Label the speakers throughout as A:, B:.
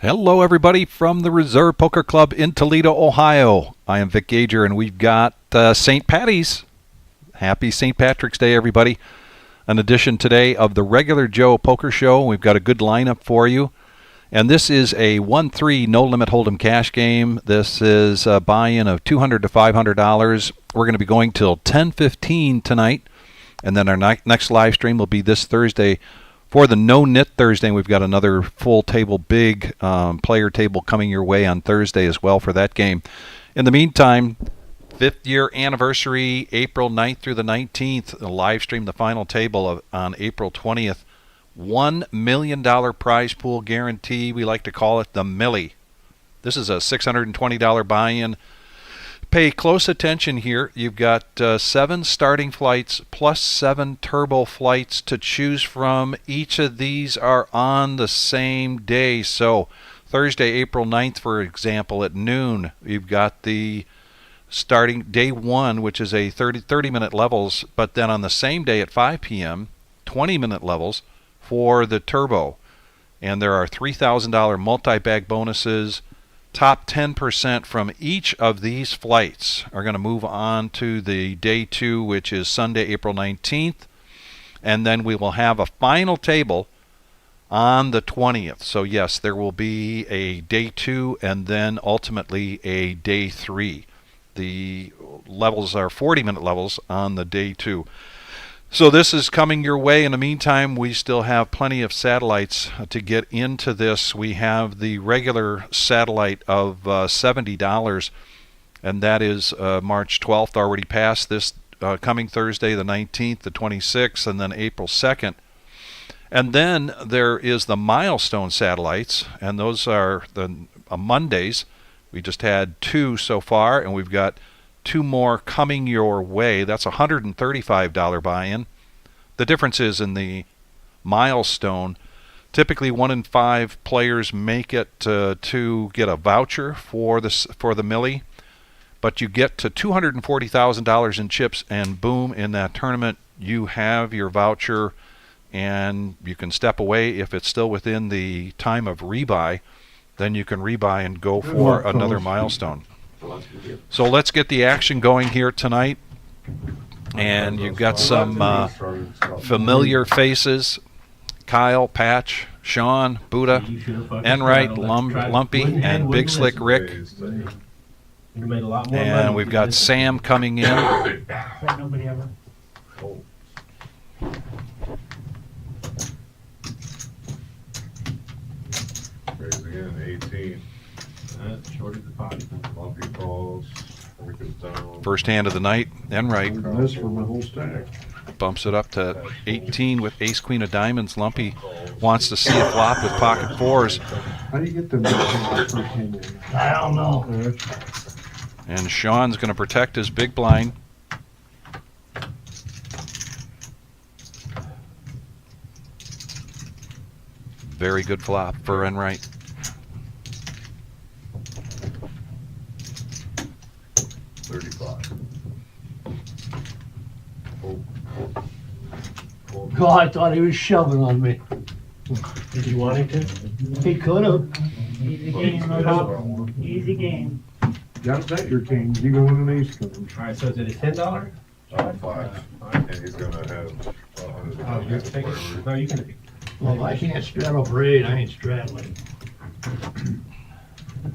A: Hello, everybody from the Reserve Poker Club in Toledo, Ohio. I am Vic Gager, and we've got St. Patty's. Happy St. Patrick's Day, everybody. An edition today of the Regular Joe Poker Show. We've got a good lineup for you. And this is a 1-3 no-limit hold'em cash game. This is a buy-in of $200 to $500. We're going to be going till 10:15 tonight. And then our next live stream will be this Thursday. For the No-NIT Thursday, we've got another full table, big player table coming your way on Thursday as well for that game. In the meantime, 5th year anniversary, April 9th through the 19th, a live stream the final table on April 20th. $1 million prize pool guarantee. We like to call it the MILLIE. This is a $620 buy-in. Pay close attention here. You've got 7 starting flights plus 7 turbo flights to choose from. Each of these are on the same day. So Thursday, April 9th, for example, at noon, you've got the starting day 1, which is a 30-minute levels, but then on the same day at 5 p.m., 20-minute levels for the turbo. And there are $3,000 multi-bag bonuses. Top 10% from each of these flights are going to move on to the day 2, which is Sunday, April 19th. And then we will have a final table on the 20th. So yes, there will be a day 2 and then ultimately a day 3. The levels are 40-minute levels on the day 2. So this is coming your way. In the meantime, we still have plenty of satellites to get into this. We have the regular satellite of $70, and that is March 12th, already passed this coming Thursday, the 19th, the 26th, and then April 2nd. And then there is the milestone satellites, and those are the Mondays. We just had 2 so far, and we've got 2 more coming your way. That's a $135 buy-in. The difference is in the milestone, typically 1 in 5 players make it to get a voucher for the MILLIE, but you get to $240,000 in chips, and boom, in that tournament you have your voucher, and you can step away if it's still within the time of rebuy. Then you can rebuy and go for another milestone. So let's get the action going here tonight. And you've got some familiar faces: Kyle, Patch, Sean, Buddha, Enright, Lumpy, and Big Slick Rick. And we've got Sam coming in.
B: Raise again, 18. Shorted the pot. Lumpy calls. Everything's down.
A: First hand of the night, Enright
C: This for my whole stack.
A: bumps it up to 18 with ace queen of diamonds. Lumpy wants to see a flop with pocket 4s.
C: How do you get them first hand in?
D: I don't know.
A: And Sean's going to protect his big blind. Very good flop for Enright.
D: God, I thought he was shoving on me.
E: Did you want him to?
D: He could have.
F: Easy game, Rob. Easy game.
C: Got that, your king. You go in an ace comes.
E: All right, so is it a $10?
B: 5. And he's gonna have.
E: Oh, you're taking. No, you can.
D: Well, if I can't straddle for 8, I ain't straddling.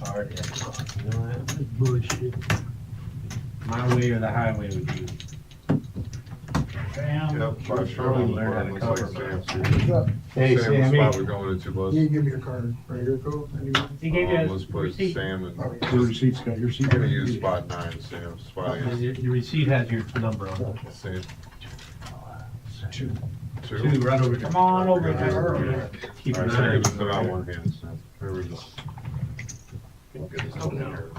E: Hard. Yeah. You know what?
D: That's bullshit.
E: My way or the highway with you.
F: Sam.
B: Yep, 5 short.
E: Learn how to
B: Looks
E: cover.
B: like Sam's
C: What's
B: here.
C: up?
E: Hey,
B: Sam's
E: Sammy.
B: probably going into bus.
C: You give me your card. Right here, go.
F: He gave you
B: Let's
F: a
B: put
F: receipt.
B: Sam in.
C: Your receipt's got your seat.
B: We're gonna use spot 9, Sam. Spot 8.
E: Your receipt has your number on it.
B: Sam.
C: 2.
E: 2 right over
F: Come on over here.
E: Keep
B: All
E: it
B: right, Sam,
E: there.
B: just about 1 hand, Sam. Here we go. We'll get this over here.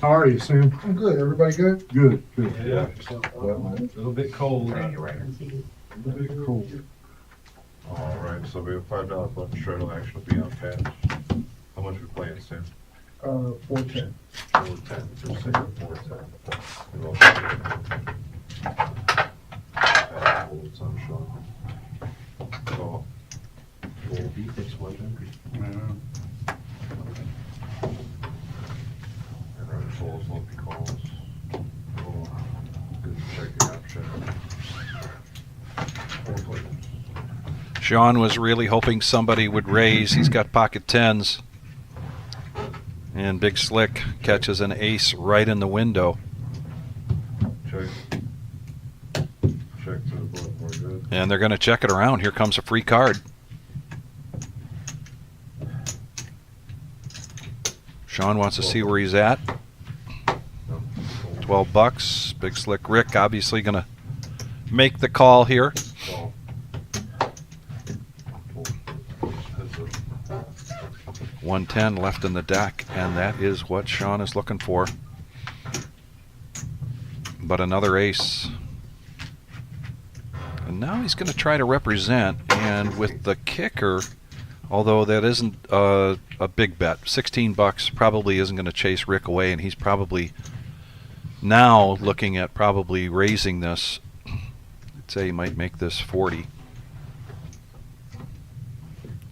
C: How are you, Sam? I'm good. Everybody good? Good, good.
E: Yeah.
C: A
E: A little bit cold.
C: bit cold.
B: All right, so we have $5 button straddle action will be on patch. How much we playing, Sam?
C: 410.
B: 410. Just say 410. It's on Sean. So,
E: Defense wasn't.
A: Sean was really hoping somebody would raise. He's got pocket tens. And Big Slick catches an ace right in the window.
B: Check. Check to the button, we're good.
A: And they're going to check it around. Here comes a free card. Sean wants to see where he's at.
B: No.
A: 12 bucks. Big Slick Rick obviously going to make the call here.
B: Call. That's it.
A: 110 left in the deck, and that is what Sean is looking for. But another ace. And now he's going to try to represent, and with the kicker, although that isn't a big bet, 16 bucks probably isn't going to chase Rick away, and he's probably now looking at probably raising this. I'd say he might make this 40.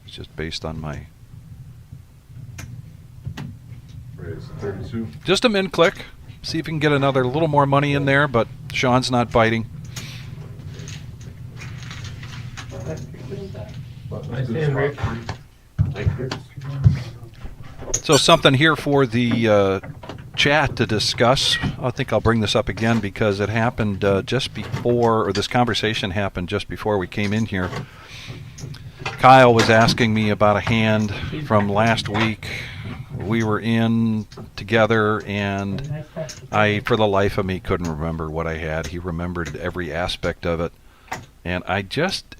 A: It's just based on my...
B: Raise 32.
A: Just a min click. See if you can get another little more money in there, but Sean's not biting.
E: Nice hand, Rick.
A: So something here for the chat to discuss. I think I'll bring this up again because it happened just before, or this conversation happened just before we came in here. Kyle was asking me about a hand from last week. We were in together, and I, for the life of me, couldn't remember what I had. He remembered every aspect of it, and I just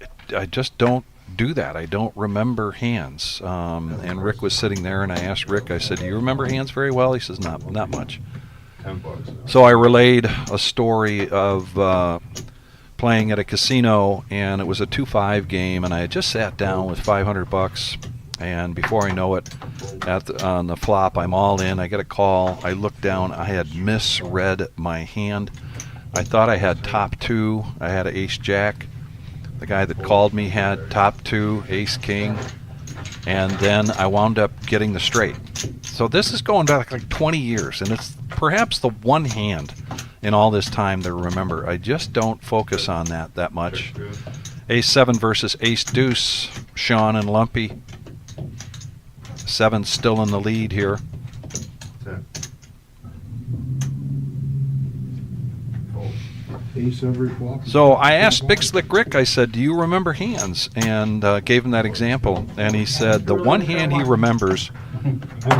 A: don't do that. I don't remember hands. And Rick was sitting there, and I asked Rick, I said, do you remember hands very well? He says, not much.
B: 10 bucks.
A: So I relayed a story of playing at a casino, and it was a 2-5 game, and I had just sat down with 500 bucks, and before I know it, on the flop, I'm all in. I get a call. I look down. I had misread my hand. I thought I had top two. I had an ace jack. The guy that called me had top two, ace king, and then I wound up getting the straight. So this is going back like 20 years, and it's perhaps the one hand in all this time to remember. I just don't focus on that much.
B: Check good.
A: Ace 7 versus ace deuce. Sean and Lumpy. 7's still in the lead here.
B: 10.
C: Ace every flop.
A: So I asked Big Slick Rick, I said, do you remember hands? And gave him that example. And he said the one hand he remembers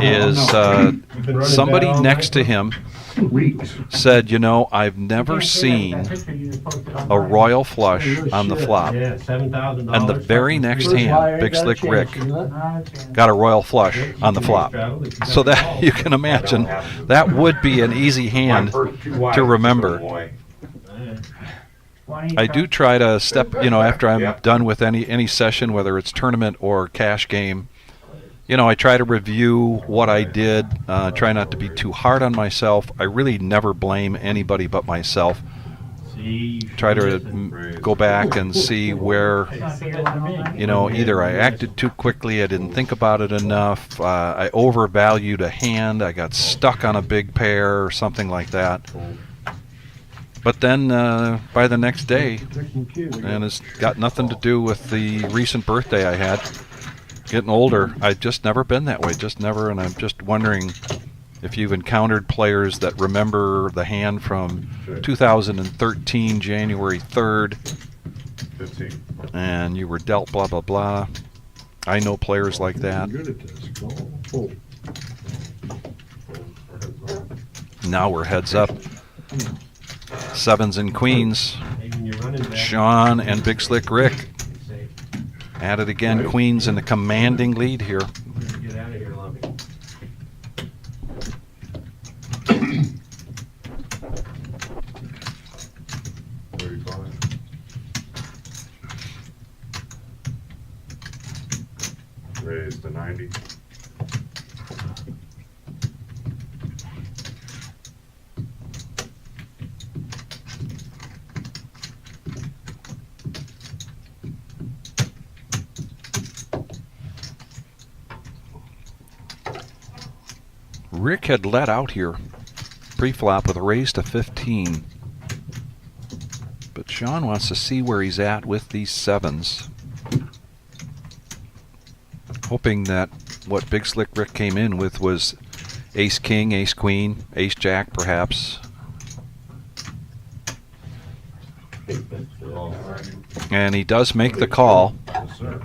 A: is somebody next to him
C: Weeks.
A: said, you know, I've never seen a royal flush on the flop.
E: Yeah, $7,000.
A: And the very next
D: First
A: hand,
D: buyer
A: Big
D: got a
A: Slick
D: chance,
A: Rick
D: you know?
A: got a royal flush on the flop. So that, you can imagine, that would be an easy hand to remember. I do try to step, you know, after I'm done with any session, whether it's tournament or cash game, you know, I try to review what I did, try not to be too hard on myself. I really never blame anybody but myself. Try to go back and see where, you know, either I acted too quickly, I didn't think about it enough, I overvalued a hand, I got stuck on a big pair or something like that. But then by the next day, and it's got nothing to do with the recent birthday I had, getting older, I've just never been that way, just never, and I'm just wondering if you've encountered players that remember the hand from 2013, January 3rd,
B: 15.
A: and you were dealt blah, blah, blah. I know players like that.
C: Good at this. Call. Fold.
A: Now we're heads up. 7s and queens. Sean and Big Slick Rick at it again. Queens in the commanding lead here.
E: Get out of here, Lumpy.
B: Raise to 90.
A: Rick had let out here pre-flop with a raise to 15. But Sean wants to see where he's at with these 7s. Hoping that what Big Slick Rick came in with was ace king, ace queen, ace jack perhaps. And he does make the call.
B: Yes, sir.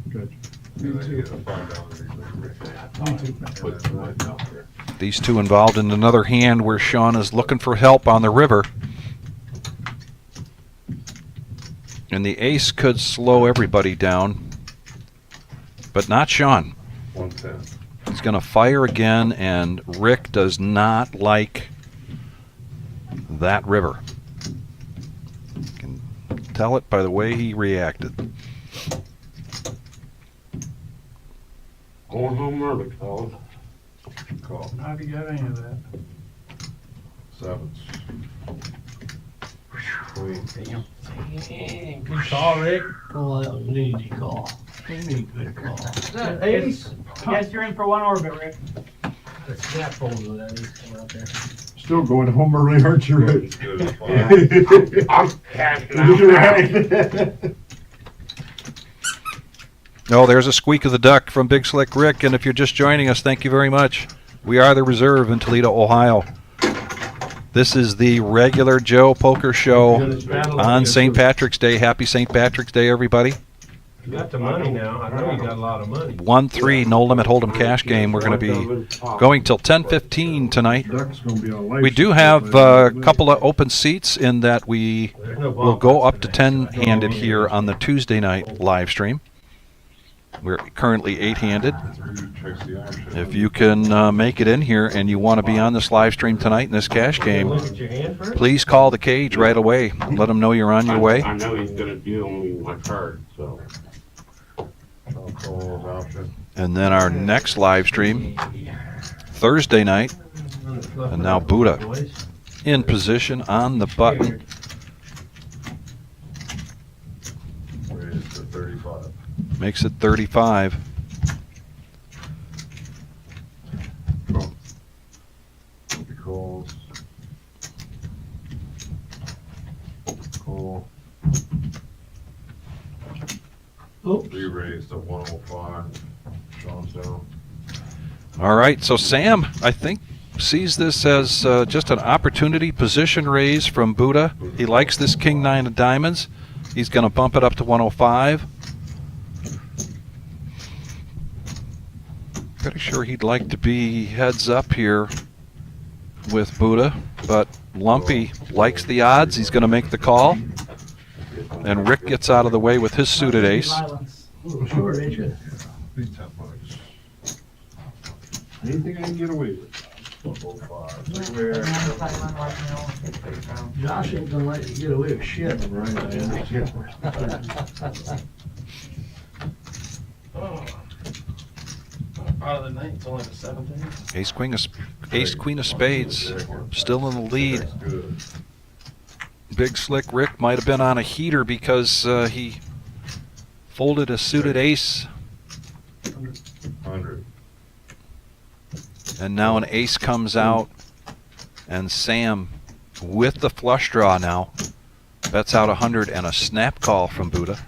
C: Good.
B: And then you get a $5
A: These two involved in another hand where Sean is looking for help on the river. And the ace could slow everybody down, but not Sean.
B: 110.
A: He's going to fire again, and Rick does not like that river. You can tell it by the way he reacted.
G: Going home early, fellas.
B: Call.
C: How do you got any of that?
B: Sevens. Queen.
E: Good call, Rick.
D: Oh, that was an easy call. Any good call.
E: Ace.
F: Guess you're in for one orbit, Rick.
E: The snap folds of that ace coming out there.
C: Still going home early, aren't you, Rick?
B: Good as five.
G: I'm cashing out now.
C: Right.
A: Oh, there's a squeak of the duck from Big Slick Rick, and if you're just joining us, thank you very much. We are the Reserve in Toledo, Ohio. This is the regular Joe Poker Show on St. Patrick's Day. Happy St. Patrick's Day, everybody.
E: You got the money now. I know you got a lot of money.
A: 1-3 no limit hold'em cash game. We're going to be going till 10:15 tonight.
C: Duck's gonna be on life
A: We do
C: support
A: have
C: by
A: a couple of open seats in that we
E: There's no
A: will
E: ball
A: go
E: fights
A: up to
E: tonight.
A: 10-handed here on the Tuesday night live stream. We're currently 8-handed.
B: Checks the action.
A: If you can make it in here and you want to be on this live stream tonight in this cash game,
E: Look at your hand first.
A: please call the cage right away. Let them know you're on your way.
G: I know he's gonna deal me my card, so.
B: Call option.
A: And then our next live stream, Thursday night, and now Buddha in position on the button.
B: Raise to 35.
A: Makes it 35.
B: He calls. Call.
D: Oops.
B: Re-raised to 105. Sean's down.
A: All right, so Sam, I think, sees this as just an opportunity position raise from Buddha. He likes this king nine of diamonds. He's going to bump it up to 105. Pretty sure he'd like to be heads up here with Buddha, but Lumpy likes the odds. He's going to make the call, and Rick gets out of the way with his suited ace.
F: Violence.
D: A little short, ain't you?
B: Be 10 bucks.
C: Anything I can get away with.
B: 105.
D: Josh ain't gonna let you get away with shit.
C: Right, I understand.
E: Out of the night, it's only the 17th.
A: Ace queen of spades, still in the lead.
B: Good.
A: Big Slick Rick might have been on a heater because he folded a suited ace,
B: 100.
A: and now an ace comes out, and Sam with the flush draw now bets out 100 and a snap call from Buddha.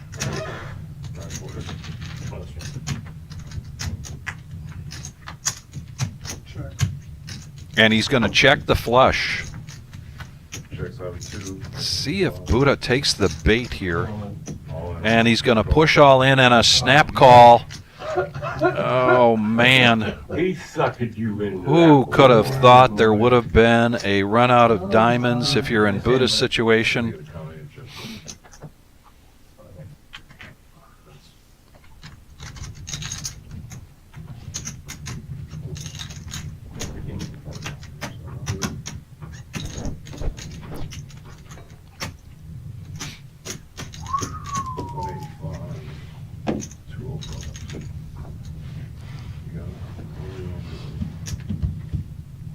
A: And he's going to check the flush.
B: Checks out of 2.
A: See if Buddha takes the bait here.
B: All in.
A: And he's going to push all in and a snap call. Oh, man.
G: He suckered you into
A: Who
G: that
A: could have
G: one.
A: thought there would have been a run out of diamonds if you're in Buddha's situation?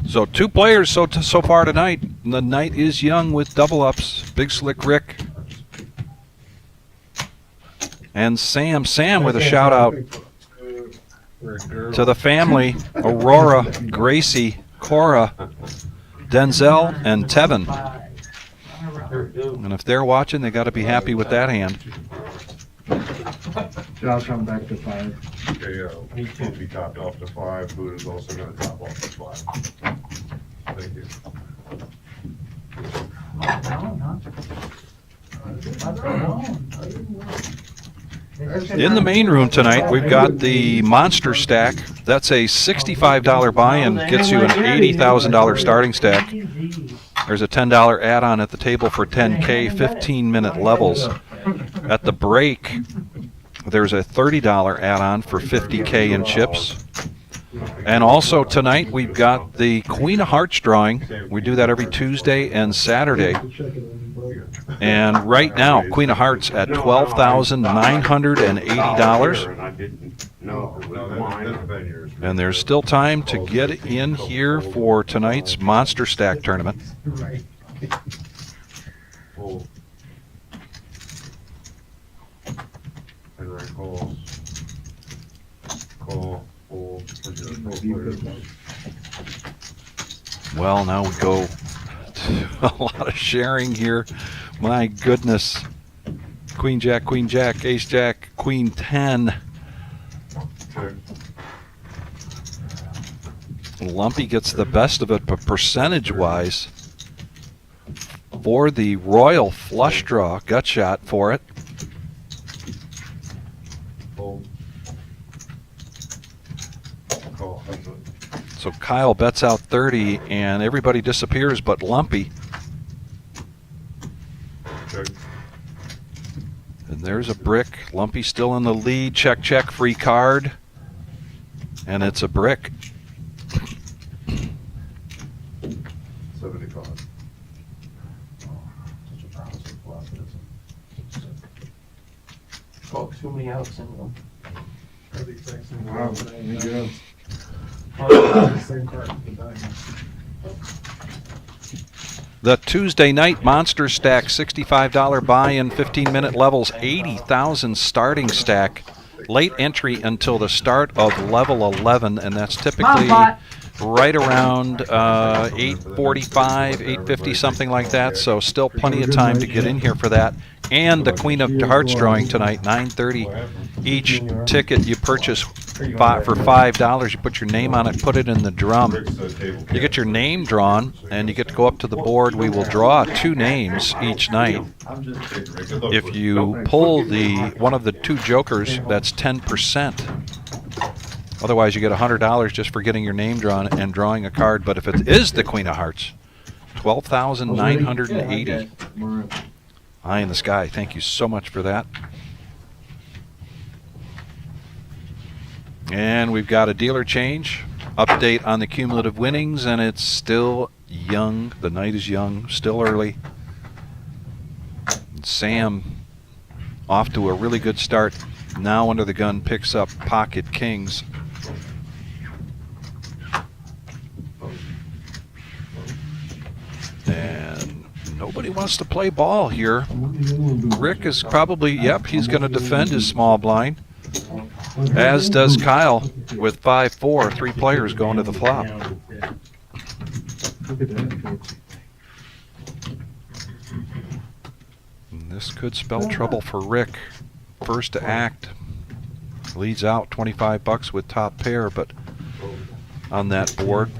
A: So two players so far tonight. The night is young with double ups. Big Slick Rick and Sam. Sam with a shout out to the family: Aurora, Gracie, Cora, Denzel, and Tevin. And if they're watching, they got to be happy with that hand.
C: Josh, I'm back to 5.
B: Okay,
E: Me
B: yeah, will be topped off to 5, food is also gonna top off to 5. Thank you.
A: In the main room tonight, we've got the Monster Stack. That's a $65 buy-in, gets you an $80,000 starting stack.
F: Easy.
A: There's a $10 add-on at the table for 10K, 15-minute levels. At the break, there's a $30 add-on for 50K in chips. And also tonight, we've got the Queen of Hearts drawing. We do that every Tuesday and Saturday. And right now, Queen of Hearts at $12,980.
G: And I didn't know if it
B: No,
G: was mine.
B: that's been yours.
A: And there's still time to get in here for tonight's Monster Stack tournament.
B: Full. Henry calls. Call, full.
A: Well, now we go to a lot of sharing here. My goodness. Queen, Jack, Ace, Jack, Queen 10.
B: Okay.
A: Lumpy gets the best of it, but percentage-wise, for the Royal Flush Draw, gut shot for it.
B: Full. Call, that's it.
A: So Kyle bets out 30, and everybody disappears but Lumpy.
B: Check.
A: And there's a brick. Lumpy still in the lead. Check, check, free card. And it's a brick.
B: 75.
E: Oh, too many outs in them.
C: Wow, you go. Same card. The diamond.
A: The Tuesday night Monster Stack, $65 buy-in, 15-minute levels, 80,000 starting stack. Late entry until the start of level 11, and that's typically right around 8:45, 8:50, something like that. So still plenty of time to get in here for that. And the Queen of Hearts drawing tonight, 9:30. Each ticket you purchase for $5, you put your name on it, put it in the drum. You get your name drawn, and you get to go up to the board. We will draw 2 names each night. If you pull one of the 2 jokers, that's 10%. Otherwise, you get $100 just for getting your name drawn and drawing a card. But if it is the Queen of Hearts, $12,980. Eye in the sky. Thank you so much for that. And we've got a dealer change. Update on the cumulative winnings, and it's still young. The night is young, still early. Sam off to a really good start. Now under the gun picks up pocket kings. And nobody wants to play ball here. Rick is probably, yep, he's going to defend his small blind. As does Kyle with 5-4, 3 players going to the flop.
C: Look at that, folks.
A: And this could spell trouble for Rick. First to act, leads out $25 with top pair, but on that board,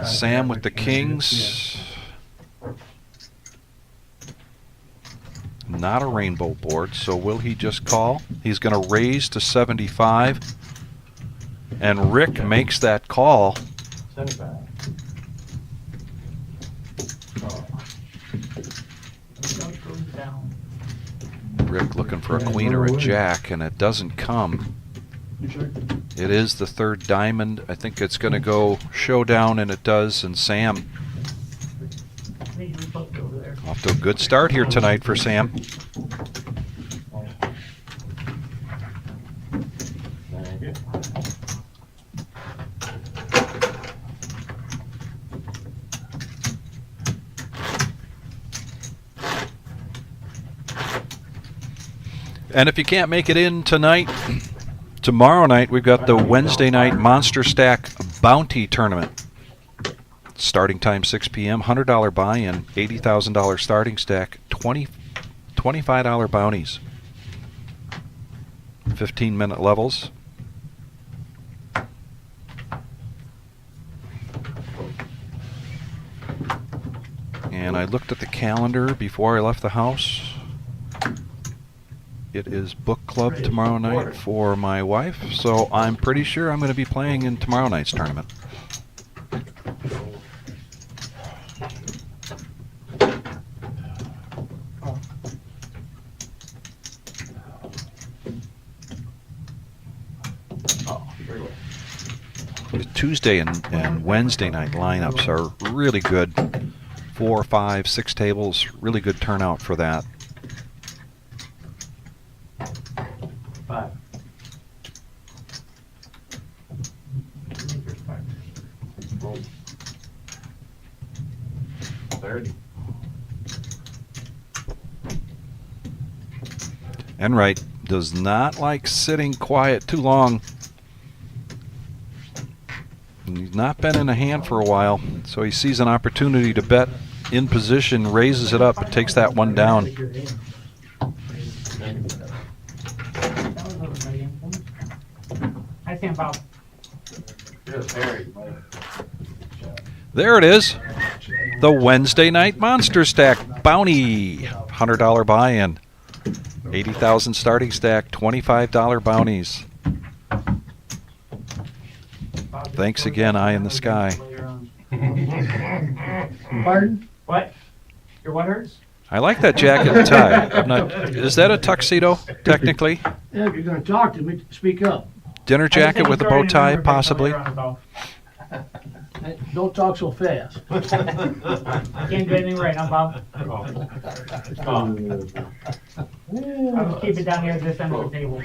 A: Sam with the kings. Not a rainbow board, so will he just call? He's going to raise to 75, and Rick makes that call.
E: 75.
A: Rick looking for a queen or a jack, and it doesn't come. It is the 3rd diamond. I think it's going to go showdown, and it does, and Sam off to a good start here tonight for Sam. And if you can't make it in tonight, tomorrow night we've got the Wednesday night Monster Stack Bounty Tournament. Starting time 6 p.m., $100 buy-in, $80,000 starting stack, $25 bounties. 15-minute levels. And I looked at the calendar before I left the house. It is book club tomorrow night for my wife, so I'm pretty sure I'm going to be playing in tomorrow night's tournament. The Tuesday and Wednesday night lineups are really good. 4, 5, 6 tables, really good turnout for that.
E: 5. Roll. 30.
A: Enright does not like sitting quiet too long. He's not been in a hand for a while, so he sees an opportunity to bet in position, raises it up, and takes that one down.
F: I stand about.
E: Yes, Harry.
A: There it is. The Wednesday night Monster Stack Bounty. $100 buy-in. 80,000 starting stack, $25 bounties. Thanks again, Eye in the Sky.
C: Pardon?
F: What? Your what hurts?
A: I like that jacket and tie. I'm not, is that a tuxedo, technically?
D: Yeah, if you're gonna talk to me, speak up.
A: Dinner jacket with a bow tie, possibly?
D: Hey, don't talk so fast.
F: Can't do anything right, I'm Bob. I'll just keep it down here at this end of the table.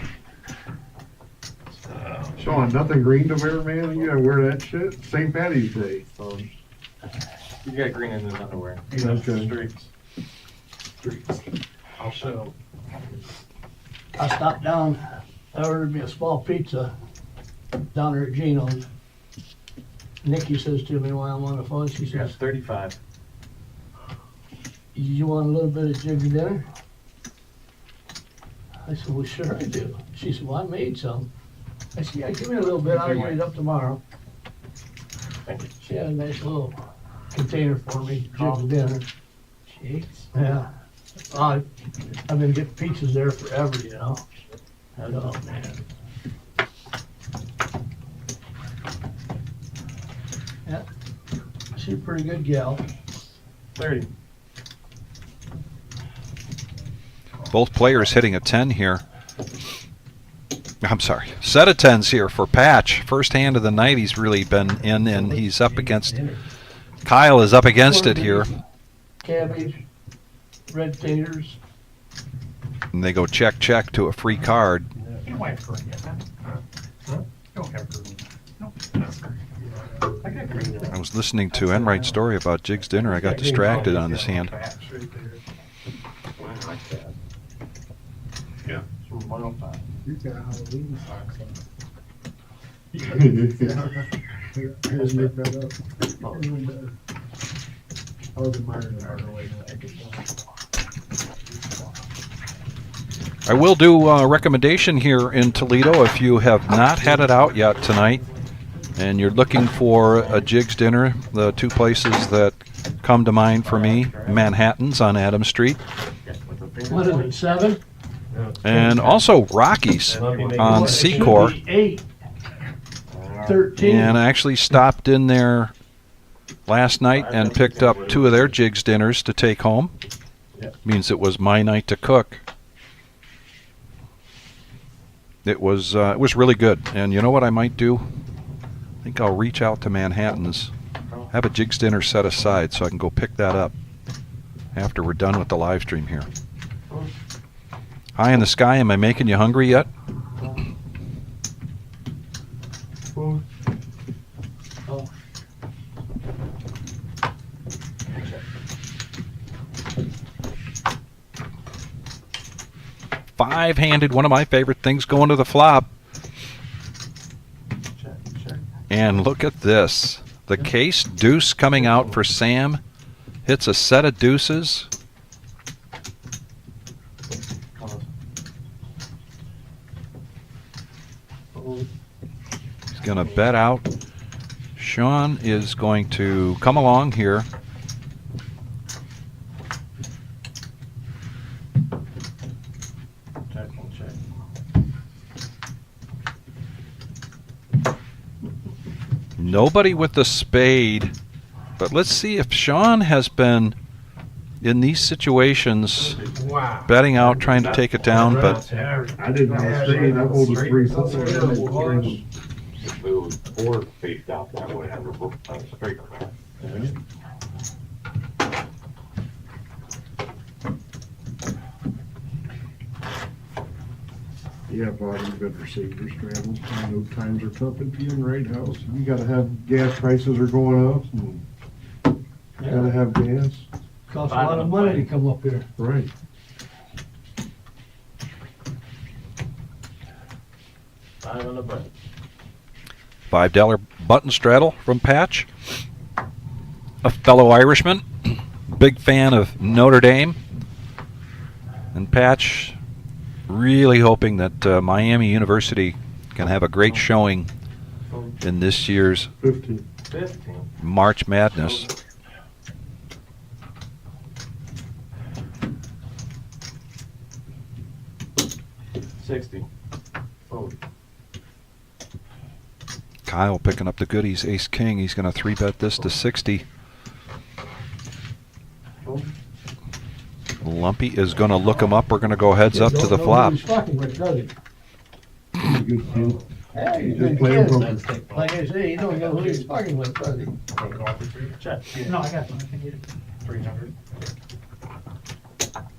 C: Sean, nothing green to wear, man? You gotta wear that shit. St. Patty's Day.
E: You got green in his underwear.
C: Okay.
E: Streaks. I'll show.
D: I stopped down, I ordered me a small pizza down there at Gino's. Nikki says to me while I'm on the phone, she
E: You got
D: says,
E: 35.
D: you want a little bit of jig dinner? I said, well, sure I do. She said, well, I made some. I said, yeah, give me a little bit, I'll get it up tomorrow.
E: Thank you.
D: She had a nice little container for me, jig dinner.
F: Jeez.
D: Yeah. I've been getting pizzas there forever, you know. Oh, man. Yeah. She's a pretty good gal.
E: 30.
A: Both players hitting a 10 here. I'm sorry, set of 10s here for Patch. First hand of the night he's really been in, and he's up against, Kyle is up against it here.
D: Cabbage, red taters.
A: And they go check, check to a free card.
F: Your wife's green, huh? Don't have green. I got green.
A: I was listening to Enright's story about Jig's dinner. I got distracted on this hand.
B: Yeah.
E: From 105.
C: You got Halloween socks on. Just make that up. I was admiring that.
A: I will do a recommendation here in Toledo if you have not had it out yet tonight and you're looking for a Jig's dinner. The two places that come to mind for me, Manhattan's on Adams Street,
D: What is it, 7?
A: and also Rocky's on Secor.
D: 8. 13.
A: And I actually stopped in there last night and picked up 2 of their Jig's dinners to take home. Means it was my night to cook. It was really good. And you know what I might do? I think I'll reach out to Manhattan's, have a Jig's dinner set aside so I can go pick that up after we're done with the live stream here. High in the Sky, am I making you hungry yet?
D: Oh.
A: 5-handed, one of my favorite things going to the flop. And look at this. The case deuce coming out for Sam. Hits a set of deuces. going to bet out. Sean is going to come along here.
E: Check, we'll check.
A: Nobody with the spade. But let's see if Sean has been in these situations
E: Wow.
A: betting out, trying to take it down, but
C: I didn't have a spade, I hold a 3-4.
G: If it was board faced out that way, I would have a straight crack.
C: Yeah, Bob, you better save your straddles. I know times are tough at the right house. You gotta have, gas prices are going up and gotta have gas.
D: Costs a lot of money to come up here.
C: Right.
E: Five on the button.
A: $5 button straddle from Patch, a fellow Irishman, big fan of Notre Dame, and Patch really hoping that Miami University can have a great showing in this year's
C: 15.
E: 15.
A: March Madness.
E: $60. Oh,
A: Kyle picking up the goodies, ace king. He's going to 3-bet this to 60. Lumpy is going to look him up. We're going to go heads up to the flop.
D: He's fucking with, does he?
C: He's a good kid.
D: Yeah, he's
C: Just
D: been
C: playing
D: kidding.
C: poker.
D: Like I say, he don't know who he's fucking with, does he?
E: check.
F: No, I got one. I can get it.
E: 300.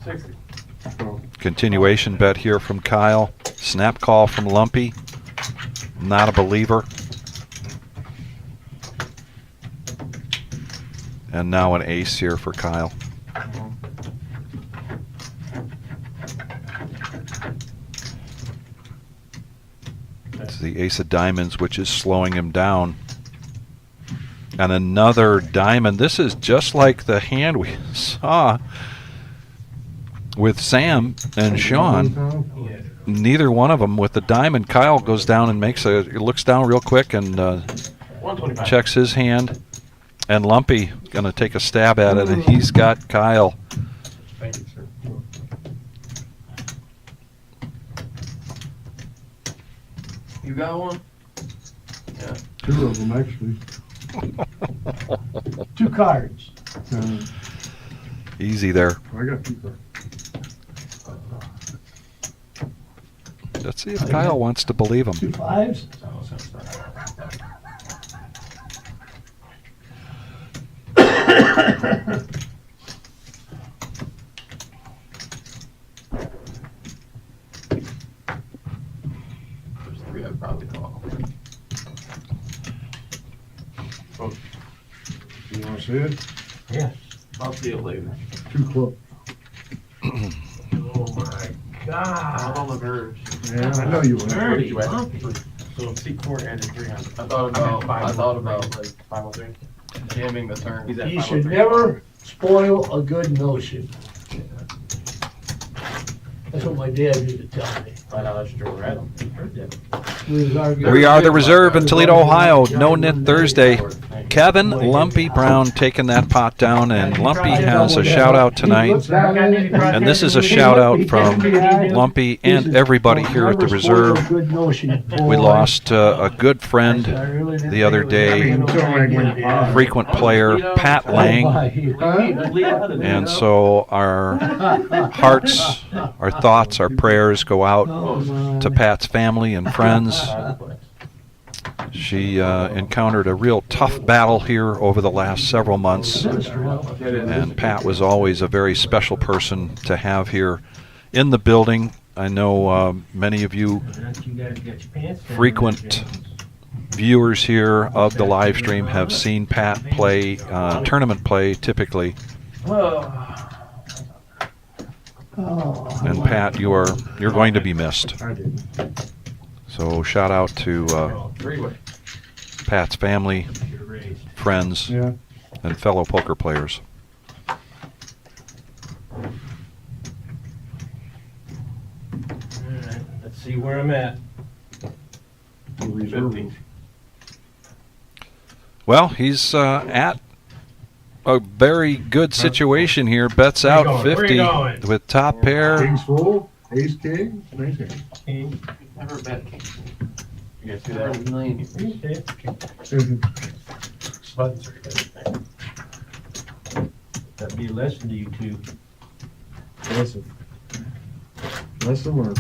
E: 60.
A: Continuation bet here from Kyle. Snap call from Lumpy. Not a believer. And now an ace here for Kyle. It's the ace of diamonds, which is slowing him down. And another diamond. This is just like the hand we saw with Sam and Sean.
E: Yeah.
A: Neither one of them with the diamond. Kyle goes down and looks down real quick and
E: 125.
A: checks his hand. And Lumpy gonna take a stab at it, and he's got Kyle.
E: Thank you, sir. You got one? Yeah.
C: 2 of them, actually.
D: 2 cards.
A: Easy there.
C: I got 2 cards.
A: Let's see if Kyle wants to believe him.
D: 2 5s.
E: There's 3 I'd probably call.
C: You wanna see it?
D: Yeah.
E: I'll see it later.
C: 2 clubs.
E: Oh my God. On the verge.
C: Yeah, I know you would.
E: What did you add? So C4 added 300. I thought about like 503. Jamming the turn. He's at
D: You should
E: 503.
D: never spoil a good notion. That's what my dad used to tell me.
E: $5 to red.
A: We are the reserve in Toledo, Ohio. No-NIT Thursday. Kevin Lumpy Brown taking that pot down, and Lumpy has a shout out tonight. And this is a shout out from Lumpy and everybody here at the reserve. We lost a good friend the other day, frequent player Pat Lang, and so our hearts, our thoughts, our prayers go out to Pat's family and friends. She encountered a real tough battle here over the last several months, and Pat was always a very special person to have here in the building. I know many of you frequent viewers here of the live stream have seen Pat play tournament play typically. And Pat, you're going to be missed.
C: I didn't.
A: So shout out to Pat's family, friends,
C: Yeah.
A: and fellow poker players.
E: Let's see where I'm at.
C: The reserve.
A: Well, he's at a very good situation here. Bets
H: Where you
A: out
H: going? Where you
A: 50
H: going?
A: with top pair.
C: King's full, ace king, nice hand.
E: Never bet king. You guys do
F: Never
E: that?
F: a million.
E: Buttons are good.
H: That'd be a lesson to you two.
C: Lesson. Lesson learned.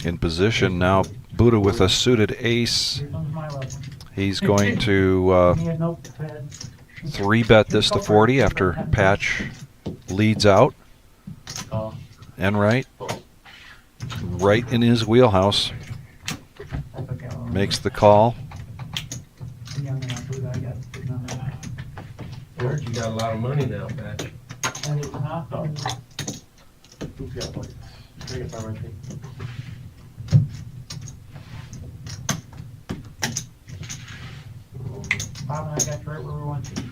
A: In position now, Buddha with a suited ace.
F: Here comes my level.
A: He's going to
F: He had no pad.
A: 3-bet this to 40 after Patch leads out.
E: Call.
A: And right in his wheelhouse.
F: That's okay. I'll-
A: Makes the call.
F: I'm young enough to do that. I got it on that.
H: George, you got a lot of money now, Patch.
F: And it's not,
E: Who's got like, I guess I'm right.
F: Bob and I got right where we want to.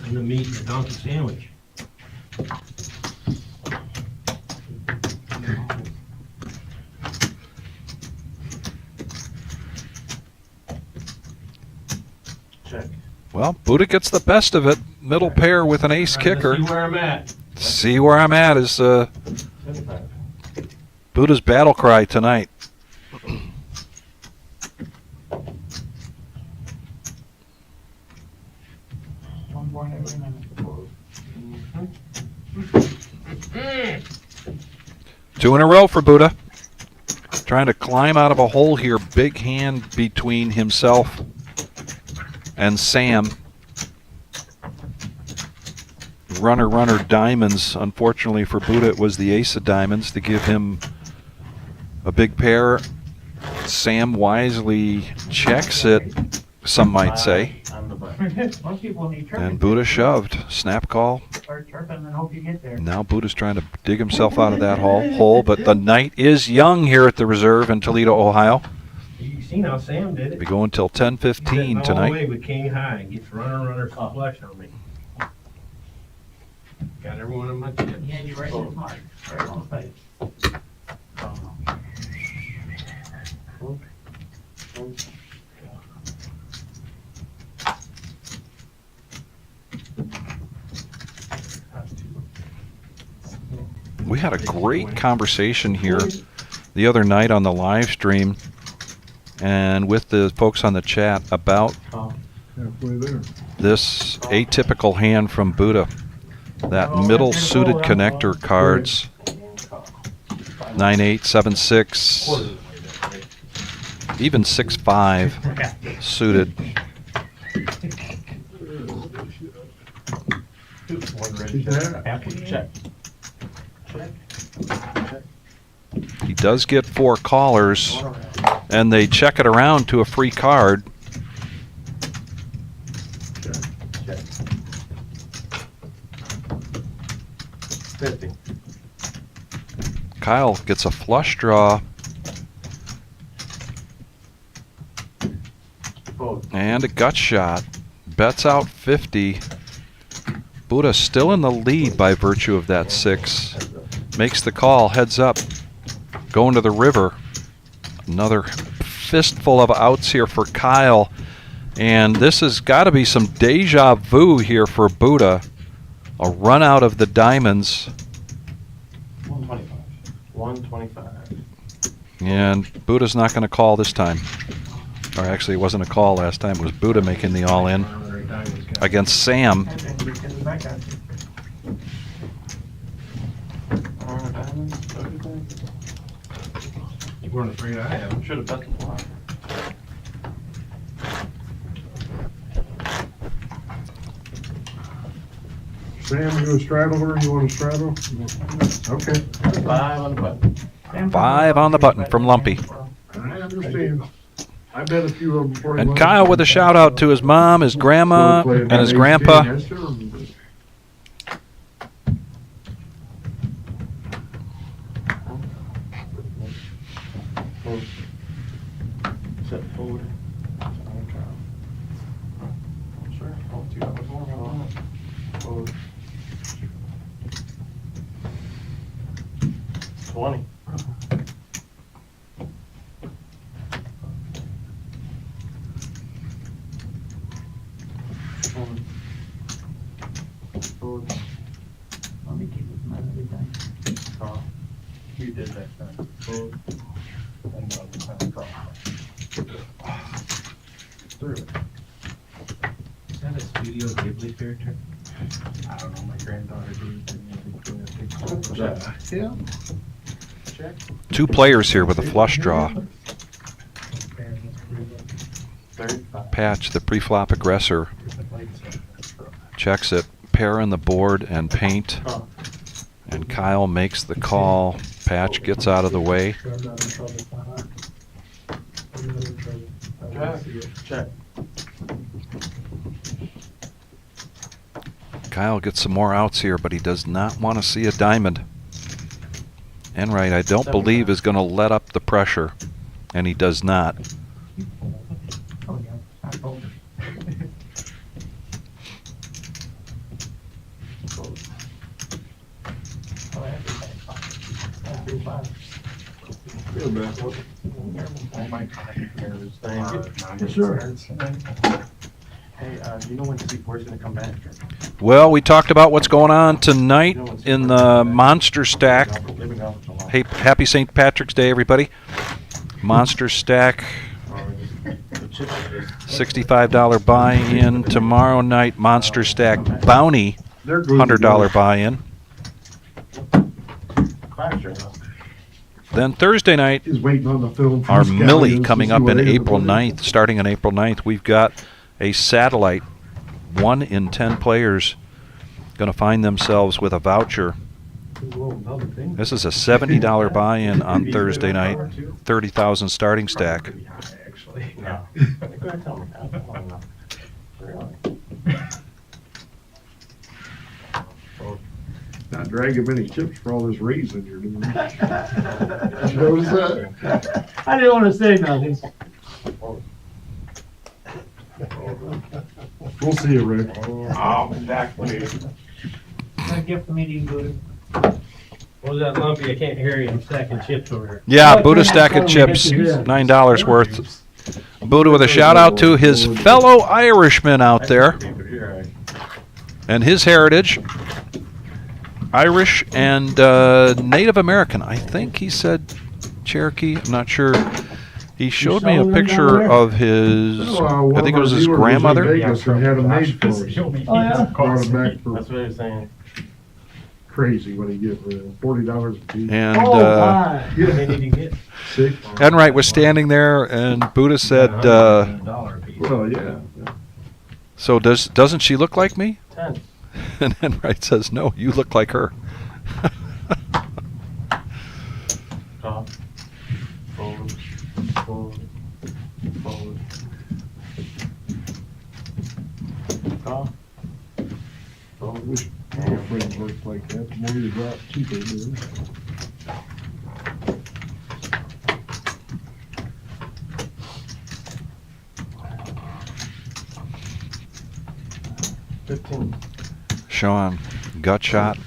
H: And the meat and the donkey sandwich.
E: Check.
A: Well, Buddha gets the best of it. Middle pair with an ace
H: Trying to
A: kicker.
H: See where I'm at.
A: See where I'm at is
E: 75.
A: Buddha's battle cry tonight.
F: One point every minute.
A: 2 in a row for Buddha. Trying to climb out of a hole here. Big hand between himself and Sam. Runner, diamonds. Unfortunately for Buddha, it was the ace of diamonds to give him a big pair. Sam wisely checks it, some might say.
E: On the button.
F: Most people need chirping.
A: And Buddha shoved. Snap call.
F: Start chirping and hope you get there.
A: Now Buddha's trying to dig himself out of that hole, but the night is young here at the Reserve in Toledo, Ohio.
H: You seen how Sam did it.
A: We go until 10:15
H: Sitting all the
A: tonight.
H: way with king high, gets runner flush on me. Got every one of my chips.
F: He had you right in his mark, right on the face.
A: We had a great conversation here the other night on the live stream and with the folks on the chat about
C: Halfway there.
A: this atypical hand from Buddha. That middle suited connector cards, 9-8, 7-6, even 6-5 suited.
E: One ready.
C: See that?
E: Apple check.
A: He does get 4 callers, and they check it around to a free card.
E: Check. 50.
A: Kyle gets a flush draw
E: Fold.
A: and a gut shot. Bets out 50. Buddha still in the lead by virtue of that 6. Makes the call, heads up, going to the river. Another fistful of outs here for Kyle. And this has got to be some deja vu here for Buddha. A run out of the diamonds.
E: 125. 125.
A: And Buddha's not going to call this time. Or actually, it wasn't a call last time. It was Buddha making the all-in against Sam.
F: And then because of that guy.
E: Diamonds, everything.
H: You weren't afraid I have.
E: Should have bet the flop.
C: Sam, you a straddler? You want to straddle? Okay,
E: 5 on the button.
A: 5 on the button from Lumpy.
C: I understand. I bet a few of them before.
A: And Kyle with a shout out to his mom, his grandma, and his grandpa.
E: Set forward. Sure. Oh, $2 more. Forward. 20. Forward.
F: Let me keep with my everything.
E: Draw. You did that time. Forward. And draw. Through it.
H: Is that a Studio Ghibli character?
E: I don't know, my granddaughter did.
C: Yeah.
E: Check.
A: 2 players here with a flush draw.
E: 35.
A: Patch, the pre-flop aggressor, checks it. Pair on the board and paint.
E: Oh.
A: And Kyle makes the call. Patch gets out of the way.
E: Check.
A: Kyle gets some more outs here, but he does not want to see a diamond. Enright, I don't believe, is going to let up the pressure, and he does not.
F: Oh, yeah, I told her. Oh, everything.
C: Feel bad.
E: I might compare this thing.
D: Yes, sir.
E: Hey, do you know when C4 is gonna come back?
A: Well, we talked about what's going on tonight in the Monster Stack. Hey, happy St. Patrick's Day, everybody. Monster Stack, $65 buy-in. Tomorrow night, Monster Stack Bounty,
C: They're good.
A: $100 buy-in. Then Thursday night,
C: He's waiting on the film. from
A: our
C: the
A: Millie
C: scallions
A: coming
C: to
A: up
C: see
A: in
C: what
A: April
C: everybody-
A: 9th. Starting on April 9th, we've got a satellite. 1 in 10 players going to find themselves with a voucher. This is a $70 buy-in on Thursday night, 30,000 starting stack.
E: Actually, no.
C: Not dragging many chips for all this raisin you're doing. Did you notice that?
D: I didn't want to say nothing.
C: We'll see you, Rick.
G: Oh, exactly.
F: A gift for me to go to.
H: What was that, Lumpy? I can't hear you. I'm stacking chips over here.
A: Yeah, Buddha stack of chips, $9 worth. Buddha with a shout out to his fellow Irishman out there and his heritage. Irish and Native American. I think he said Cherokee. I'm not sure. He showed me a picture of his, I think it was his grandmother.
C: Vegas and had them made for us.
D: Oh, yeah?
C: Brought them back for
E: That's what he was saying.
C: crazy what he get for them. $40 a piece.
A: And
D: Oh, my.
H: They need to get
C: Six.
A: Enright was standing there, and Buddha said,
H: $100 piece.
C: Well, yeah.
A: so doesn't she look like me?
E: 10.
A: And Enright says, no, you look like her.
E: Top. Forward. Forward. Forward. Top.
C: I
E: Forward.
C: wish my friends worked like that. The more you drop, cheaper it is.
A: Sean, gut shot,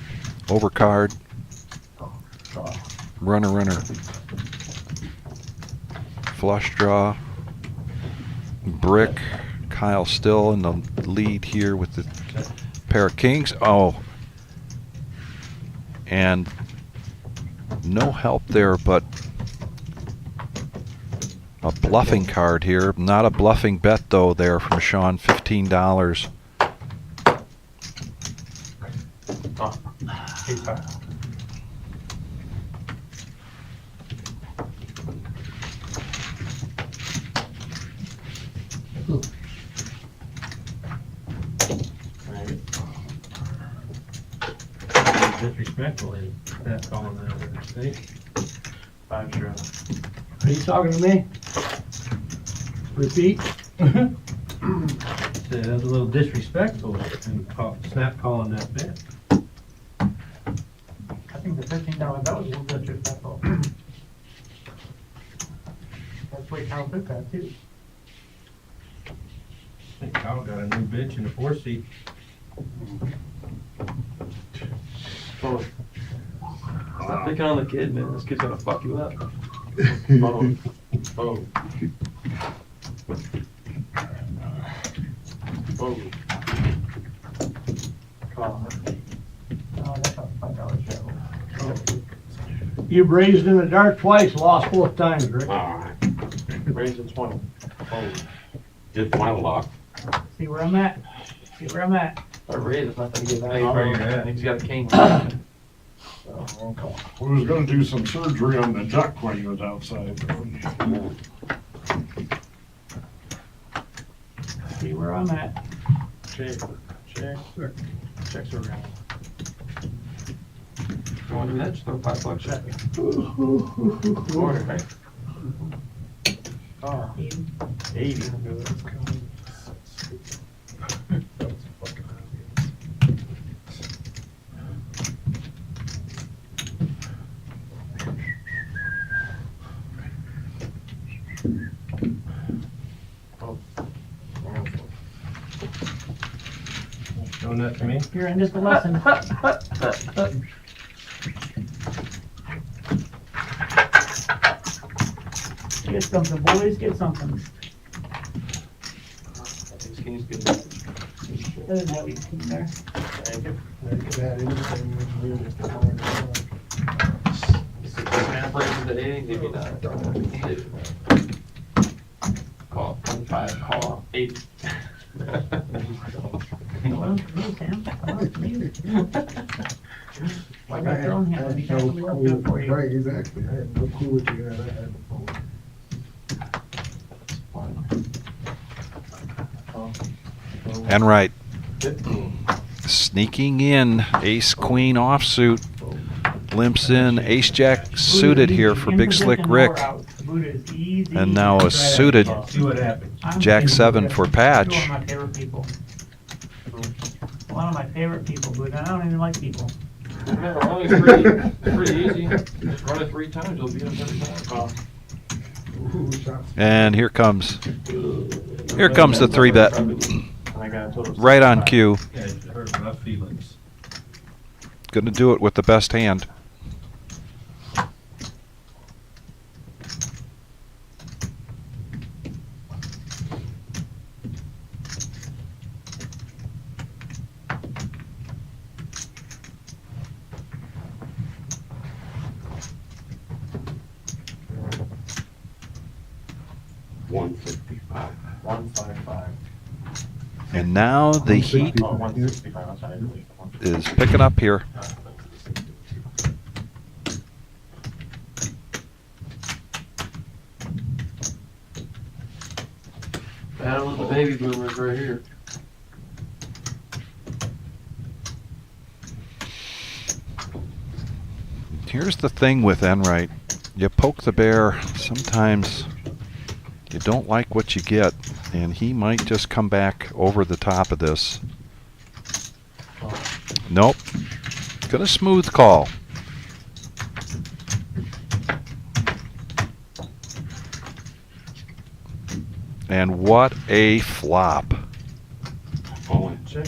A: overcard, runner, flush draw, brick. Kyle still in the lead here with the pair of kings. Oh, and no help there, but a bluffing card here. Not a bluffing bet though there from Sean, $15.
E: Ace high.
H: disrespectful in that calling that, see?
E: 5 shred.
D: Are you talking to me? Repeat?
H: Said that was a little disrespectful and snap calling that bet.
F: I think the $15 bet was a little bit disrespectful. That's what Kyle took that too.
H: I think Kyle got a new bench in the 4-seat.
E: Oh,
I: Stop picking on the kid, man. This kid's gonna fuck you up.
E: oh, oh. Oh.
F: Oh, that's a $5 show.
D: You raised in the dark twice, lost both times, Rick.
G: Alright,
E: Raise to 20. Oh.
G: did final lock.
F: See where I'm at? See where I'm at?
I: A raise is not gonna get
H: Hey,
I: value
H: where
I: from
H: you
I: him.
H: at?
I: He's got a king.
C: We was gonna do some surgery on the duck when he was outside.
F: See where I'm at?
E: Check. Checks around.
I: You wanna do that? Just throw $5 check.
E: Order, right? Oh, 80.
H: Showing that to me?
F: You're in just a lesson. Get something, boys, get something.
I: I think Skinny's good.
F: Doesn't have anything there.
E: Thank you.
I: Man, breaks into 80, give me that. Call 25, call 8.
F: Come on, me, Sam. Come on, me. Why got your own hand? Let me do it for you.
C: Right, exactly. I had no clue what you had. I had the phone.
A: Enright
E: 15.
A: sneaking in, ace queen offsuit, limps in, ace jack suited here for Big Slick Rick, and now a suited
H: See what happens.
A: Jack 7 for Patch.
F: One of my favorite people. One of my favorite people, but I don't even like people.
I: Man, well, it's pretty easy. Just run it 3 times, you'll beat him every time.
A: And here comes the 3-bet,
E: I got a total of
A: right on
E: 65.
A: cue.
H: Yeah, it hurt my feelings.
A: Gonna do it with the best hand.
G: $155.
E: 155.
A: And now the heat
E: Oh, 165. I'm sorry.
A: is picking up here.
I: Battle of the baby boomers right here.
A: Here's the thing with Enright. You poke the bear, sometimes you don't like what you get, and he might just come back over the top of this. Nope. Gonna smooth call. And what a flop.
G: All in.
E: Check.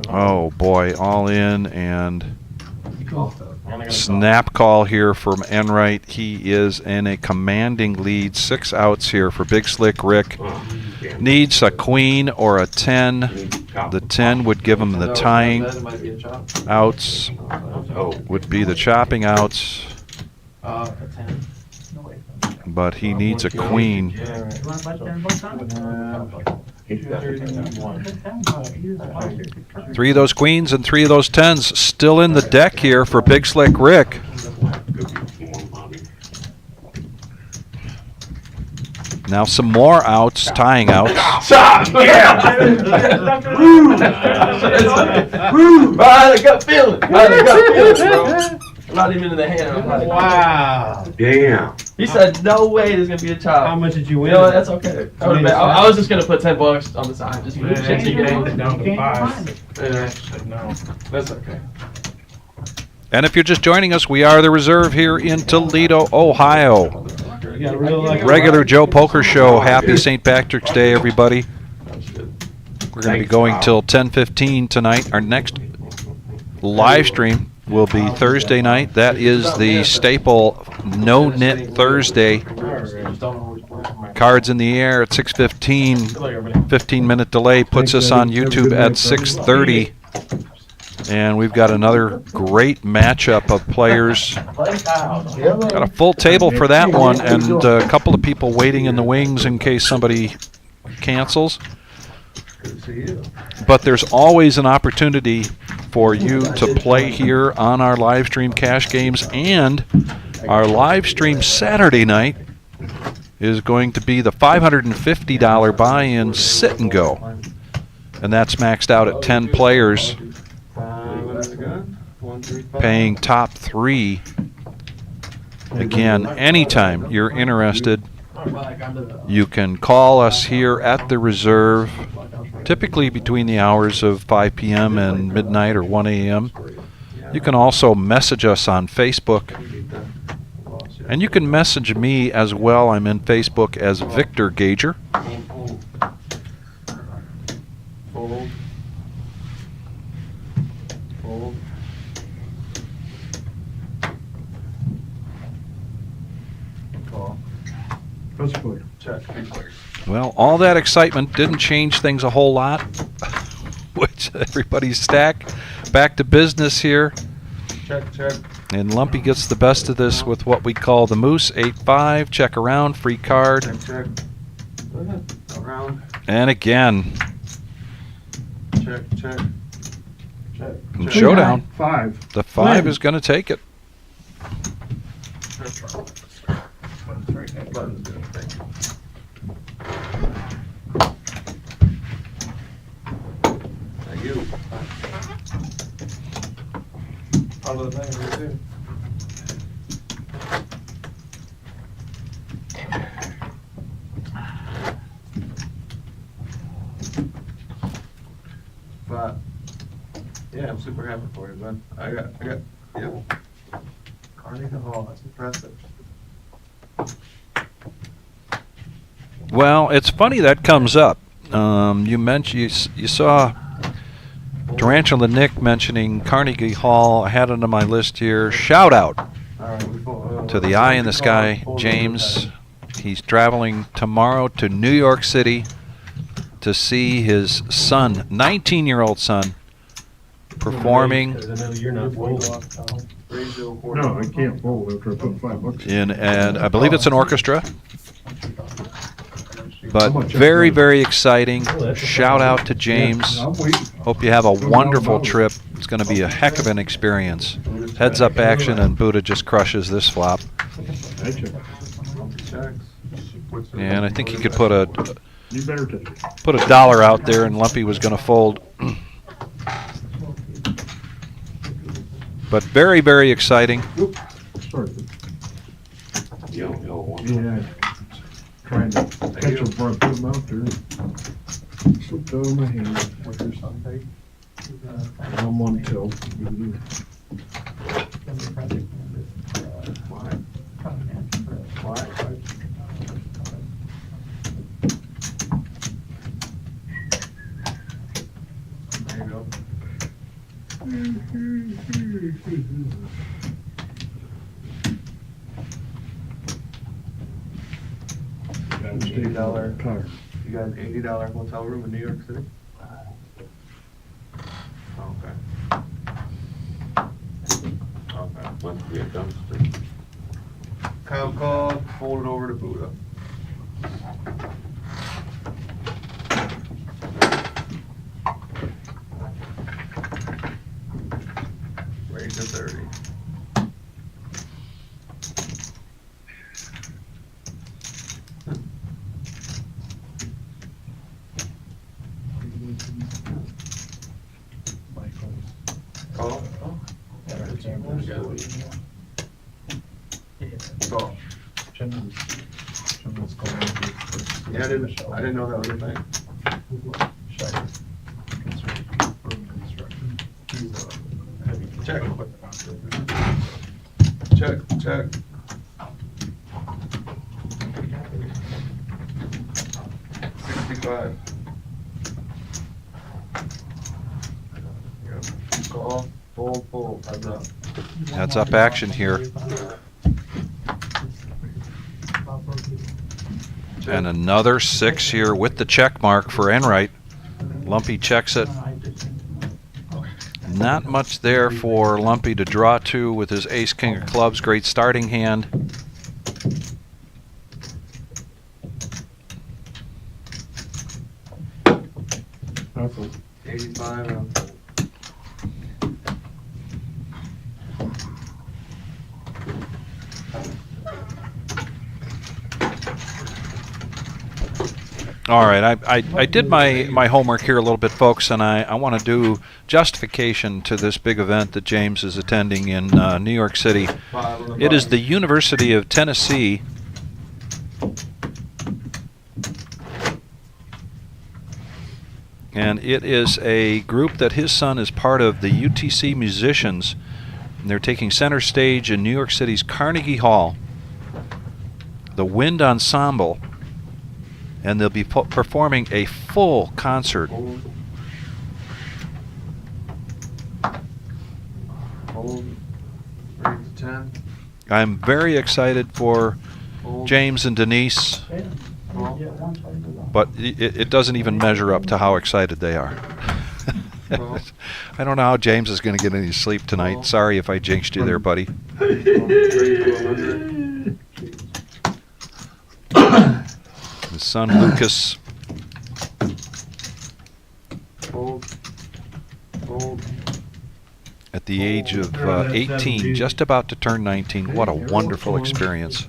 A: Oh boy, all in and
E: Only got a
A: snap call here from Enright. He is in a commanding lead. 6 outs here for Big Slick Rick.
G: Oh, damn.
A: Needs a queen or a 10. The 10 would give him the tying.
I: That might be a chop.
A: Outs
G: Oh,
A: would be the chopping outs,
I: A 10.
F: No way.
A: but he needs a queen.
F: You want to bet there in both times?
G: he's got it.
E: 231.
A: 3 of those queens and 3 of those 10s still in the deck here for Big Slick Rick. Now some more outs, tying outs.
E: Stop! Yeah! Woo! I got feeling. Bro. I'm not even in the hand. I'm not
H: Wow.
G: Damn.
E: He said, no way there's going to be a chop.
H: How much did you
E: You
H: win?
E: know what? That's okay. I was just going to put $10 on the side. Just for shits and giggles.
H: Down to
F: You can't
H: 5.
F: find it.
E: Yeah.
I: No, that's okay.
A: And if you're just joining us, we are the Reserve here in Toledo, Ohio.
H: You got real like
A: Regular Joe Poker Show. Happy St. Patrick's Day, everybody. We're going to be going till 10:15 tonight. Our next live stream will be Thursday night. That is the staple No-NIT Thursday. Cards in the air at 6:15. 15-minute delay puts us on YouTube at 6:30. And we've got another great matchup of players. Got a full table for that one, and a couple of people waiting in the wings in case somebody cancels. But there's always an opportunity for you to play here on our live stream cash games, and our live stream Saturday night is going to be the $550 buy-in sit and go, and that's maxed out at 10 players, paying top 3. Again, anytime you're interested, you can call us here at the Reserve, typically between the hours of 5 p.m. and midnight or 1 a.m. You can also message us on Facebook, and you can message me as well. I'm in Facebook as Victor Gager.
E: Fold. Fold. Call.
C: That's good.
E: Check. 3 players.
A: Well, all that excitement didn't change things a whole lot, which everybody's stacked. Back to business here.
E: Check, check.
A: And Lumpy gets the best of this with what we call the Moose 8-5. Check around, free card.
E: Check, check. Around.
A: And again,
E: Check, check. Check.
A: in showdown,
C: 5.
A: the 5 is going to take it.
E: Button's good. Thank you. Thank you. Out of the thing, too. But yeah, I'm super happy for you, man. I got, yep. Carnegie Hall, that's impressive.
A: Well, it's funny that comes up. You mentioned you saw Tarantula Nick mentioning Carnegie Hall. I had it on my list here. Shout out to the Eye in the Sky, James. He's traveling tomorrow to New York City to see his son, 19-year-old son, performing
H: I know you're not folding.
C: No, I can't fold after I put $5
A: in, and I believe it's an orchestra. But very, very exciting. Shout out to James.
C: I'm waiting.
A: Hope you have a wonderful trip. It's going to be a heck of an experience. Heads up action, and Buddha just crushes this flop.
C: I check.
A: And I think he could put a
C: You better take it.
A: $1 out there, and Lumpy was going to fold. But very, very exciting.
C: Sorry.
G: Yo, one.
C: Yeah. Trying to catch them before I put them out there. Slipped out of my hand.
E: What's your son take?
C: I'm on tilt.
E: Why? There you go. $80.
C: Tire.
E: You got an $80 hotel room in New York City? Okay.
G: Okay, must be a dumpster.
E: Kyle called, folded over to Buddha. Raise to 30. Call.
I: Chimneys going into.
E: Yeah, I didn't know that was a thing.
I: Shire. Construction. He's a heavy.
E: Check.
I: equipment operator.
E: Check. $65. Call, full, heads up.
A: Heads up action here. And another 6 here with the check mark for Enright. Lumpy checks it. Not much there for Lumpy to draw to with his ace king of clubs. Great starting hand.
C: That's a
E: 85 and I'm full.
A: All right, I did my homework here a little bit, folks, and I want to do justification to this big event that James is attending in New York City. It is the University of Tennessee. And it is a group that his son is part of, the UTC Musicians. And they're taking center stage in New York City's Carnegie Hall. The Wind Ensemble. And they'll be performing a full concert.
E: Hold. Raise to 10.
A: I'm very excited for
E: Hold.
A: James and Denise, but it doesn't even measure up to how excited they are. I don't know how James is going to get any sleep tonight. Sorry if I jinxed you there, buddy.
E: Raise to 100.
A: His son Lucas.
E: Hold.
A: At the age of 18, just about to turn 19. What a wonderful experience.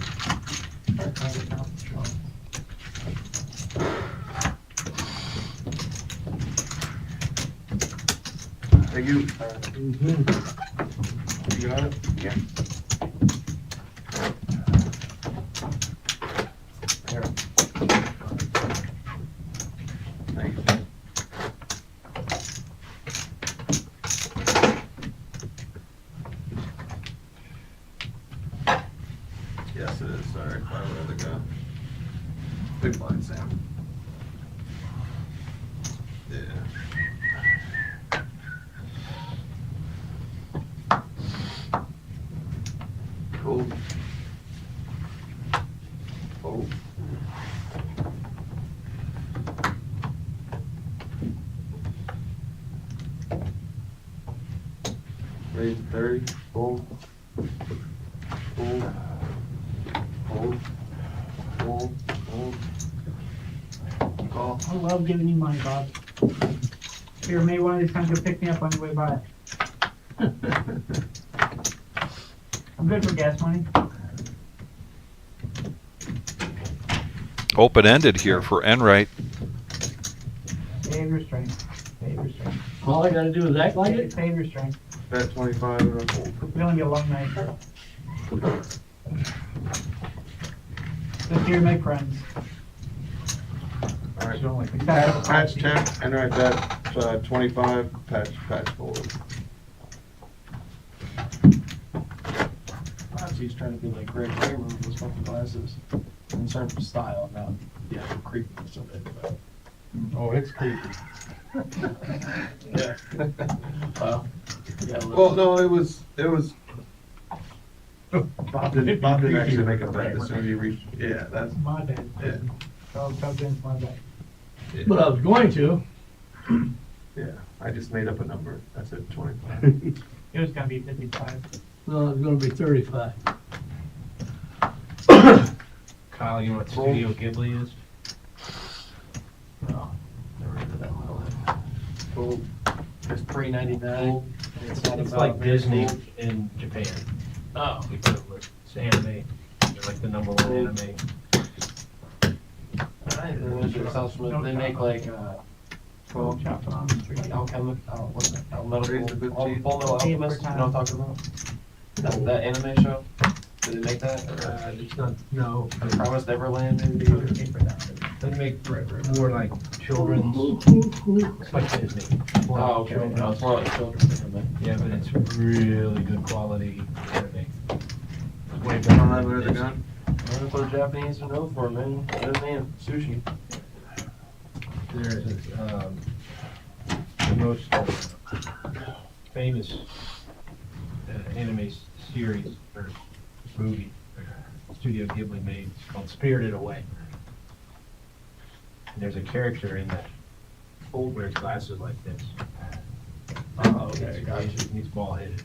E: Thank you. You got it? Yeah. Here. Thank you. Yes, it is. Sorry, I would have go. Big blind, Sam. Yeah. Cool. Oh. Raise 30. Hold. Hold. Hold. Hold. Hold. Call.
F: I love giving you money, Bob. Here, maybe one of these times you'll pick me up on your way by. I'm good for gas money.
A: Open-ended here for Enright.
F: Save your strength. Save your strength.
D: All I gotta do is act like it?
F: Save your strength.
E: Bet 25 and a hold.
F: We only get a long night. Just here to make friends.
E: All right.
F: So, like,
E: Patch 10, and right, bet 25, patch forward.
I: He's trying to be like Greg Kramer with his fucking glasses. In terms of style, not the actual creepiness of it. But.
C: Oh, it's creepy.
I: Yeah.
E: Well, no, it was. Bob didn't actually make a bet as soon as he reached. Yeah, that's.
F: My bad.
E: Yeah.
F: Charles Tubman's my bad.
D: But I was going to.
E: Yeah, I just made up a number. I said 25.
F: It was gonna be 55.
D: No, it's gonna be 35.
H: Kyle, you know what Studio Ghibli is?
I: No, never heard of that one.
E: Cool.
I: It's $3.99.
H: It's like Disney in Japan.
I: Oh.
H: It's anime. They're like the #1 anime.
I: They make like,
F: Well, chop it on the street.
I: alchemical, what's it,
E: Raise the 15.
I: Full Metal Alchemist, you know what I'm talking about? That anime show?
E: Did it make that?
H: It's not, no.
E: I promised Neverland and
H: They make more like children's, it's like Disney. More
E: Oh,
H: like
E: okay. No,
H: children's.
E: it's more like children's different than.
H: Yeah, but it's really good quality. Everything. Way
E: I
H: better
E: don't know
H: than
E: where they're
H: Disney.
E: going. That's what the Japanese are known for, man. Good man, sushi.
H: There's the most famous anime series or movie Studio Ghibli made. It's called Spirited Away. And there's a character in that who wears glasses like this.
I: Oh, okay, gotcha.
H: He's bald headed.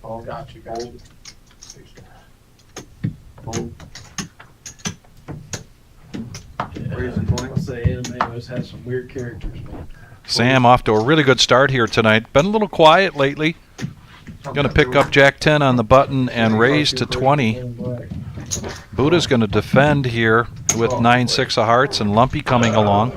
I: Oh, gotcha, gotcha.
E: Raising
I: I'll
E: points.
I: say anime always has some weird characters, man.
A: Sam off to a really good start here tonight. Been a little quiet lately. Going to pick up Jack 10 on the button and raise to 20. Buddha's going to defend here with 9-6 of hearts and Lumpy coming along.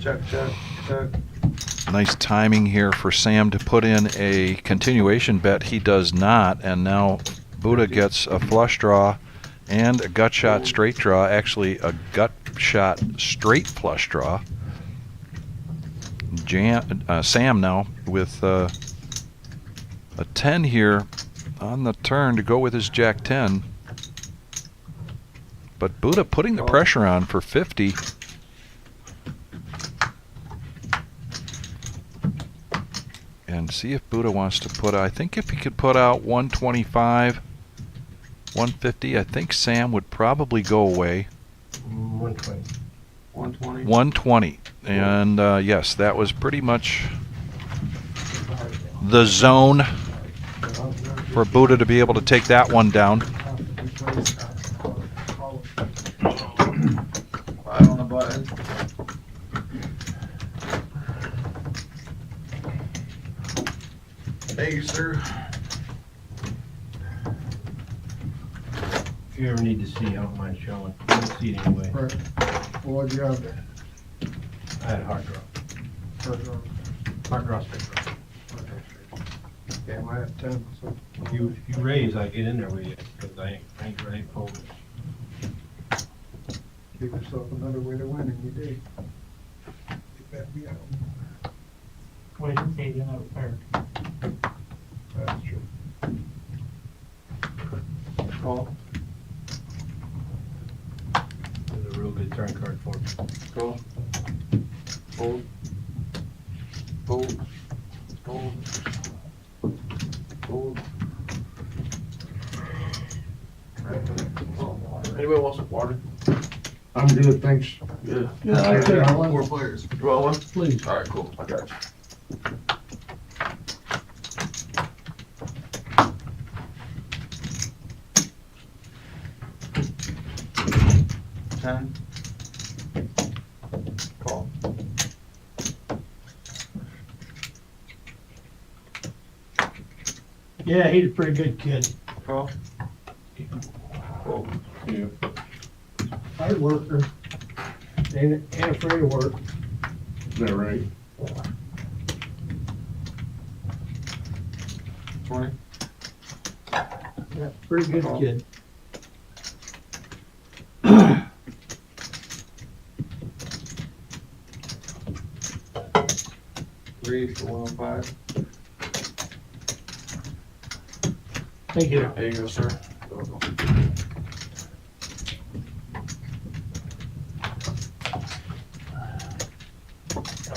E: Check, check, check.
A: Nice timing here for Sam to put in a continuation bet. He does not, and now Buddha gets a flush draw and a gut shot straight draw. Actually, a gut shot straight flush draw. Sam now with a 10 here on the turn to go with his Jack 10. But Buddha putting the pressure on for 50. And see if Buddha wants to put, I think if he could put out 125, 150, I think Sam would probably go away.
H: 120.
E: 120.
A: 120. And yes, that was pretty much the zone for Buddha to be able to take that one down.
E: 5 on the button. Thank you, sir.
H: If you ever need to see, I don't mind showing. I don't see it anyway.
C: Right. Well, what'd you have there?
H: I had a hard draw. Hard draw, straight draw.
C: Yeah, I had 10, so.
H: If you raise, I get in there with you, because I ain't folding.
C: Give yourself another way to win, and you did. Get that me out.
F: Well, I didn't say you're not fair.
C: That's true.
E: Call.
H: It's a real good turn card for me.
E: Call. Hold. Hold. Hold. Hold. Anybody wants some water?
C: I'm good, thanks.
E: Yeah.
D: Yeah, I'll take one.
E: 4 players. You want one?
D: Please.
E: All right, cool. I got you. Ten. Call.
D: Yeah, he's a pretty good kid.
E: Call. Call.
B: Yeah.
D: Hard worker. Ain't afraid of work.
C: Is that right?
E: 20.
D: Yeah, pretty good kid.
E: Three for 105.
D: Thank you.
E: There you go, sir.
H: Oh,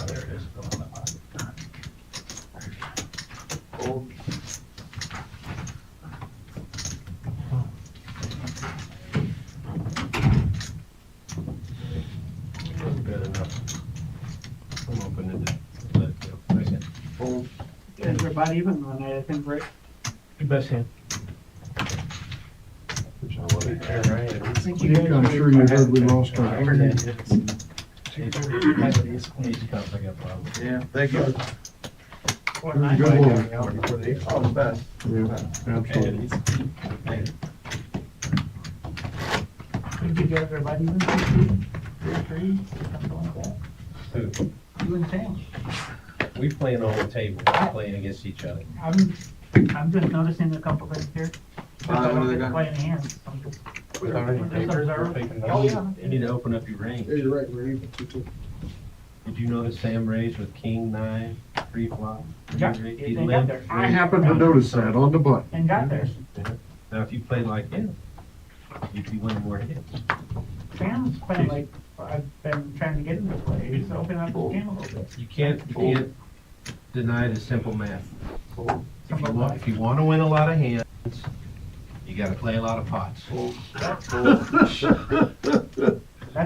H: there it is.
E: Hold.
H: Good enough. I'm opening it. Let it go. Nice hand.
E: Hold.
F: Is everybody even on that, I think, right?
H: Your best hand.
C: I'm sure you heard we lost our.
H: Easy cups, I got problems.
E: Yeah, thank you.
F: What,
C: Good
F: nine?
C: one.
E: Oh, the best.
C: Yeah, absolutely.
F: Did you get everybody even? 2, 3, something like that?
H: Who?
F: You and Sam.
H: We playing on the table, we're playing against each other.
F: I'm just noticing a couple things here.
E: What
F: I
E: do
F: don't
E: they
F: get to
E: got?
F: play any hands. I'm just-
H: We're already
F: Just
H: papers,
F: observe.
H: we're taking
F: Oh,
H: notes.
F: yeah.
H: You need to open up your range.
C: Yeah, you're right, we're even, 2-2.
H: Did you notice Sam raised with king, 9, 3 flop?
F: Yeah,
H: He
F: they got
H: limp.
F: there.
C: I happened to notice that on the button.
F: And got there.
H: Now, if you played like him, you'd be winning more hits.
F: Sam's playing like I've been trying to get him to play. He's opening up his game a little bit.
H: You can't deny the simple math.
F: Simple
H: If you want to win a lot of hands, you gotta play a lot of pots.
F: That's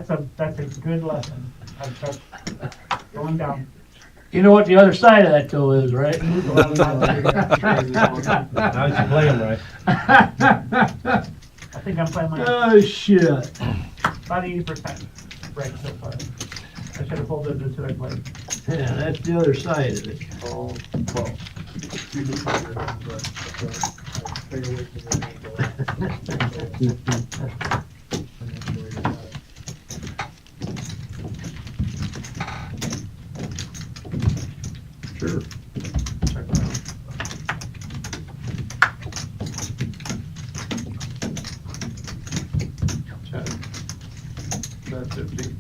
F: a good lesson. That's going down.
D: You know what the other side of that though is, right?
H: Now that you play them right.
F: I think I'm playing my
D: Oh, shit.
F: about 80% right so far. I should have pulled it until I played.
D: Yeah, that's the other side of it.
C: Oh, well. You can find it, but, take away from the Sure.
E: Check it out. Check. Bet 50.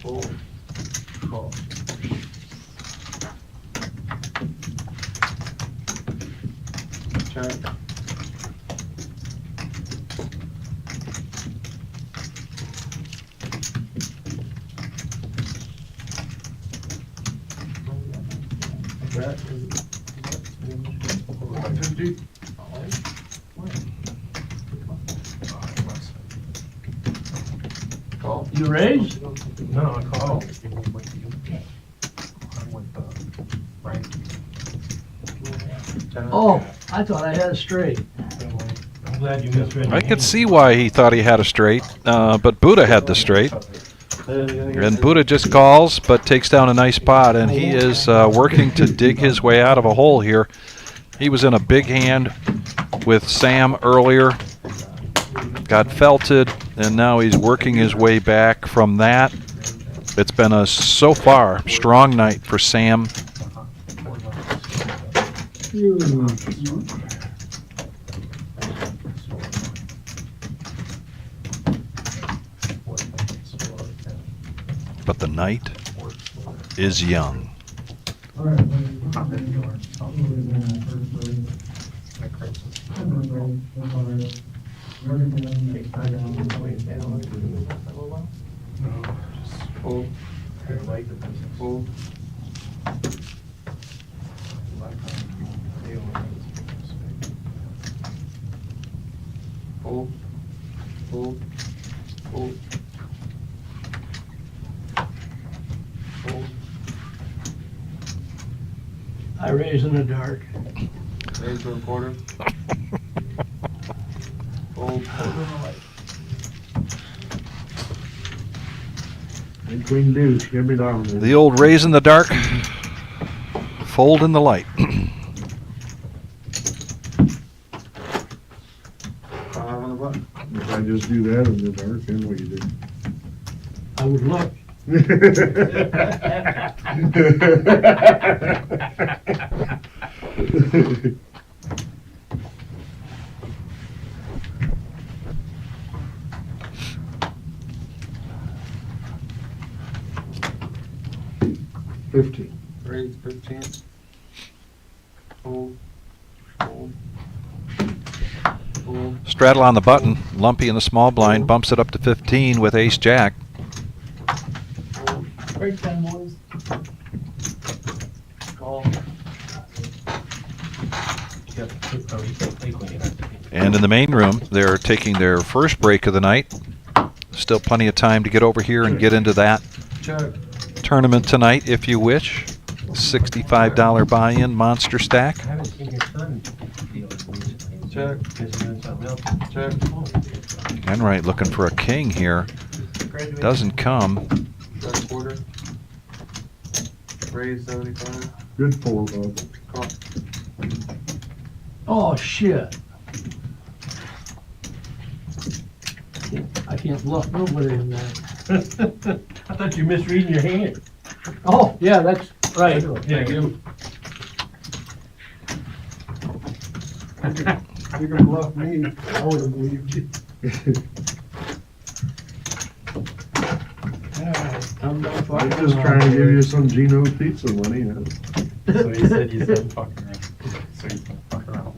E: Fold. Call. Check. Bet. 50. Call.
D: You raise?
H: No, I call.
D: Oh, I thought I had a straight.
H: I'm glad you misread.
A: I could see why he thought he had a straight, but Buddha had the straight. And Buddha just calls, but takes down a nice pot, and he is working to dig his way out of a hole here. He was in a big hand with Sam earlier, got felted, and now he's working his way back from that. It's been a, so far, strong night for Sam. But the night is young.
E: Fold. Fold. Fold. Fold. Fold. Fold.
D: I raise in the dark.
E: Raise to a quarter. Fold.
C: And queen deuce, give me down there.
A: The old raise in the dark, fold in the light.
E: 5 on the button.
C: If I just do that in the dark, then what do you do?
D: I would look.
E: Raise 15. Fold. Fold. Fold.
A: Straddle on the button, lumpy in the small blind, bumps it up to 15 with ace jack.
E: Fold.
F: Break 10, boys.
E: Call.
A: And in the main room, they're taking their first break of the night. Still plenty of time to get over here and get into that
E: Check.
A: tournament tonight if you wish. $65 buy-in monster stack.
H: I haven't seen your son deal with
E: Check.
H: He's doing something else.
E: Check.
A: Enright looking for a king here. Doesn't come.
E: Bet quarter. Raise 75.
C: Good four, bud.
E: Call.
D: Oh, shit. I can't bluff nobody in that.
H: I thought you misreading your hand.
D: Oh, yeah, that's right.
H: Yeah, you.
C: You can bluff me, I would have believed you.
D: I'm not
C: I'm
D: fucking
C: just
D: around
C: trying to give
D: here.
C: you some Gino's pizza money.
I: So he said you said fucking around. So he's gonna fuck around.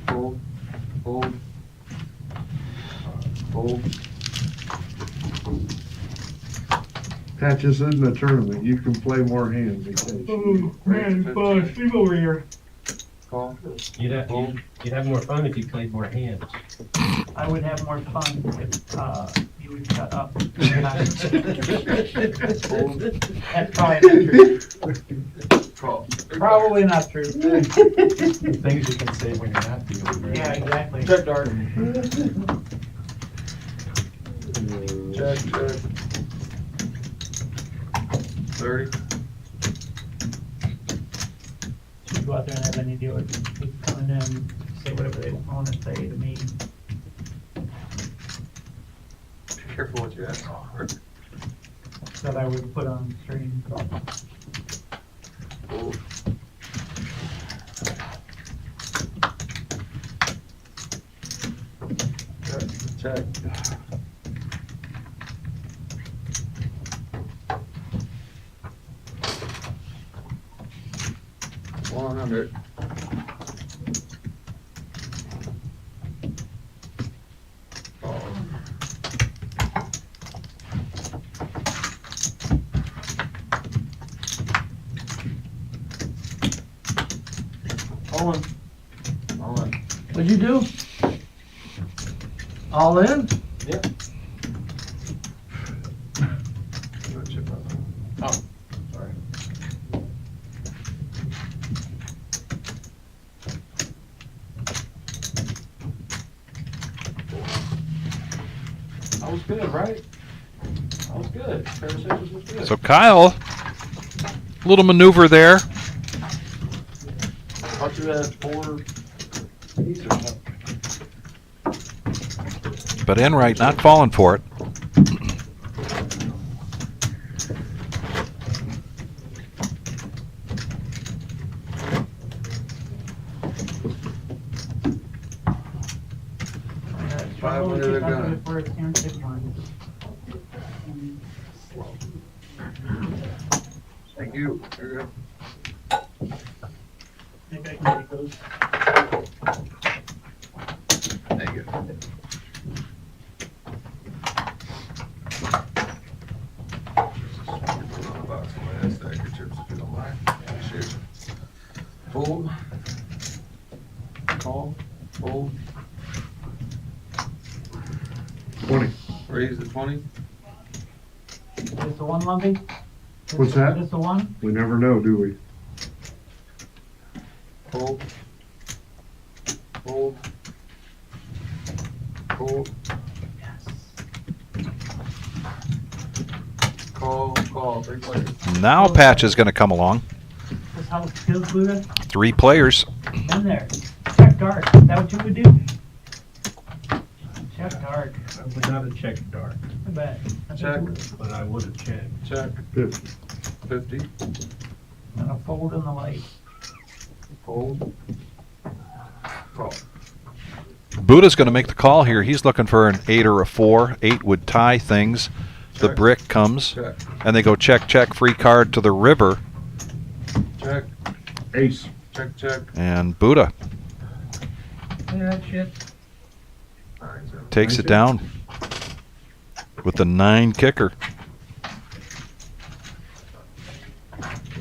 E: Fold, fold. Fold.
C: Pat, this isn't a tournament, you can play more hands in case.
F: sleep over here.
E: Call.
H: You'd have more fun if you played more hands.
F: I would have more fun if, you would shut up.
E: Fold.
F: That's probably not true.
E: Call.
F: Probably not true.
I: Things you can say when you're not dealing, right?
F: Yeah, exactly.
E: Check dart. Check, check. 30.
F: Should go out there and have any dealers people coming in, say whatever they want to say to me.
E: Be careful what you ask for.
F: That I would put on stream.
E: Fold. Check. Check. 100. All in. All in.
D: What'd you do? All in?
E: Yep. You want chip up? Oh, sorry. I was good, right? I was good. Pair of sixes was good.
A: So Kyle, little maneuver there.
E: Thought you had 4 aces or something.
A: But Enright not falling for it.
E: Five under the gun.
F: For a 10-6 one.
E: Thank you. There you go.
F: Maybe I can take those.
E: Thank you. Fold. Call. Fold.
C: 20.
E: Raise the 20.
F: Just the one, Lumpy?
C: What's that?
F: Just the one?
C: We never know, do we?
E: Fold. Fold. Fold. Call. 3 players.
A: Now Patch is going to come along.
F: This how it feels, Buddha?
A: 3 players.
F: In there. Check dark. Is that what you would do? Check dark.
H: I would not have checked dark,
F: I bet. That's what
E: Check.
F: you would.
H: but I would have checked.
E: Check.
C: 50.
E: 50.
F: And a fold in the light.
E: Fold. Call.
A: Buddha's going to make the call here. He's looking for an 8 or a 4. 8 would tie things. The
E: Check.
A: brick comes,
E: Check.
A: and they go check, check, free card to the river,
E: Check.
C: Ace.
E: Check.
A: and Buddha
H: Yeah, that shit.
A: takes it down with the 9 kicker.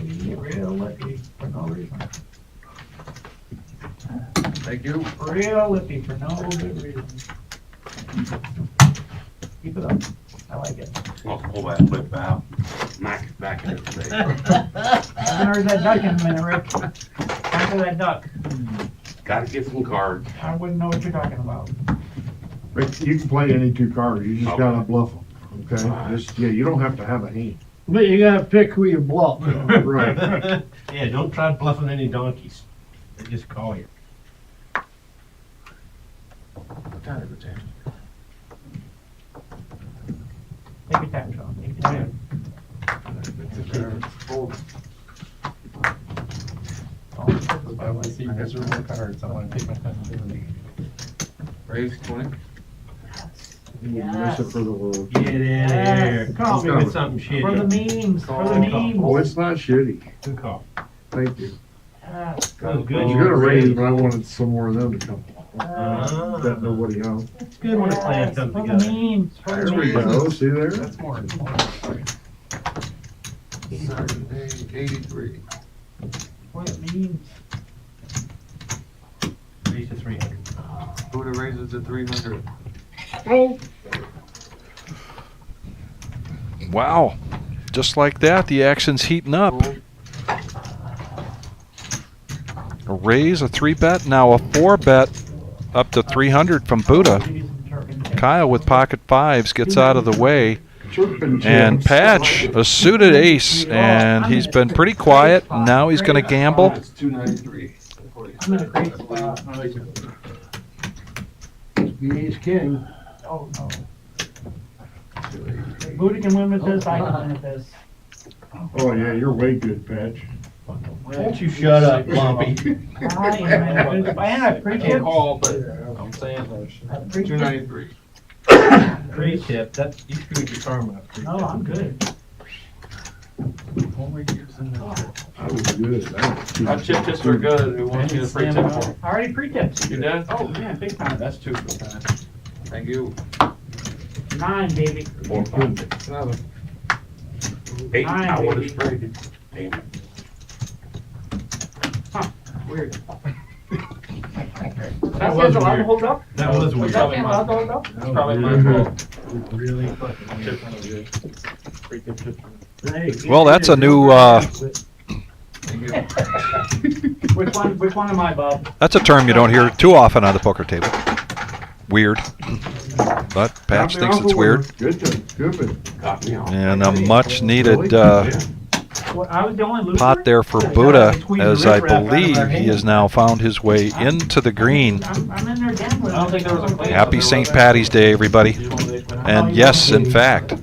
F: You get real lucky for no reason.
E: Thank you.
F: Real lucky for no good reason. Keep it up. I like it.
G: I'll pull that lip out, knock it back in its face.
F: There's that duck in a minute, Rick. Time for that duck.
G: Gotta get some cards.
F: I wouldn't know what you're talking about.
C: But you can play any two cards, you just gotta bluff them, okay? Just, yeah, you don't have to have a hand.
D: But you gotta pick who you bluff.
C: Right.
H: Yeah, don't try bluffing any donkeys. They just call you.
E: Kind of a jam.
F: Take your time, Sean, take your time.
I: I want to see miserable cards. I want to take my time doing it.
E: Raise 20.
C: You miss it for the world.
H: Get in there. Call me with something shitty.
F: For the memes, for the memes.
C: Oh, it's not shitty.
H: Good call.
C: Thank you.
F: Yes.
H: That was good.
C: You got a raise, but I wanted some more of them to come.
H: Ah.
C: That nobody else.
H: It's good when a plan
F: Yes,
H: comes
F: for the
H: together.
F: memes, for the
C: There we
F: memes.
C: go, see there?
I: That's more important.
E: 83.
F: For the memes.
H: Raise to 300.
E: Buddha raises to 300.
A: Wow. Just like that, the action's heating up. A raise, a 3-bet, now a 4-bet, up to 300 from Buddha. Kyle with pocket fives gets out of the way.
C: Chirping
A: And
C: chips.
A: Patch, a suited ace, and he's been pretty quiet. Now he's going to gamble.
E: It's 293.
F: I'm in a great spot.
D: Be ace king.
F: Oh, no. Buddha can win with this, I can win with this.
C: Oh, yeah, you're way good, Patch.
H: Won't you shut up, Lumpy?
F: I am in a good spot. And I
E: Can't
F: pre-tip.
E: call, but I'm saying
F: I pre-tip.
E: 293.
H: Great tip. That, you screwed your karma up.
F: No, I'm good.
E: Only gives in the
C: I was good.
E: Our chip tips are good. We want you to free tip.
F: I already pre-tipped.
E: You did?
F: Oh, yeah, big time.
I: That's 2 for that.
E: Thank you.
F: 9, baby.
E: Another. 8.
F: Nine,
E: I would
F: baby.
E: have sprayed it. Damn it.
F: Weird.
H: That was
F: allowed to
H: weird.
F: hold up?
H: That was
F: Was
H: weird.
F: that game allowed to hold up?
E: It's probably my fault.
H: Really fucking weird.
D: Hey,
A: Well, that's a new,
E: Thank you.
F: Which one am I, Bob?
A: that's a term you don't hear too often on the poker table. Weird. But Patch thinks it's weird.
C: Good, good.
G: Got me on.
A: And a much needed
C: Yeah.
F: Well, I was the only loser?
A: pot there for Buddha, as I believe he has now found his way into the green.
F: I'm in there gambling.
E: I don't think there was a clean.
A: Happy St. Patty's Day, everybody. And yes, in fact,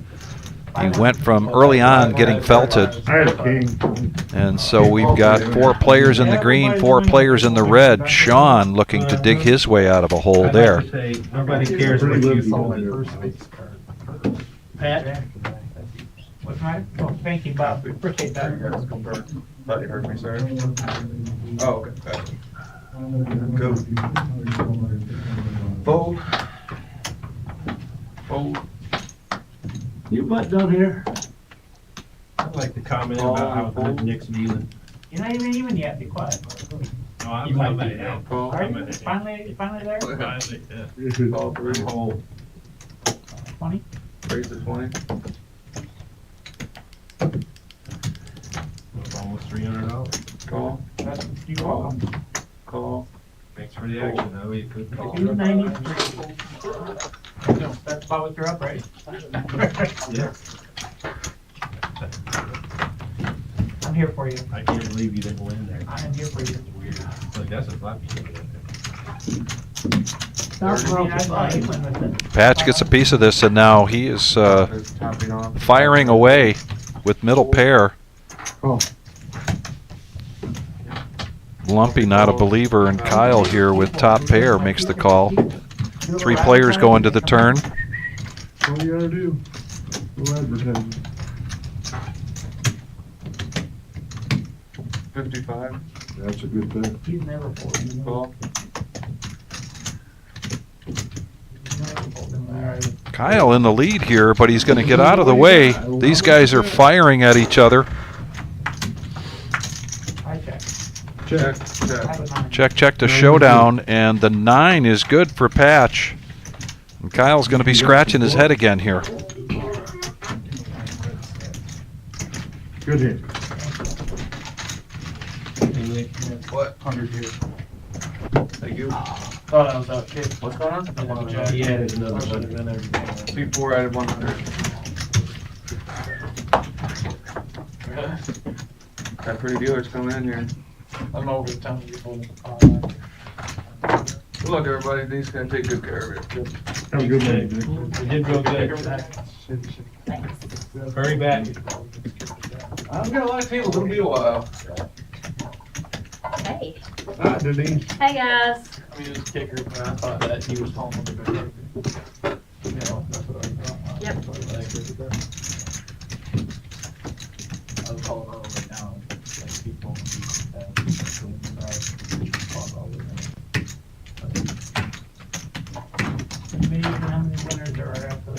A: he went from early on getting felted.
C: I had a king.
A: And so we've got 4 players in the green, 4 players in the red. Sean looking to dig his way out of a hole
H: I'd
A: there.
H: like to say, nobody cares what you do.
F: Pat? What's the matter? Oh, thank you, Bob. Appreciate that.
E: Thought you heard me, sir. Oh, okay. Go. Fold. Fold.
D: You butt down here.
H: I'd like to comment about how good Nick's dealing.
F: You're not even yet, be quiet.
H: No, I'm
I: You might
H: at
I: be
H: it.
I: now.
E: Call.
F: Are you finally there?
H: Finally, yeah.
E: Call 3.
H: Hole.
F: 20?
E: Raise to 20.
H: Almost $300.
E: Call.
F: That's, you call.
E: Call.
H: Thanks for the action, though. We could call.
F: 293. That's about what you're up, right?
H: Yeah.
F: I'm here for you.
H: I can't believe you didn't win there.
F: I am here for you.
H: Weird. Like, that's a flat piece.
F: I mean, I thought you went with it.
A: Patch gets a piece of this, and now he is
E: There's topping off.
A: firing away with middle pair.
C: Oh,
A: Lumpy not a believer, and Kyle here with top pair makes the call. 3 players go into the turn.
C: what do you gotta do? No advertising.
E: 55.
C: That's a good thing.
F: He's never folding.
E: Call.
A: Kyle in the lead here, but he's going to get out of the way. These guys are firing at each other.
F: I check.
E: Check.
F: I
E: Check.
F: have a 9.
A: Check, check to showdown, and the 9 is good for Patch. And Kyle's going to be scratching his head again here.
C: Good hit.
E: What?
I: 100 here.
E: Thank you.
I: Thought I was out kick.
E: What's going on?
H: He added another
I: I should have
H: one.
I: been there.
E: Before I had 100. Got pretty dealers coming in here.
I: I'm over telling people.
E: Good luck, everybody. Dee's gonna take good care of it.
C: Have a good night, Dick.
H: You did real good. Hurry back.
E: I've got a lot of tables. It'll be a while.
J: Hey.
C: Ah, Denise.
J: Hey guys.
I: I mean, he was a kicker, but I thought that he was home with a good kicker. You know, that's what I thought.
J: Yep.
I: I was calling her right now. Like, people.
F: Maybe how many winners there are after the.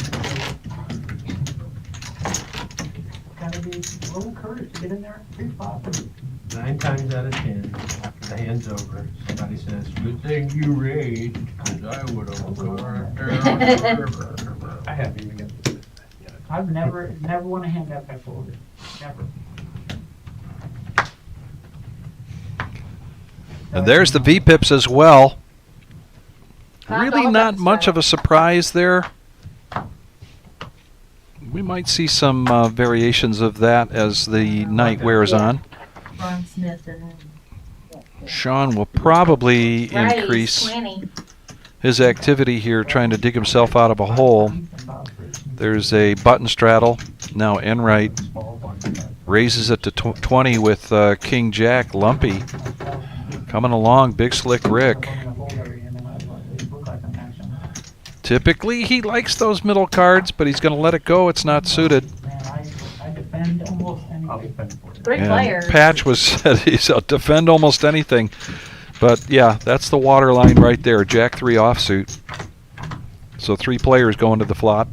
F: Gotta be a little courage to get in there at 3-5.
H: 9 times out of 10, after the hand's over, somebody says, "Good thing you raised, 'cause I would have gone right there."
I: I haven't even got.
F: I've never won a hand after I folded. Never.
A: And there's the V-pips as well. Really
J: $5
A: not
J: bets,
A: much
J: right?
A: of a surprise there. We might see some variations of that as the night wears
J: Yeah.
A: on.
J: Ron Smith and
A: Sean will probably
J: Right,
A: increase
J: 20.
A: his activity here trying to dig himself out of a hole. There's a button straddle, now Enright. Raises it to 20 with King Jack, Lumpy. Coming along, Big Slick Rick. Typically, he likes those middle cards, but he's going to let it go. It's not suited.
F: Man, I defend almost anything.
J: 3
A: And
J: players.
A: Patch was said he's defend almost anything. But yeah, that's the water line right there. Jack 3 offsuit. So 3 players going to the flop.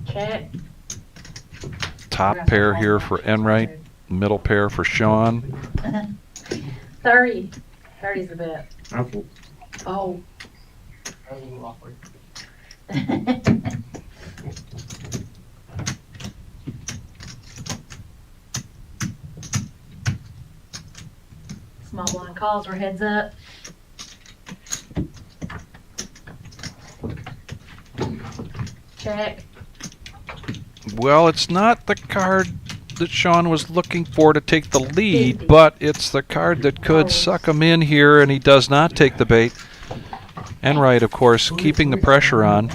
J: Check.
A: Top pair here for Enright. Middle pair for Sean.
J: 30. 30's the bet.
C: Apple.
J: Oh.
I: That was a little awkward.
J: Small blind calls or heads up. Check.
A: Well, it's not the card that Sean was looking for to take the lead,
J: 50.
A: but it's the card that could suck him in here, and he does not take the bait. Enright, of course, keeping the pressure on.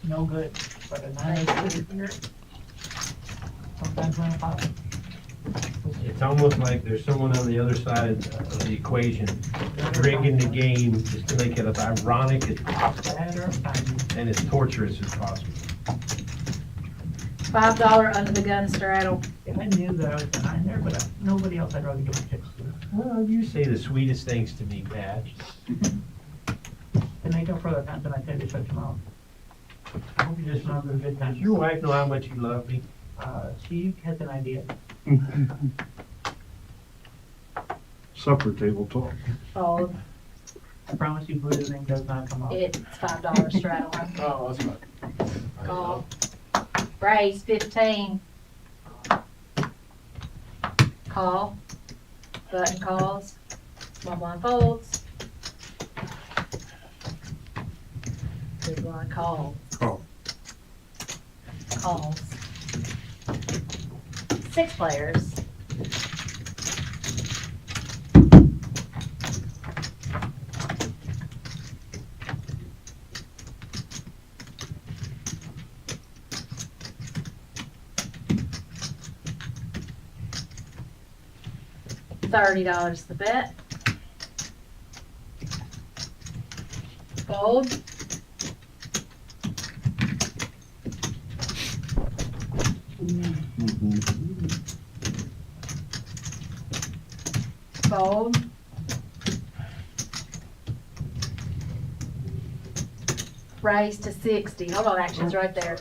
F: No good, but a nice here. Sometimes when I pop.
H: It's almost like there's someone on the other side of the equation, rigging the game just to make it as ironic as possible and as torturous as possible.
J: $5 under the gun straddle.
F: I knew that I was behind there, but nobody else I'd rather give a tips to.
H: Well, you say the sweetest things to me, Patch.
F: And they go further than I tell you to shut them off. I hope you just remember a good time.
H: Does your wife know how much you love me?
F: She has an idea.
C: Supper table talk.
J: Fold.
F: I promise you, Buddha's name does not come up.
J: It's $5 straddle.
I: Oh, that's not.
J: Call. Raise 15. Call. Button calls. Small blind folds. Big blind call.
C: Call.
J: Calls. 6 players. $30 the bet. Fold. Fold. Raise to 60. Hold on, action's right there.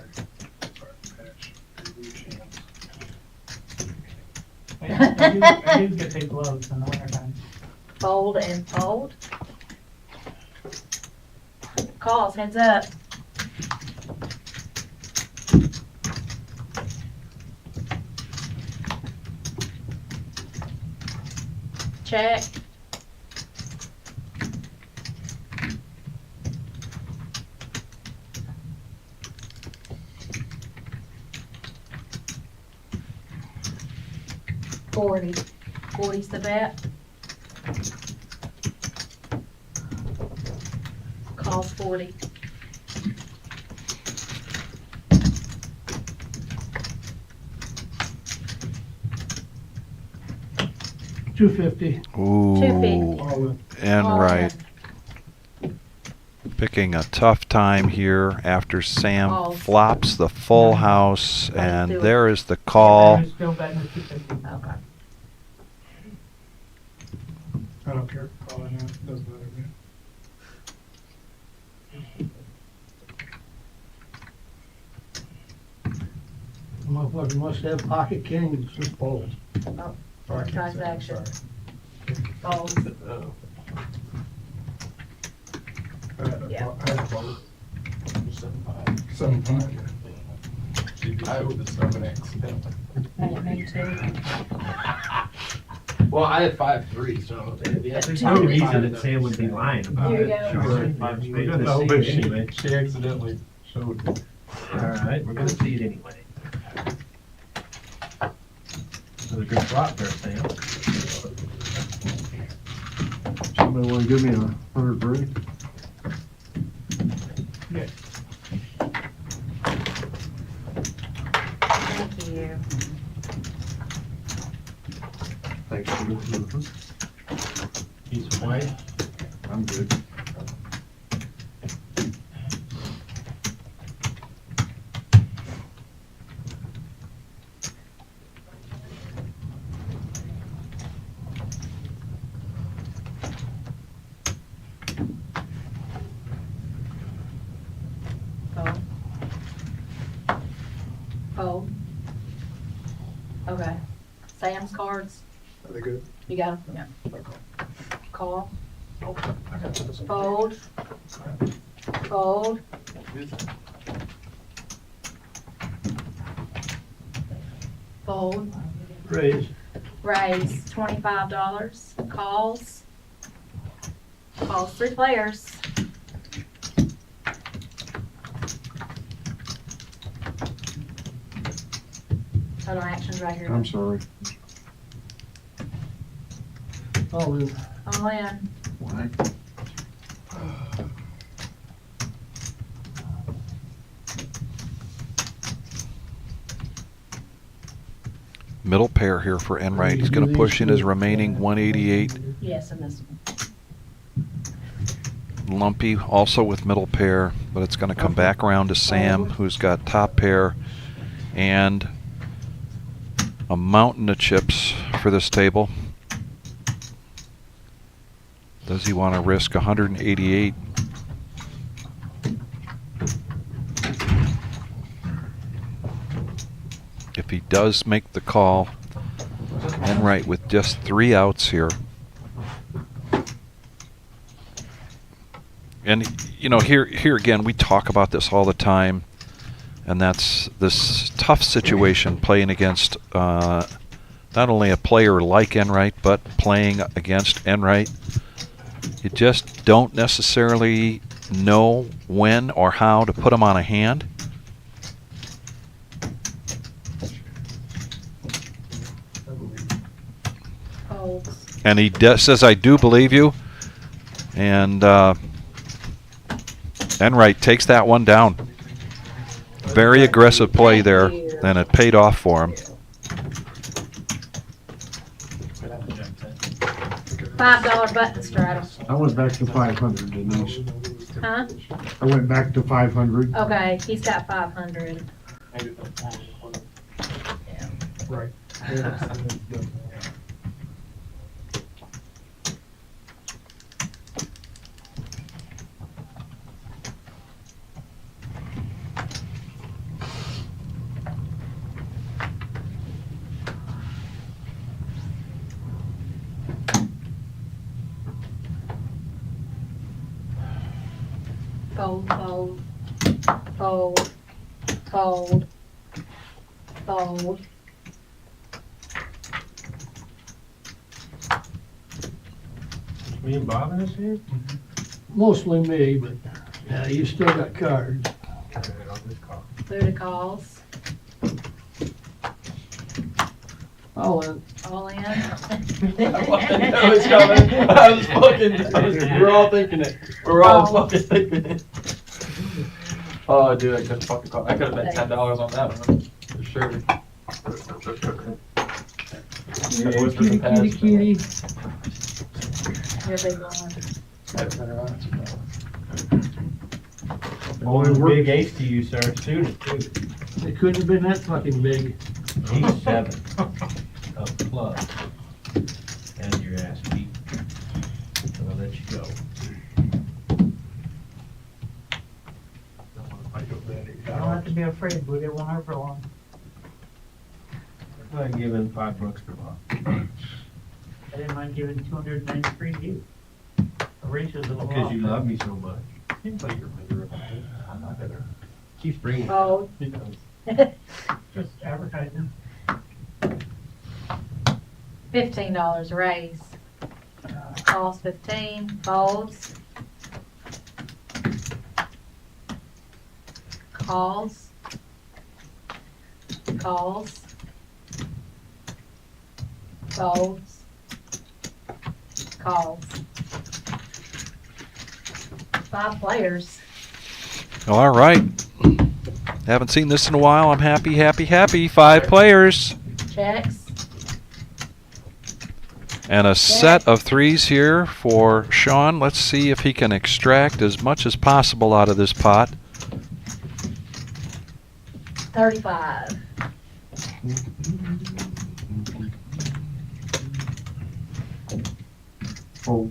F: I do get big gloves in the wintertime.
J: Fold and fold. Calls, heads up. Check. 40. 40's the bet. Calls 40.
D: $250.
A: Ooh.
J: 250.
A: And
J: All
A: right.
J: in.
A: Picking a tough time here after Sam
J: Calls.
A: flops the full house,
J: Let's
A: and
J: do it.
A: there is the call.
F: You're still betting the 250.
J: Okay.
I: I don't care. Call it now. Doesn't matter to me.
D: Motherfucker must have pocket kings, just fold.
J: Oh,
I: Oh, I can't say, I'm
J: transaction.
I: sorry.
J: Calls. Yeah.
I: I had a vote. 7-5. I would have stuff an accident.
J: Me too.
I: Well, I had 5-3, so.
H: There's no reason that Sam would be lying about
J: Here
H: it.
J: you go.
H: Sure. We're gonna
I: No,
H: see
I: but
H: it anyway.
I: she accidentally showed me.
H: All right, we're gonna see it anyway. That was a good flop there, Sam.
C: Somebody wanna give me 100 break?
J: Thank you.
C: Thanks for the
H: Piece of white.
C: I'm good.
J: Fold. Fold. Okay. Sam's cards.
I: Are they good?
J: You got them? Yeah. Call. Fold. Fold. Fold.
D: Raise.
J: Raise $25. Calls. Calls 3 players. Total actions right here.
C: I'm sorry.
D: All in.
J: All in.
C: Why?
A: Middle pair here for Enright. He's going to push in his remaining 188.
J: Yes, and this one.
A: Lumpy also with middle pair, but it's going to come back around to Sam, who's got top pair and a mountain of chips for this table. Does he want to risk 188? If he does make the call, Enright with just 3 outs here. And you know, here again, we talk about this all the time, and that's this tough situation playing against not only a player like Enright, but playing against Enright. You just don't necessarily know when or how to put them on a hand.
J: Folds.
A: And he says, "I do believe you," and Enright takes that one down. Very aggressive play there, and it paid off for him.
J: $5 button straddle.
C: I went back to 500, Denise.
J: Huh?
C: I went back to 500.
J: Okay, he's got 500.
I: Right.
J: Fold, fold, fold, fold, fold.
H: Me and Bob in this here?
D: Mostly me, but yeah, you still got cards.
H: All right, I'll just call.
J: Buddha calls.
D: Oh, and
J: All in.
I: I fucking know it's coming. We're all thinking it. We're all fucking thinking it. Oh, dude, I could have fucking caught. I could have bet $10 on that one. For sure.
D: yeah,
I: What's
D: kitty,
I: the pass?
D: kitty, kitty.
J: You're a big one.
I: That's better on
H: Oh, big ace to you, sir. Suited, too.
D: It couldn't have been that fucking big.
H: G7 of clubs. And your ass beat. So I'll let you go.
F: You don't have to be afraid, Buddha, it won't hurt for long.
H: I'm giving $5 per ball.
F: I didn't mind giving 293 to you. The ratio's a little
H: Because
F: off.
H: you love me so much.
I: Seems like you're miserable. I'm not better.
H: Keeps bringing it.
J: Fold.
I: He knows.
F: Just advertising.
J: $15 raise. Calls 15, folds. Calls. Calls. Folds. Calls. 5 players.
A: All right. Haven't seen this in a while. I'm happy, happy, happy. 5 players.
J: Checks.
A: And a set of 3s here for Sean. Let's see if he can extract as much as possible out of this pot.
J: 35.
C: Oh,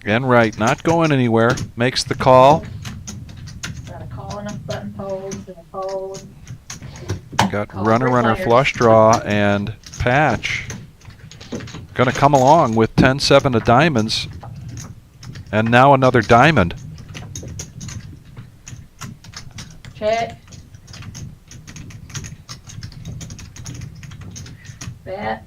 A: And right, not going anywhere. Makes the call.
J: Got a call and a button folds and a fold.
A: Got
J: Call
A: runner,
J: 3
A: runner,
J: players.
A: flush draw, and patch. Gonna come along with 10-7 of diamonds. And now another diamond.
J: Check. Bet.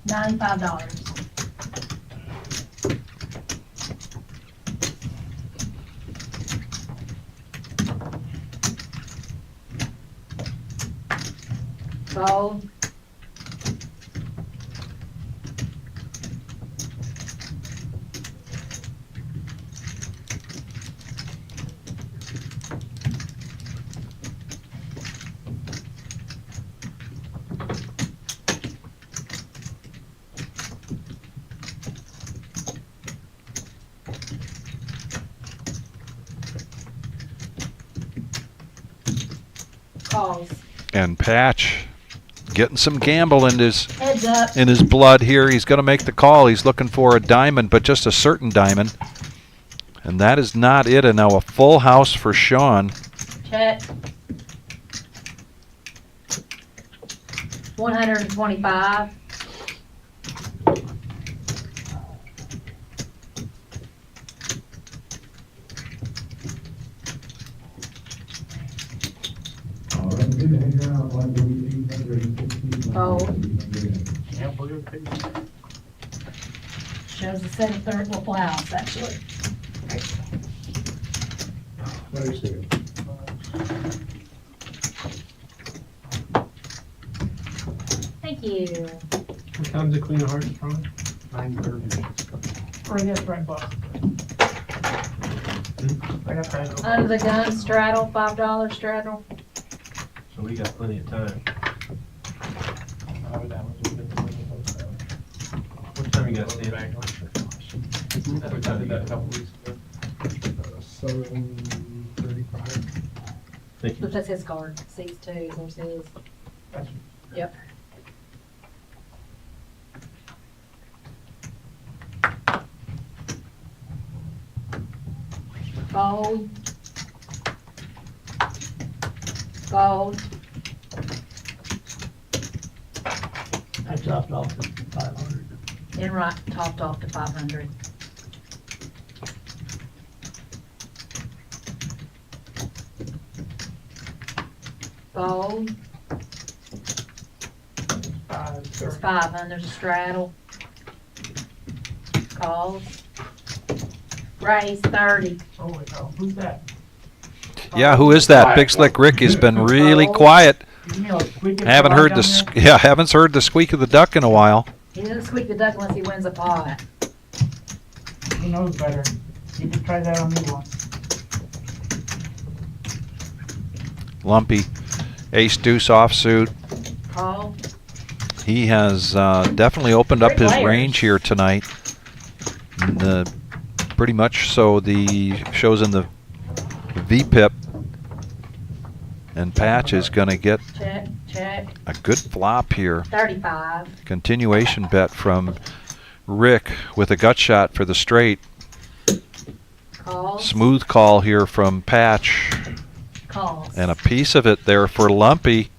J: $95. Fold. Calls.
A: And patch. Getting some gamble in his
J: Heads up.
A: blood here. He's going to make the call. He's looking for a diamond, but just a certain diamond. And that is not it. And now a full house for Sean.
J: Check. 125. Fold.
F: Yeah, Buddha, big.
J: Shows the second, third, well, full house, actually.
C: nice hand.
J: Thank you.
H: What time's the Queen of Hearts drawing?
I: 9:30.
F: Right there, Frank Boss. I got Frank.
J: Under the gun, straddle, $5 straddle.
H: So we got plenty of time. What time you got, Steve?
I: We did that a couple weeks ago.
C: 7:35.
H: Thank you.
J: But that's his card. Seats two, there's his. Yep. Fold. Fold.
D: I topped off at 500.
J: And right, topped off to 500. Fold. It's 5, and there's a straddle. Calls. Raise 30.
F: Oh, wait, oh, who's that?
A: Yeah, who is that? Big Slick Rick has been really quiet.
F: You know, squeak of the
A: Haven't
F: dog
A: heard
F: down
A: the
F: there?
A: yeah, haven't heard the squeak of the duck in a while.
J: He doesn't squeak the duck unless he wins a pot.
F: He knows better. You can try that on me once.
A: Lumpy, ace deuce offsuit.
J: Call.
A: He has definitely opened up
J: Great
A: his
J: players.
A: range here tonight. And, pretty much so the shows in the VPIP. And Patch is going to get
J: Check, check.
A: a good flop here.
J: 35.
A: Continuation bet from Rick with a gut shot for the straight.
J: Calls.
A: Smooth call here from Patch.
J: Calls.
A: And a piece of it there for Lumpy.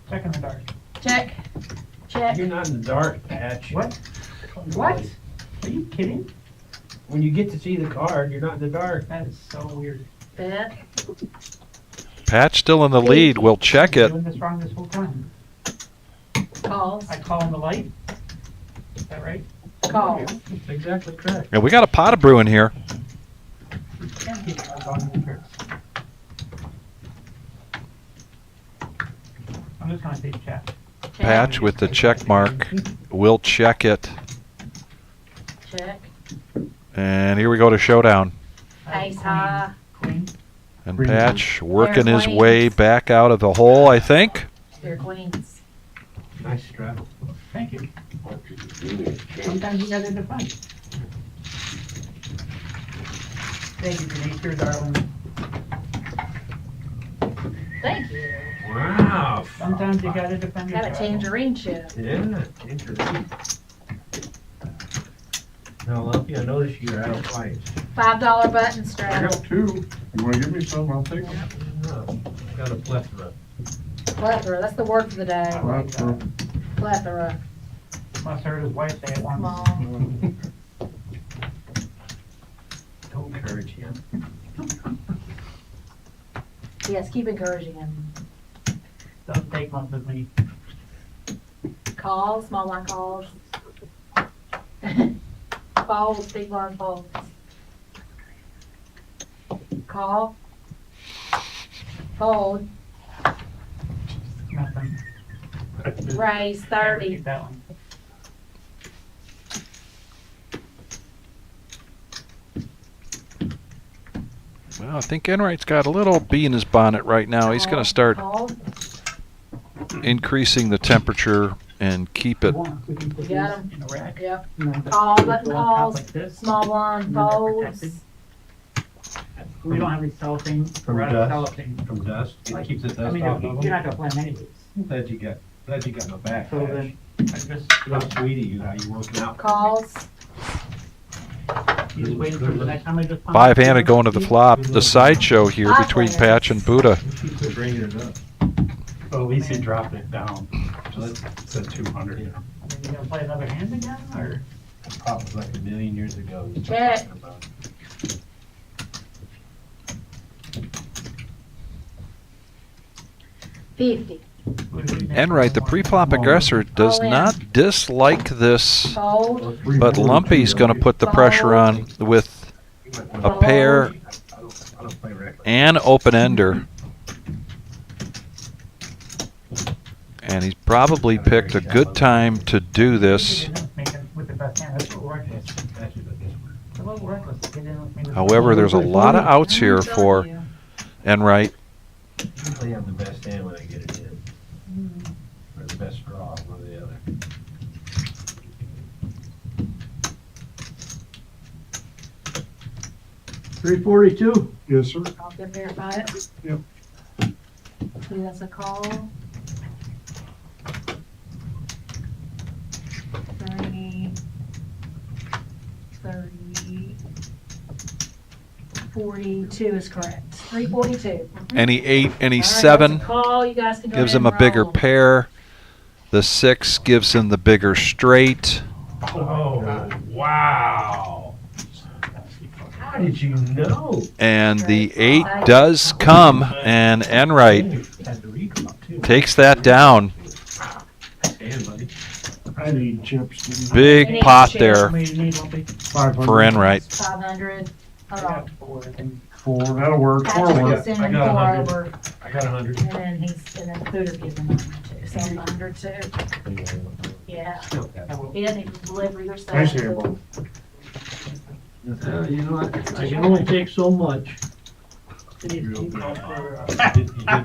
F: Check in the dark.
J: Check. Check.
H: You're not in the dark, Patch.
F: What?
J: What?
F: Are you kidding?
H: When you get to see the card, you're not in the dark.
F: That is so weird.
J: Bet.
A: Patch still in the lead. We'll check
F: I'm
A: it.
F: doing this wrong this whole time.
J: Calls.
F: I call him the light. Is that right?
J: Calls.
H: That's exactly correct.
A: Yeah, we got a pot of brewing here.
F: Can't keep it on the tricks. I'm just gonna say check.
A: Patch with the check mark. We'll check it.
J: Check.
A: And here we go to showdown.
J: Ace high.
F: Queen.
A: And
C: Queen.
A: Patch working his
J: Queens.
A: way back out of the hole, I think.
J: Your queens.
H: Nice straddle.
F: Thank you. Sometimes you gotta define. Thank you, Denise, dear darling.
J: Thank you.
H: Wow.
F: Sometimes you gotta defend
J: Got a
F: yourself.
J: tangerine chip.
H: Yeah, interesting. Now, Lumpy, I noticed you're out of fights.
J: $5 button
C: I
J: straddle.
C: got two. You wanna give me some, I'll take them.
H: No, got a plethora.
J: Plethora. That's the word for the day. Plethora.
F: Must heard his wife say it
J: Come
F: once.
J: on.
H: Don't encourage him.
J: Yes, keep encouraging him.
F: Doesn't take much with me.
J: Calls, small line calls. Folds, big line folds. Call. Fold.
F: Nothing.
J: Raise
F: Can't
J: 30.
F: repeat that one.
A: Well, I think Enright's got a little bee in his bonnet right now. He's going to start
J: Call.
A: increasing the temperature and keep it.
F: We can put
J: You got
F: these
J: 'em?
F: in a rack.
J: Yep.
F: And then
J: Call,
F: just
J: button
F: go on top
J: calls,
F: like this.
J: small blind
F: And then they're
J: folds.
F: protected. We don't have any cellophane.
H: From
F: We're out of
H: dust?
F: cellophane.
H: From dust? It keeps the
F: I
H: dust
F: mean,
H: off
F: you're
H: of
F: not
H: them.
F: gonna play them anyways.
H: Glad you got my back,
F: So
H: Patch.
F: then, I just,
H: How sweet of you, how you working out.
J: Calls.
F: you just wait until the next time I just. pump.
A: 5-handed going to the flop. The sideshow here
J: Five
A: between
J: players.
A: Patch and Buddha.
H: Keep bringing it up.
K: Well, at least he dropped it down.
H: So that's,
K: It's at 200.
F: I mean, you gonna play another hand again, or?
H: Pop was like a million years ago. We still
J: Check.
H: talking about it.
J: $50.
A: Enright, the pre-flop aggressor, does
J: All in.
A: not dislike this,
J: Fold.
A: but Lumpy's going to put the pressure on with
H: You might wanna-
A: a pair
H: I don't play reckless.
A: and open-ender. And he's probably picked a good time to do this.
F: With the best hand, that's a little reckless.
H: Patch is like this one.
F: It's a little reckless. to get in with me.
A: However, there's a lot of outs here
J: I'm
A: for
J: telling you.
A: Enright.
H: Usually have the best hand when I get it in. Or the best draw, one or the other.
D: $342.
C: Yes, sir.
J: I'll go verify it.
C: Yep.
J: See, that's a call. 30, 30, 42 is correct. 342.
A: Any 8, any
J: All right,
A: 7
J: that's a call. You guys can go
A: gives
J: ahead
A: him a
J: and
A: bigger
J: roll.
A: pair. The 6 gives him the bigger straight.
H: Oh, wow. How did you know?
A: And the 8 does come, and Enright
H: Had to recall too.
A: takes that down.
H: Nice hand, buddy.
C: I need chips. to-
A: Big pot there
F: How many do you need, Lumpy?
C: 500.
A: for Enright.
J: 500.
F: I
J: Hold on.
F: got 4, I think.
C: 4, that'll work. 4
J: Patrick
C: work.
J: is sending
H: I got
J: 4
H: 100.
J: over,
H: I got 100.
J: and then and then Pooter gives him 100 too. So 100 too. Yeah. He doesn't even deliver either side.
C: Nice handle.
D: You know, I can only take so much.
F: You call for,
H: You did really
J: Uh,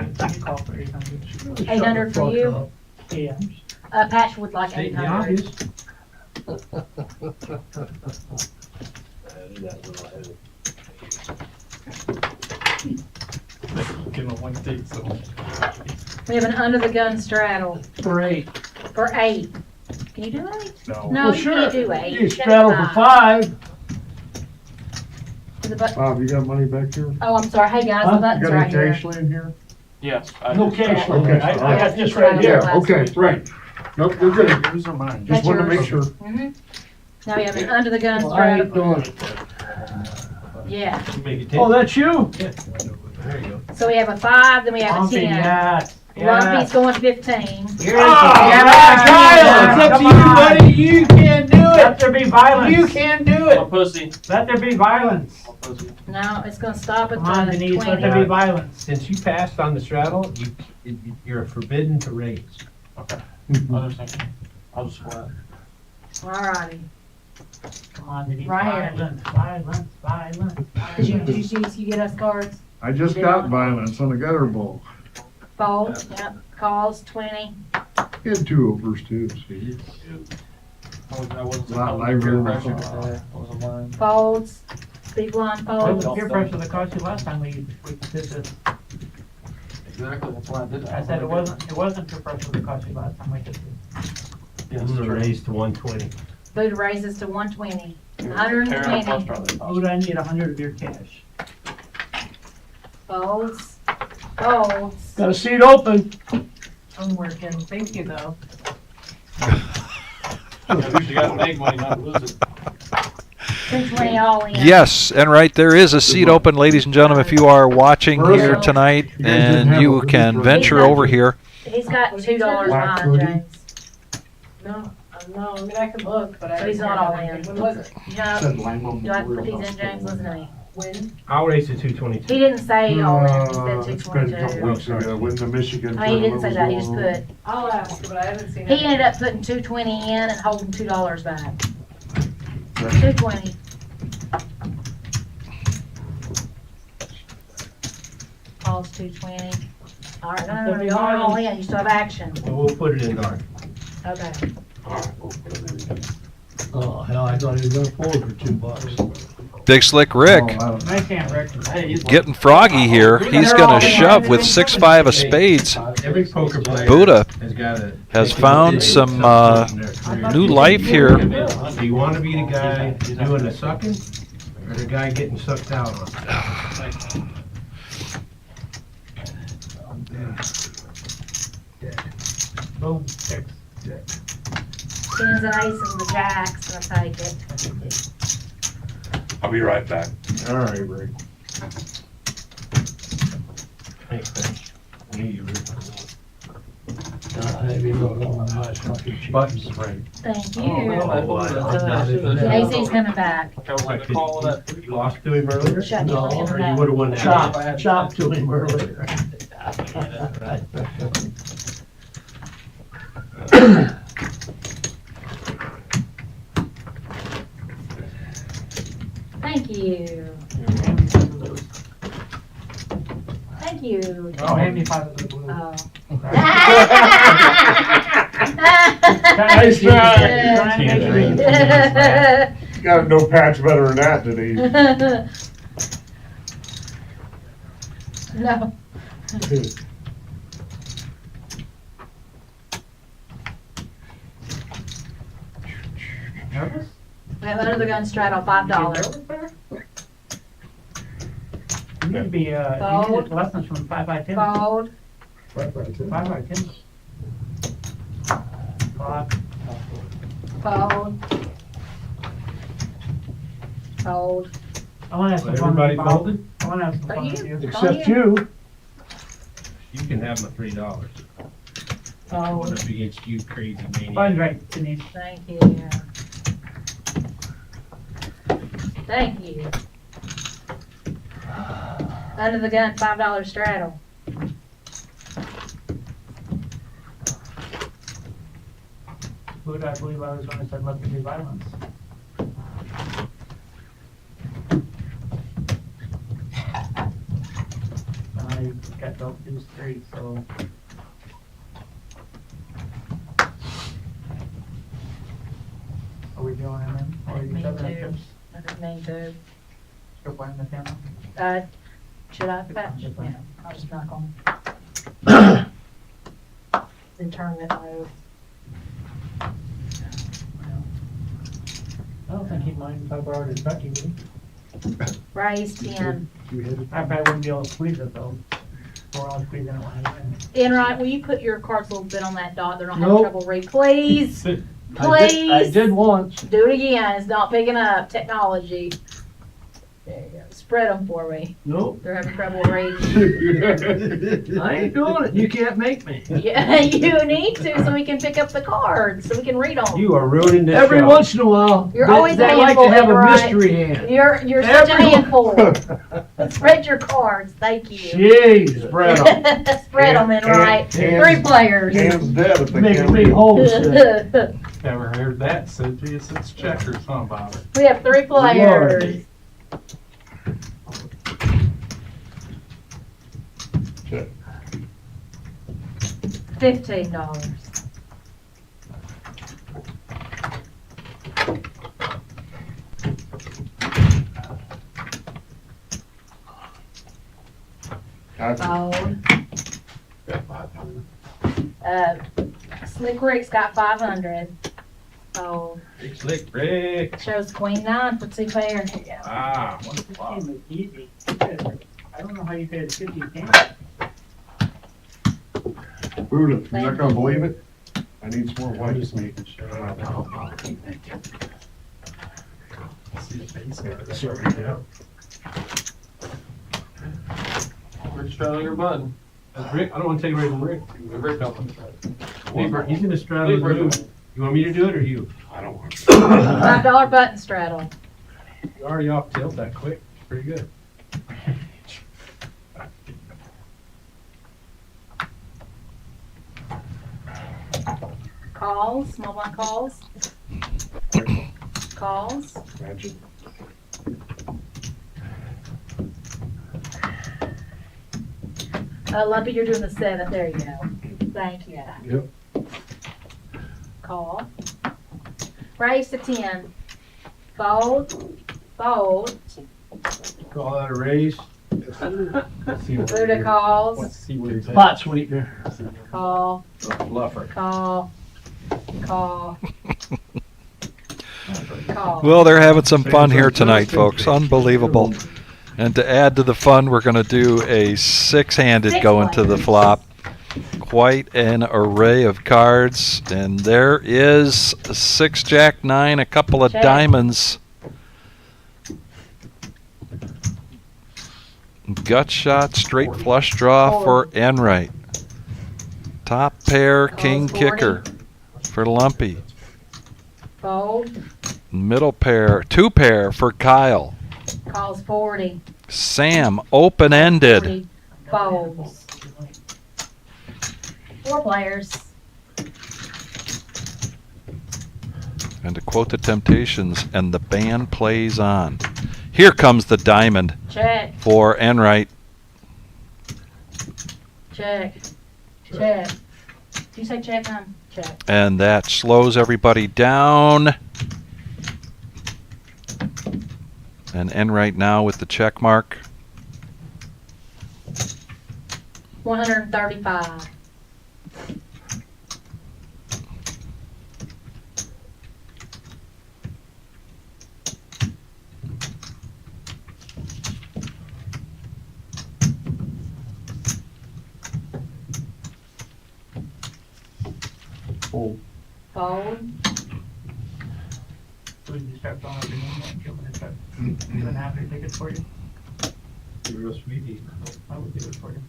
H: good.
F: you call for 800.
J: 800 for you?
F: Yeah.
J: Patch would like
H: Stating the
J: 800.
H: obvious.
K: Give him one take, so.
J: We have an under the gun straddle
D: For 8.
J: for 8. Can you do 8?
K: No.
J: No,
D: Well,
J: you
D: sure.
J: can't do 8.
D: You straddle for 5.
J: The bu-
C: Bob, you got money back here?
J: Oh, I'm sorry. Hey guys,
D: Huh?
J: the
C: You
J: button's
C: got
J: right
C: any
J: here.
C: cash in here?
I: Yes.
D: No cash.
C: Okay.
D: I got this right here.
J: Yeah.
C: Okay, right. Nope, you're good.
K: Yours or mine?
C: Just
J: That's
C: wanted to make
J: yours.
C: sure.
J: Mhm. Now we have an under the gun
D: Well, I ain't
J: straddle.
D: doing it.
J: Yeah.
H: Make it 10.
D: Oh, that's you?
H: Yeah. There you go.
J: So we have a 5, then we have a
F: Lumpy,
J: 10.
F: yeah.
J: Lumpy's going 15.
F: You're
D: Kyle, it's up to you, buddy. You can do
F: Let
D: it.
F: there be violence.
D: You can do
I: I'm a
D: it.
I: pussy.
F: Let there be violence.
I: I'm a pussy.
J: No, it's gonna stop at
F: Come on, Denise, let
J: 20.
F: there be violence.
H: Since you passed on the straddle, you're forbidden to raise.
I: Understand. I'll just flat.
J: Alrighty.
F: Come on, Denise.
J: Right here.
F: Violence, violence, violence.
J: Did you get us cards?
C: I just got violence on the gutter ball.
J: Fold, yep. Calls 20.
C: He had 2 overs too, see?
I: I wasn't
C: Lot
I: under
C: livelier
I: peer
C: than
I: pressure
C: I thought.
I: today. I wasn't lying.
J: Folds. Big blind
F: What was
J: folds.
F: the peer pressure that cost you last time we did this?
I: Exactly, that's why I did it.
F: I said it wasn't peer pressure that cost you last time we did this.
I: Yes,
H: I'm gonna
I: true.
H: raise to 120.
J: Food raises to 120.
I: Tearing up
J: 120.
I: cholesterol, they cost.
F: Would I need 100 of your cash?
J: Folds. Folds.
D: Got a seat open.
F: I'm working, thank you though.
I: At least you gotta make money, not lose it.
J: 220 all in.
A: Yes, Enright, there is a seat open, ladies and gentlemen, if you are watching here tonight
C: You guys didn't
A: and
C: have
A: you
C: a-
A: can venture over here.
J: He's got $2
C: Black
J: behind
C: hoodie.
J: James.
L: No, no, I mean, I could look, but I.
J: So he's
L: didn't
J: not
L: have
J: all in.
L: everything. When was it?
J: Yeah.
C: Said Lionel
J: Do I put
C: Memorial
J: these in, James?
C: Hospital.
J: Listen to me.
L: When?
H: I'll raise to
J: He
H: 222.
J: didn't say all in. He said
C: It's been a couple
J: 222.
C: weeks ago when the Michigan.
J: I mean, he didn't say that. He just
C: tournament
J: put.
L: I'll ask, but I haven't seen it.
J: He ended up putting 220 in and holding $2 back. 220. Calls 220. All right, no, you're all in. You still have action.
H: Well, we'll put it in dark.
J: Okay.
D: Oh, hell, I thought he was gonna fold for $2.
A: Big Slick Rick
F: I can't reckon.
I: Hey, he's
A: getting froggy here. He's going to shove with 6-5 of spades.
H: Every poker player
A: Buddha
H: has got to.
A: has found some new life here.
H: Do you want to be the guy doing the sucking or the guy getting sucked out on?
F: Boom, six.
J: Tens and aces with the jacks, and I take it.
G: I'll be right back.
C: All right, Rick.
H: Thanks, thanks. Need you, Rick.
D: Maybe no, nice fucking cheap.
H: Buttons, right.
J: Thank
I: Oh,
J: you.
I: no,
J: AC's coming back.
I: I was like, call that.
H: You lost to him earlier?
J: Shut
D: No,
J: him
H: Or you
J: down.
H: would have won that?
D: Chop to him earlier.
J: Thank you. Thank you.
F: Oh, hand me 5 of the blue.
J: Oh.
D: Nice try.
C: Got no patch better than that, Denise.
J: No.
F: Nervous?
J: We have under the gun straddle, $5.
F: You need to be, you
J: Fold.
F: need lessons from 5 by 10.
J: Fold.
F: 5 by 10. Clock.
J: Fold. Fold.
F: I wanna have some fun with
H: Everybody
F: you, Bob.
H: folded?
F: I wanna have some
J: Are
F: fun
J: you?
F: with you.
D: Except you.
H: You can have my $3.
F: Oh,
H: Up against you crazy maniac.
F: fun's right, Denise.
J: Thank you. Thank you. Under the gun, $5 straddle.
F: Who did I believe I was when I said let me do violence? I got to do 3, so. Are we doing it then? Or are you
J: Me
F: shoving it
J: too.
F: tips?
J: I just mean to.
F: Still playing the camera?
J: Should I fetch? Yeah, I'll just knock on. In tournament mode.
F: I don't think he'd mind if I borrowed his Becky, would he?
J: Raise 10.
F: I probably wouldn't be able to squeeze it though. Or I'll squeeze it when I win.
J: Enright, will you put your cards a little bit on that dot? They're not having
D: Nope.
J: trouble reading. Please,
D: I
J: please.
D: did once.
J: Do it again. It's not picking up. Technology. There you go. Spread them for me.
D: Nope.
J: They're having trouble reading.
D: I ain't doing it. You can't make me.
J: Yeah, you need to so we can pick up the cards so we can read them.
H: You are ruining this
D: Every
H: show.
D: once in a while,
J: You're
D: they,
J: always
D: they
J: a
D: like to
J: handful,
D: have a
J: right?
D: mystery hand.
J: You're such a
D: Every-
J: handful. Spread your cards. Thank you.
D: Jeez, spread 'em.
J: Spread them in right. 3 players.
B: Hands dead if they
D: Making
B: can't
D: me
B: read.
D: homesick.
K: Never heard that Cynthia since checkers, huh, Bobby?
J: We have 3 players.
B: Check.
J: $15. Fold.
G: Got 500.
J: Slick Rick's got 500. Fold.
H: Big Slick Rick.
J: Shows Queen 9 for 2 pair. Here you go.
H: Ah,
F: This game is easy. I don't know how you pay the 50 games.
B: Buddha, you're not gonna believe it? I need some more white.
K: See the face guy.
I: We're straddling your button.
H: Rick, I don't want to take away from Rick.
I: Rick, don't.
H: He's gonna straddle the move. You want me to do it or you?
G: I don't want to.
J: $5 button straddle.
H: You're already off tilt that quick. Pretty good.
J: Calls, small blind calls. Calls.
B: Imagine.
J: Lumpy, you're doing the 7. There you go. Thank you.
C: Yep.
J: Call. Raise to 10. Fold. Fold.
D: Call that a raise.
J: Buddha calls.
K: See what it's
D: Pot sweetener.
J: Call.
H: Bluffer.
J: Call. Call. Call.
A: Well, they're having some fun here tonight, folks. Unbelievable. And to add to the fun, we're going to do a 6-handed
J: 6
A: going to the
J: players.
A: flop. Quite an array of cards. And there is a 6, Jack, 9, a couple of
J: Check.
A: diamonds. Gut shot, straight flush draw for Enright. Top pair, king
J: 40.
A: kicker for Lumpy.
J: Fold.
A: Middle pair, 2 pair for Kyle.
J: Calls 40.
A: Sam, open-ended.
J: 40. Folds. 4 players.
A: And to quote the Temptations, and the band plays on. Here comes the diamond
J: Check.
A: for Enright.
J: Check. Check. Did you say check, hon? Check.
A: And that slows everybody down. And Enright now with the check mark.
J: 135.
C: Fold.
J: Fold.
F: So you start throwing up your name and give it a check. Even after tickets for you.
H: Real sweetie.
F: I would do it for you.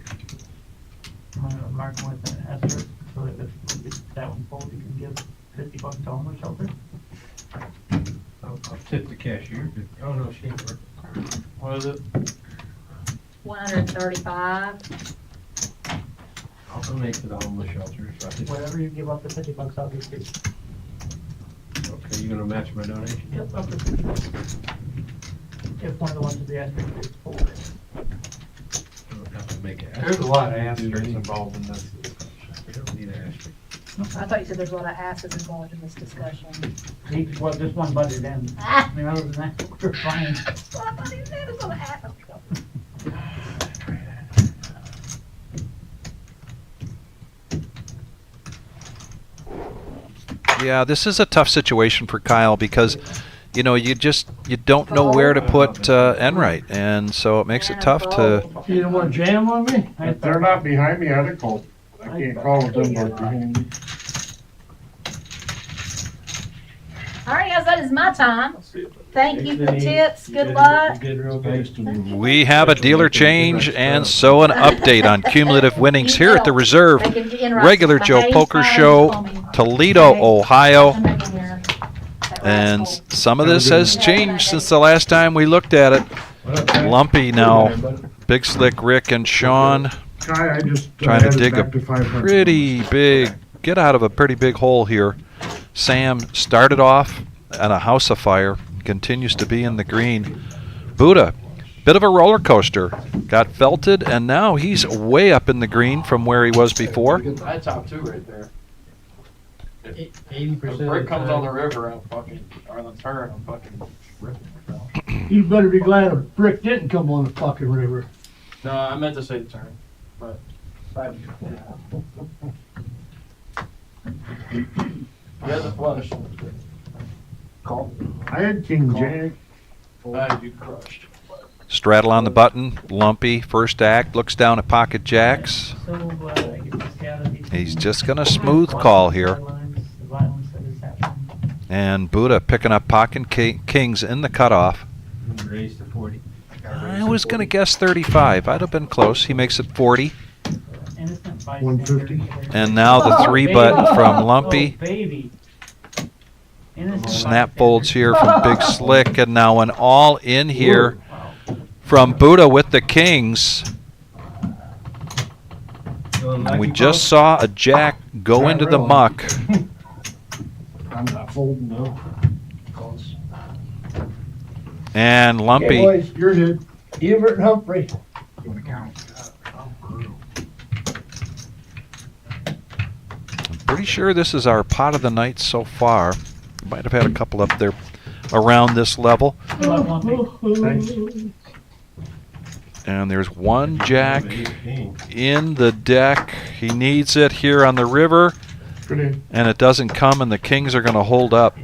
F: I'm gonna mark with an asterisk. So if that one folds, you can give $50 to homeless shelter.
H: I'll tip the cashier. Oh, no, she ain't working.
I: What is it?
J: 135.
H: I'll donate to the homeless shelter. So I think-
F: Whatever you give up to $50, I'll give you.
H: Okay, you gonna match my donation?
F: Yep, up to $50. If one of the ones with the asterisk is full.
H: I don't have to make it.
K: There's a lot of asterisks involved in this.
H: We don't need an asterisk.
J: I thought you said there's a lot of asses involved in this discussion.
F: Well, just one budget in.
J: Ah!
F: I mean, other than that, we're fine.
J: Well, I thought you said there's a lot of asses.
A: Yeah, this is a tough situation for Kyle because, you know, you don't know where to put Enright, and so it makes it tough to.
D: You don't want to jam on me?
C: If they're not behind me, I'd have called. I can't call with them like behind me.
J: All right, guys, that is my time.
I: Let's see.
J: Thank you for the tips.
H: You
J: Good
H: did-
J: luck.
H: You did real good.
A: We have a dealer change and so an update on cumulative winnings here at the Reserve Regular Joe Poker Show, Toledo, Ohio. And some of this has changed since the last time we looked at it.
H: What up, Ty?
A: Lumpy now. Big Slick Rick and Sean
C: Kai, I just
A: trying to
C: added
A: dig a
C: back to 500.
A: pretty big, get out of a pretty big hole here. Sam started off at a house of fire, continues to be in the green. Buddha, bit of a roller coaster, got felted, and now he's way up in the green from where he was before.
I: I top two right there.
H: 80%
I: The
H: of
I: brick
H: the
I: comes
H: time.
I: on the river, I'm fucking, or on the turn, I'm fucking ripping it.
D: You better be glad a brick didn't come on the fucking river.
I: No, I meant to say the turn, but. He has a flush. Call.
C: I had King Jack.
I: You crushed.
A: Straddle on the button, Lumpy, first act, looks down at pocket jacks.
F: So glad I get to stay out of these.
A: He's just going to smooth call here.
F: The violence that is happening.
A: And Buddha picking up pocket kings in the cutoff.
H: Raise to 40.
A: I was going to guess 35. I'd have been close. He makes it 40.
F: Innocent
C: 150.
A: And now the three button from Lumpy.
F: Oh, baby. Innocent
A: Snap
F: bystander.
A: folds here from Big Slick, and now an all in here from Buddha with the kings. And we just saw a jack go into the muck.
C: I'm not folding though.
A: And
D: Okay,
A: Lumpy,
D: boys,
C: You're good.
D: Hubert and Humphrey.
A: I'm pretty sure this is our pot of the night so far. Might have had a couple up there around this level.
F: Good luck, Lumpy.
C: Thanks.
A: And there's one jack in the deck. He needs it here on the river,
C: Good in.
A: and it doesn't come, and the kings are going to hold up.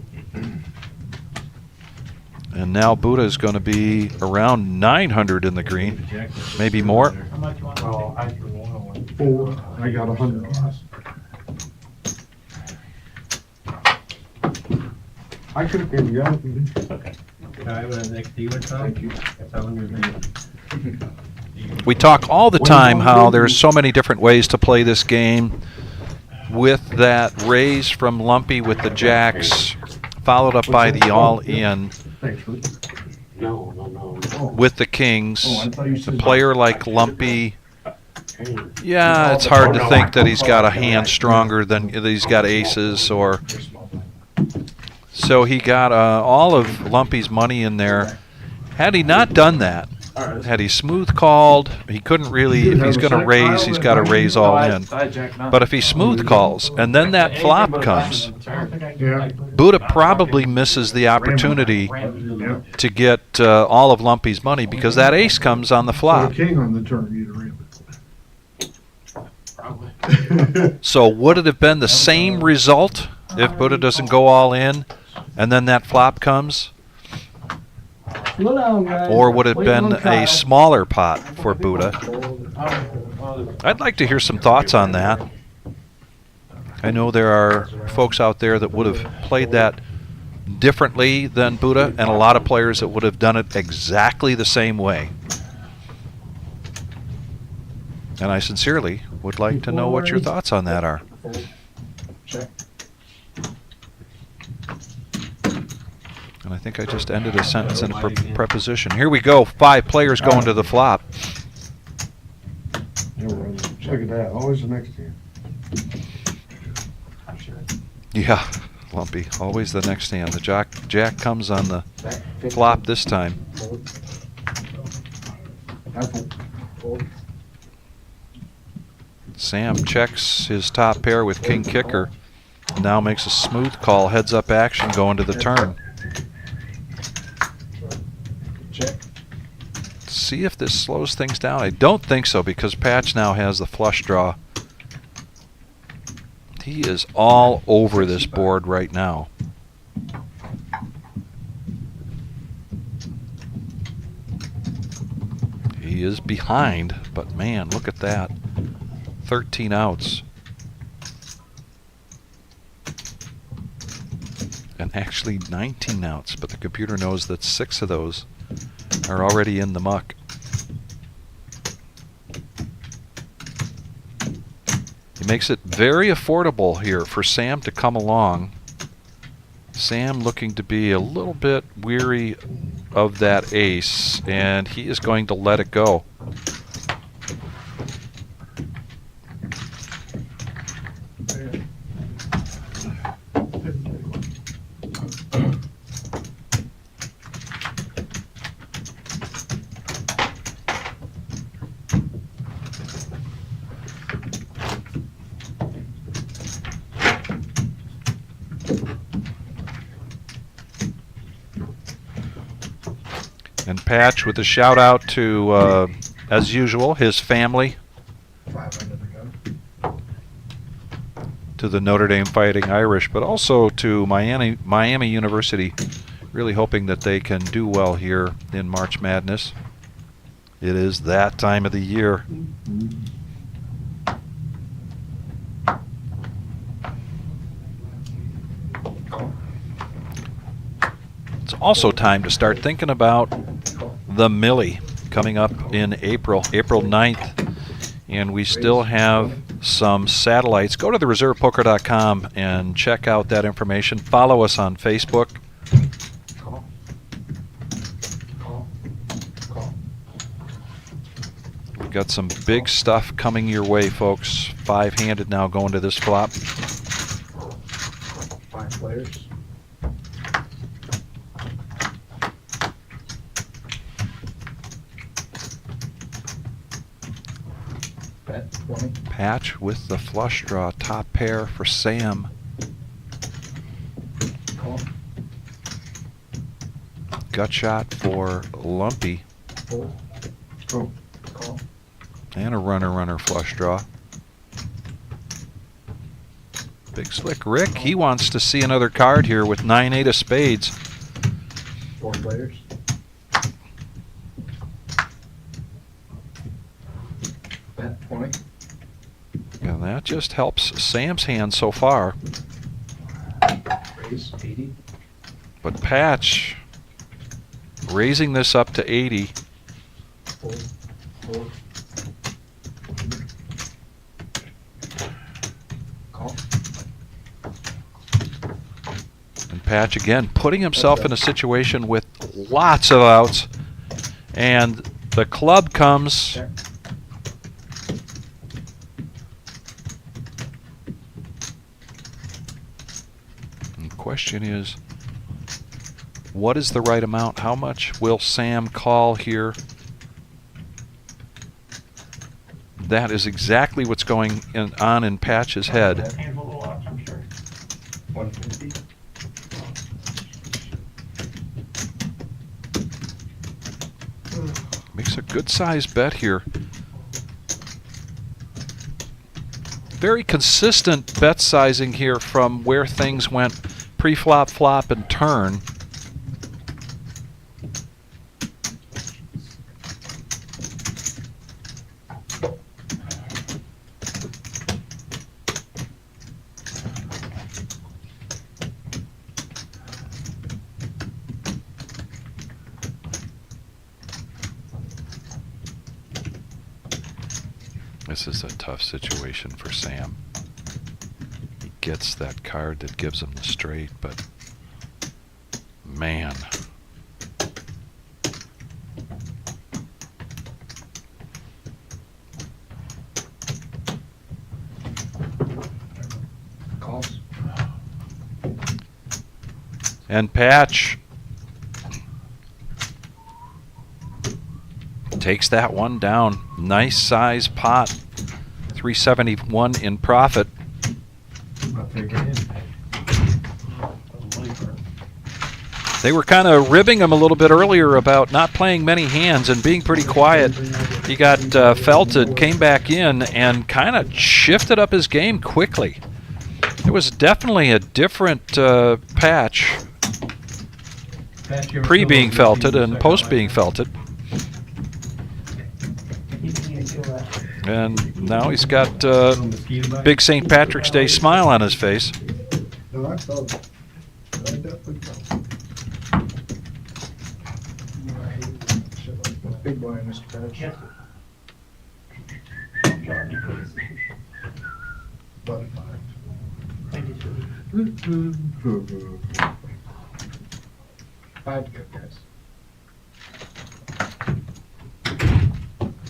A: And now Buddha is going to be around 900 in the green, maybe more.
F: How much you want?
K: Well, I threw one away.
C: 4. I got 100. I could have gave you out.
H: Ty, when the next dealer comes,
C: Thank you.
H: tell him your name.
A: We talk all the time how there's so many different ways to play this game. With that raise from Lumpy with the jacks, followed up by the all-in
C: Thanks, Rick.
G: No, no, no.
C: Oh.
A: with the kings.
C: Oh, I thought you
A: A
C: said.
A: player like Lumpy,
G: Hey,
A: yeah, it's hard to think that he's got a hand stronger than that he's got aces, or so he got all of Lumpy's money in there. Had he not done that, had he smooth called, he couldn't really. If he's going to raise, he's got to raise all in. But if he smooth calls and then that flop comes,
C: Yeah.
A: Buddha probably misses the opportunity
C: Yeah.
A: to get all of Lumpy's money because that ace comes on the
C: So
A: flop.
C: a king on the turn, you'd have ran
I: Probably.
C: it.
A: So would it have been the same result if Buddha doesn't go all in and then that flop comes?
D: Slow down, guys.
A: Or would it have
D: Wait
A: been
D: on
A: a
D: Kyle.
A: smaller pot for Buddha? I'd like to hear some thoughts on that. I know there are folks out there that would have played that differently than Buddha, and a lot of players that would have done it exactly the same way. And I sincerely would like to know what your thoughts on that are.
C: Check.
A: And I think I just ended a sentence in a preposition. Here we go. 5 players going to the flop.
C: Look at that, always the next hand.
A: Yeah, lumpy. Always the next hand. The jack comes on the flop this time. Sam checks his top pair with king kicker. Now makes a smooth call, heads up action going to the turn.
C: Check.
A: See if this slows things down. I don't think so, because Patch now has the flush draw. He is all over this board right now. He is behind, but man, look at that. 13 outs. And actually 19 outs, but the computer knows that 6 of those are already in the muck. He makes it very affordable here for Sam to come along. Sam looking to be a little bit weary of that ace, and he is going to let it go. And Patch with a shout out to, as usual, his family, to the Notre Dame Fighting Irish, but also to Miami University, really hoping that they can do well here in March Madness. It is that time of the year. It's also time to start thinking about the Millie coming up in April 9th. And we still have some satellites. Go to thereservepoker.com and check out that information. Follow us on Facebook. We've got some big stuff coming your way, folks. 5-handed now going to this flop.
C: 5 players. Bet 20.
A: Patch with the flush draw, top pair for Sam.
C: Call.
A: Gut shot for Lumpy.
C: Fold. Go. Call.
A: And a runner flush draw. Big Slick Rick, he wants to see another card here with 9-8 of spades.
C: 4 players. Bet 20.
A: And that just helps Sam's hand so far.
C: Raise 80.
A: But Patch raising this up to 80.
C: Fold. Fold. Call.
A: And Patch again putting himself in a situation with lots of outs. And the club comes.
C: Check.
A: And the question is, what is the right amount? How much will Sam call here? That is exactly what's going on in Patch's head.
F: Handful of lots, I'm sure.
C: 150.
A: Makes a good sized bet here. Very consistent bet sizing here from where things went pre-flop, flop, and turn. This is a tough situation for Sam. gets that card that gives him the straight, but man.
E: Calls.
A: And Patch takes that one down. Nice size pot. 371 in profit. They were kind of ribbing him a little bit earlier about not playing many hands and being pretty quiet. He got felted, came back in, and kind of shifted up his game quickly. It was definitely a different Patch pre being felted and post being felted. And now he's got big St. Patrick's Day smile on his face.
C: No, I felt it. I definitely felt it.
E: Big boy, Mr. Patch.
C: Button
E: Five to go, guys.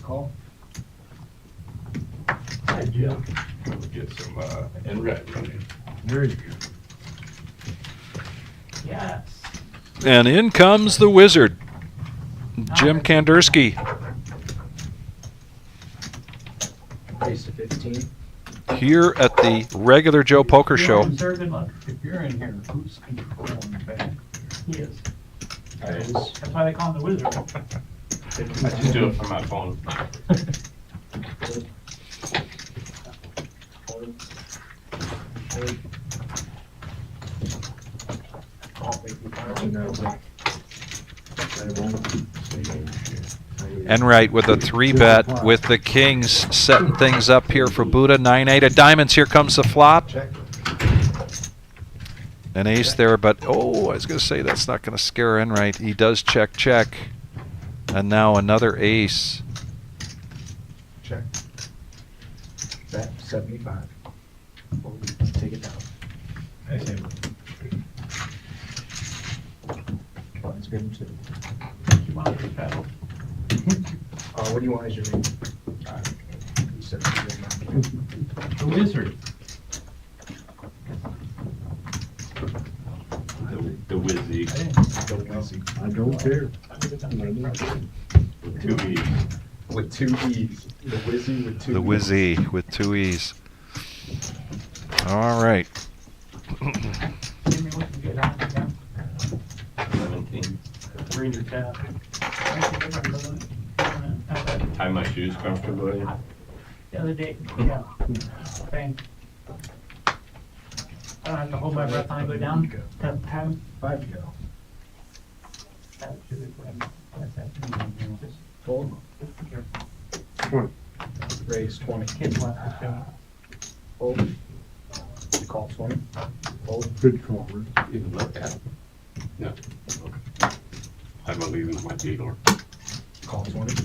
E: Call.
D: Hi, Jim.
G: Get some, in red running.
H: There you go.
F: Yes.
A: And in comes the wizard, Jim Kandersky.
E: Raise to 15.
A: Here at the regular Joe Poker Show.
F: Sir, good luck.
K: If you're in here, who's controlling the bank?
F: He is.
E: Raise.
F: That's why they call him the wizard.
G: I just do it from my phone.
A: Enright with a 3-bet with the kings setting things up here for Buddha. 9-8 of diamonds. Here comes the flop.
E: Check.
A: An ace there, but oh, I was going to say that's not going to scare Enright. He does check, check. And now another ace.
E: Check. Bet 75. Take it down.
H: I say,
E: Let's give him 2.
F: You want to battle.
E: What do you want as your name? You said
H: the wizard.
G: The Wizzy.
C: I don't care.
G: With 2 E's.
E: With 2 E's. The Wizzy with 2
A: The Wizzy with 2 E's. All right.
F: Give me what you get on again.
G: 17.
F: Read your tab.
G: Tie my shoes comfortably.
F: The other day, yeah. Bang. I don't have to hold my breath when I go down. Tap, tap.
E: 5 to go.
F: Tap, shoot, that's that. Just
E: Fold.
C: 20.
E: Raise 20.
F: kids left to
E: Fold. You call 20. Fold.
C: Good call, Rick.
G: You can look at it. No. Okay. I believe in my dealer.
E: Call 20.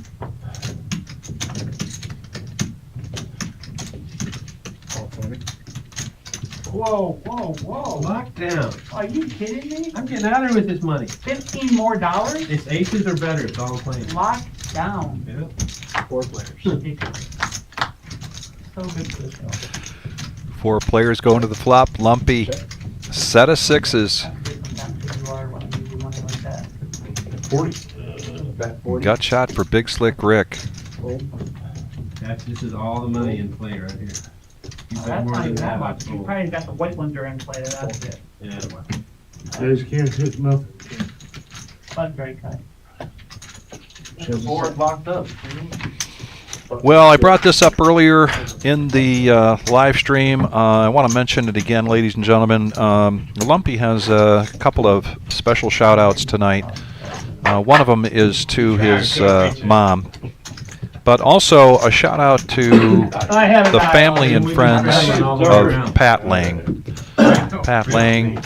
E: Call 20.
F: Whoa, whoa, whoa.
H: Lockdown.
F: Are you kidding me?
H: I'm getting out of here with this money.
F: $15 more?
H: It's aces or better. It's all I'm playing.
F: Locked down.
H: Yeah.
E: 4 players.
F: So good for the show.
A: 4 players going to the flop. Lumpy. Set of 6s.
F: You are when you do money like that.
E: 40. Bet 40.
A: Gut shot for Big Slick Rick.
E: Fold.
H: This is all the money in play right here. You bet
F: That's
H: more
F: not
H: than
F: even that
H: that.
F: much. You probably got the white ones are in play, that's it.
H: Yeah.
C: Guys can't hit nothing.
F: But very kind.
E: Board locked up.
A: Well, I brought this up earlier in the live stream. I want to mention it again, ladies and gentlemen. Lumpy has a couple of special shout-outs tonight. One of them is to his mom, but also a shout-out to the family and friends of Pat Lang. Pat Lang,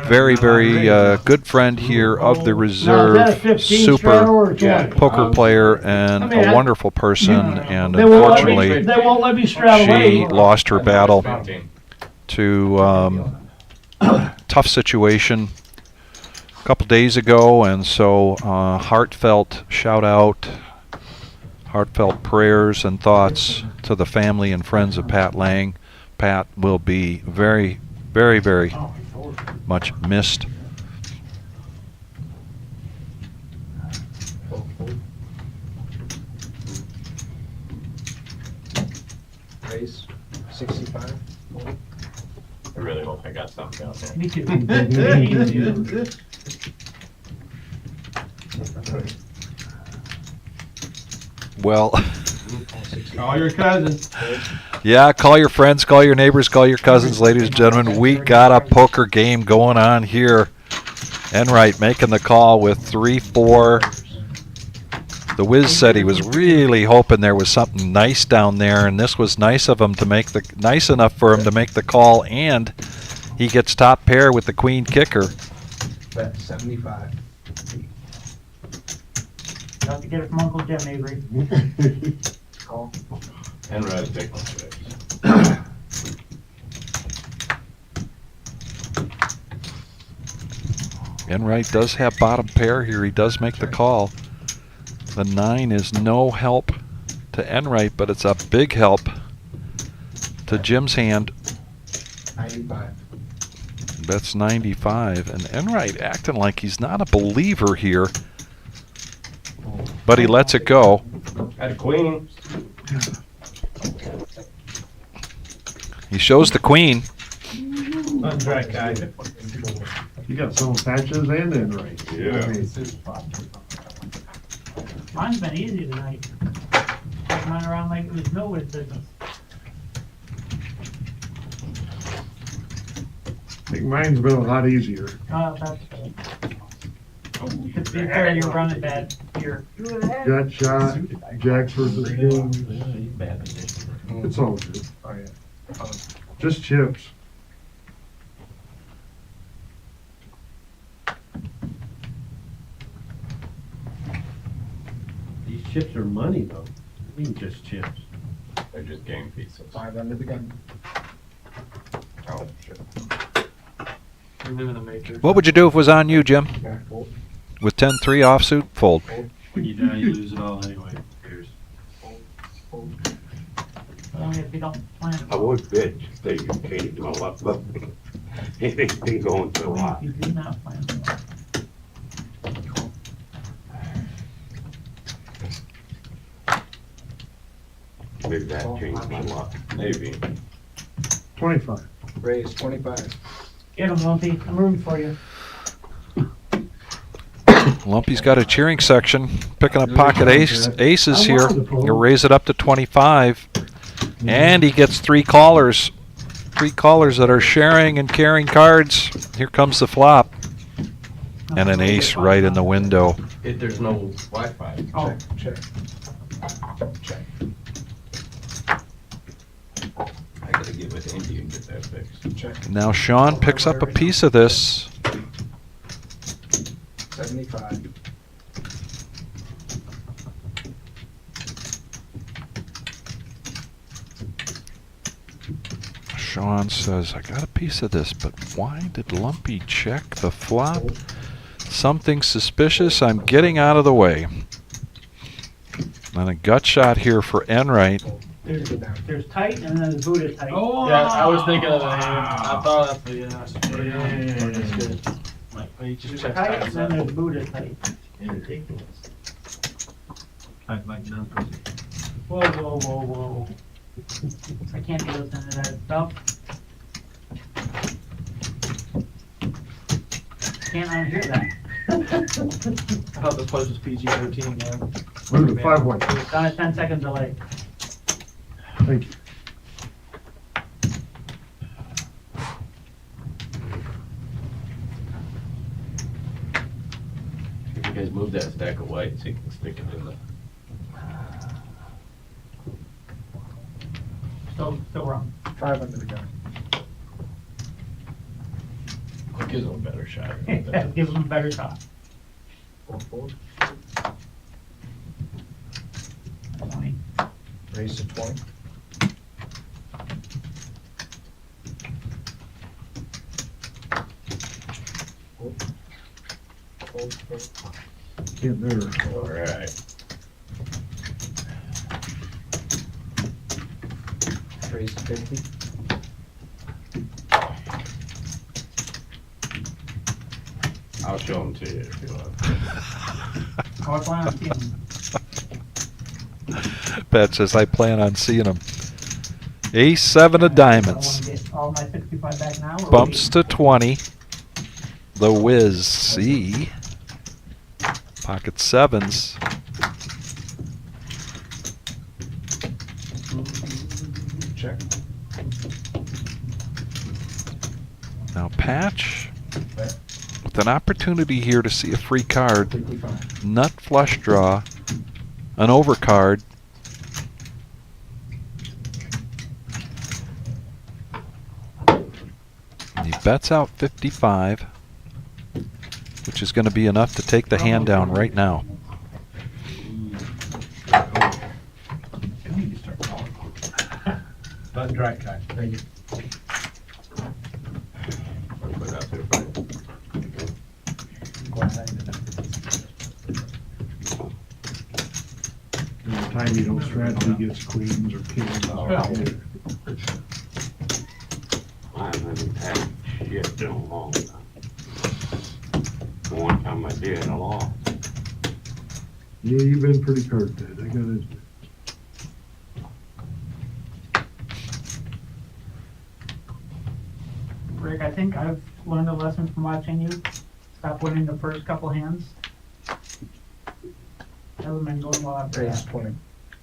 A: very, very good friend here of the reserve, super poker player and a wonderful person, and unfortunately
D: they won't let me straddle
A: she
D: away.
A: lost her battle. to tough situation a couple days ago, and so heartfelt shout out, heartfelt prayers and thoughts to the family and friends of Pat Lang. Pat will be very, very, very much missed.
E: Race 65.
G: I really hope I got something out there.
F: Me too. Me too.
A: Well,
H: Call your cousin.
A: yeah, call your friends, call your neighbors, call your cousins, ladies and gentlemen. We got a poker game going on here. Enright making the call with 3-4. The Wiz said he was really hoping there was something nice down there, and this was nice of him to make the enough for him to make the call, and he gets top pair with the queen kicker.
E: Bet 75.
F: Got to get it from Uncle Jim, Avery.
E: Call.
G: And red, take 6.
A: Enright does have bottom pair here. He does make the call. The 9 is no help to Enright, but it's a big help to Jim's hand.
E: 95.
A: That's 95, and Enright acting like he's not a believer here, but he lets it go.
G: Had a queen.
A: He shows the queen.
H: Untrack guy.
C: You got some patches and Enright.
G: Yeah.
F: Mine's been easy tonight. Took mine around like it was nobody's business.
C: I think mine's been a lot easier.
F: Oh, that's good. To be fair, you're running bad here.
C: Gut shot, jacks versus kings.
H: Bad.
C: It's all good.
E: Oh, yeah.
C: Just chips.
H: These chips are money though. I mean, just chips.
G: They're just game pieces.
E: 5 under the gun.
G: Oh, shit.
E: We're living in the matrix.
A: What would you do if it was on you, Jim?
E: Yeah, fold.
A: With 10-3 offsuit, fold.
H: When you die, you lose it all anyway. Here's.
F: Only if you don't plan.
G: I would bet they could change them all up, but it ain't been going so hot.
F: If you do not plan.
G: Maybe that changed my luck. Maybe.
C: 25.
E: Raise 25.
F: Get him, Lumpy. I'm rooting for you.
A: Lumpy's got a cheering section, picking up pocket aces here. He'll raise it up to 25, and he gets 3 callers. 3 callers that are sharing and carrying cards. Here comes the flop, and an ace right in the window.
H: If there's no Wi-Fi.
F: Oh,
E: Check. Check.
G: I gotta get with Indy and get that fixed.
E: Check.
A: Now Sean picks up a piece of this.
E: 75.
A: Sean says, I got a piece of this, but why did Lumpy check the flop? Something suspicious. I'm getting out of the way. And a gut shot here for Enright.
F: There's tight and then there's Buddha tight.
I: Oh, yeah, I was thinking of that. I thought that's the, that's good. Like, just check
F: Tight
I: tight.
F: and then there's Buddha tight.
H: Ridiculous. Like none.
F: Whoa, whoa, whoa, whoa. I can't be listening to that stuff. Can't unhear that.
I: I thought this place was PG-13, man.
C: Move to 5 white.
F: It's on a 10-second delay.
C: Thank you.
G: If you guys move that stack of white so you can stick it in the.
F: Still wrong.
E: 5 under the gun.
G: It gives them a better shot.
F: That gives them a better shot.
E: 4-4.
F: 20.
E: Raise to 20.
C: Get there.
G: All right.
I: Raise 50.
G: I'll show them to you if you want.
F: I plan on seeing them.
A: Pat says, I plan on seeing him. Ace 7 of
F: I want
A: diamonds.
F: to get all my 65 back now. Or
A: Bumps
F: wait?
A: to 20. The whiz C. Pocket sevens.
I: Check.
A: Now patch with an opportunity here to see a free card.
I: 55.
A: Nut flush draw. An overcard. He bets out 55, which is going to be enough to take the hand down right now.
H: Button dry cut.
I: Thank you.
G: I'll put that there for you.
C: And the time you don't straddle, he gets queens or kings.
G: I haven't had shit in a long time. The one time I did, I lost.
C: Yeah, you've been pretty card dead, I gotta admit.
F: Rick, I think I've learned a lesson from watching you. Stop winning the first couple hands. Hasn't been going well after
I: Raise
F: that.
I: 20.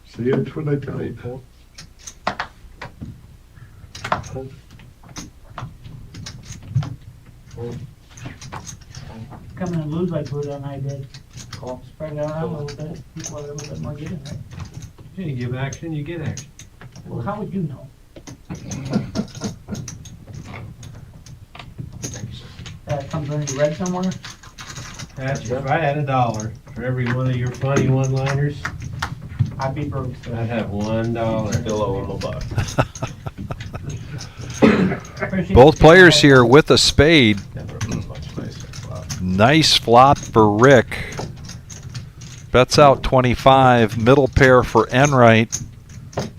C: See, that's what I tell you.
I: Hold. Hold. Hold.
F: Come in and lose like Buddha and I did.
I: Call.
F: Spread it out a little bit. People are a little bit more giving, right?
H: You give action, you get action.
F: Well, how would you know?
I: Thank you, sir.
F: That comes when you read somewhere?
H: That's if I had $1 for every one of your funny one-liners,
F: I'd be broke. So.
H: I'd have $1.
I: Still owe him a buck.
F: Appreciate
A: Both
F: you
A: players
F: taking
A: here
F: all
A: with a spade.
I: Never been much nicer. Wow.
A: Nice flop for Rick. Bets out 25. Middle pair for Enright.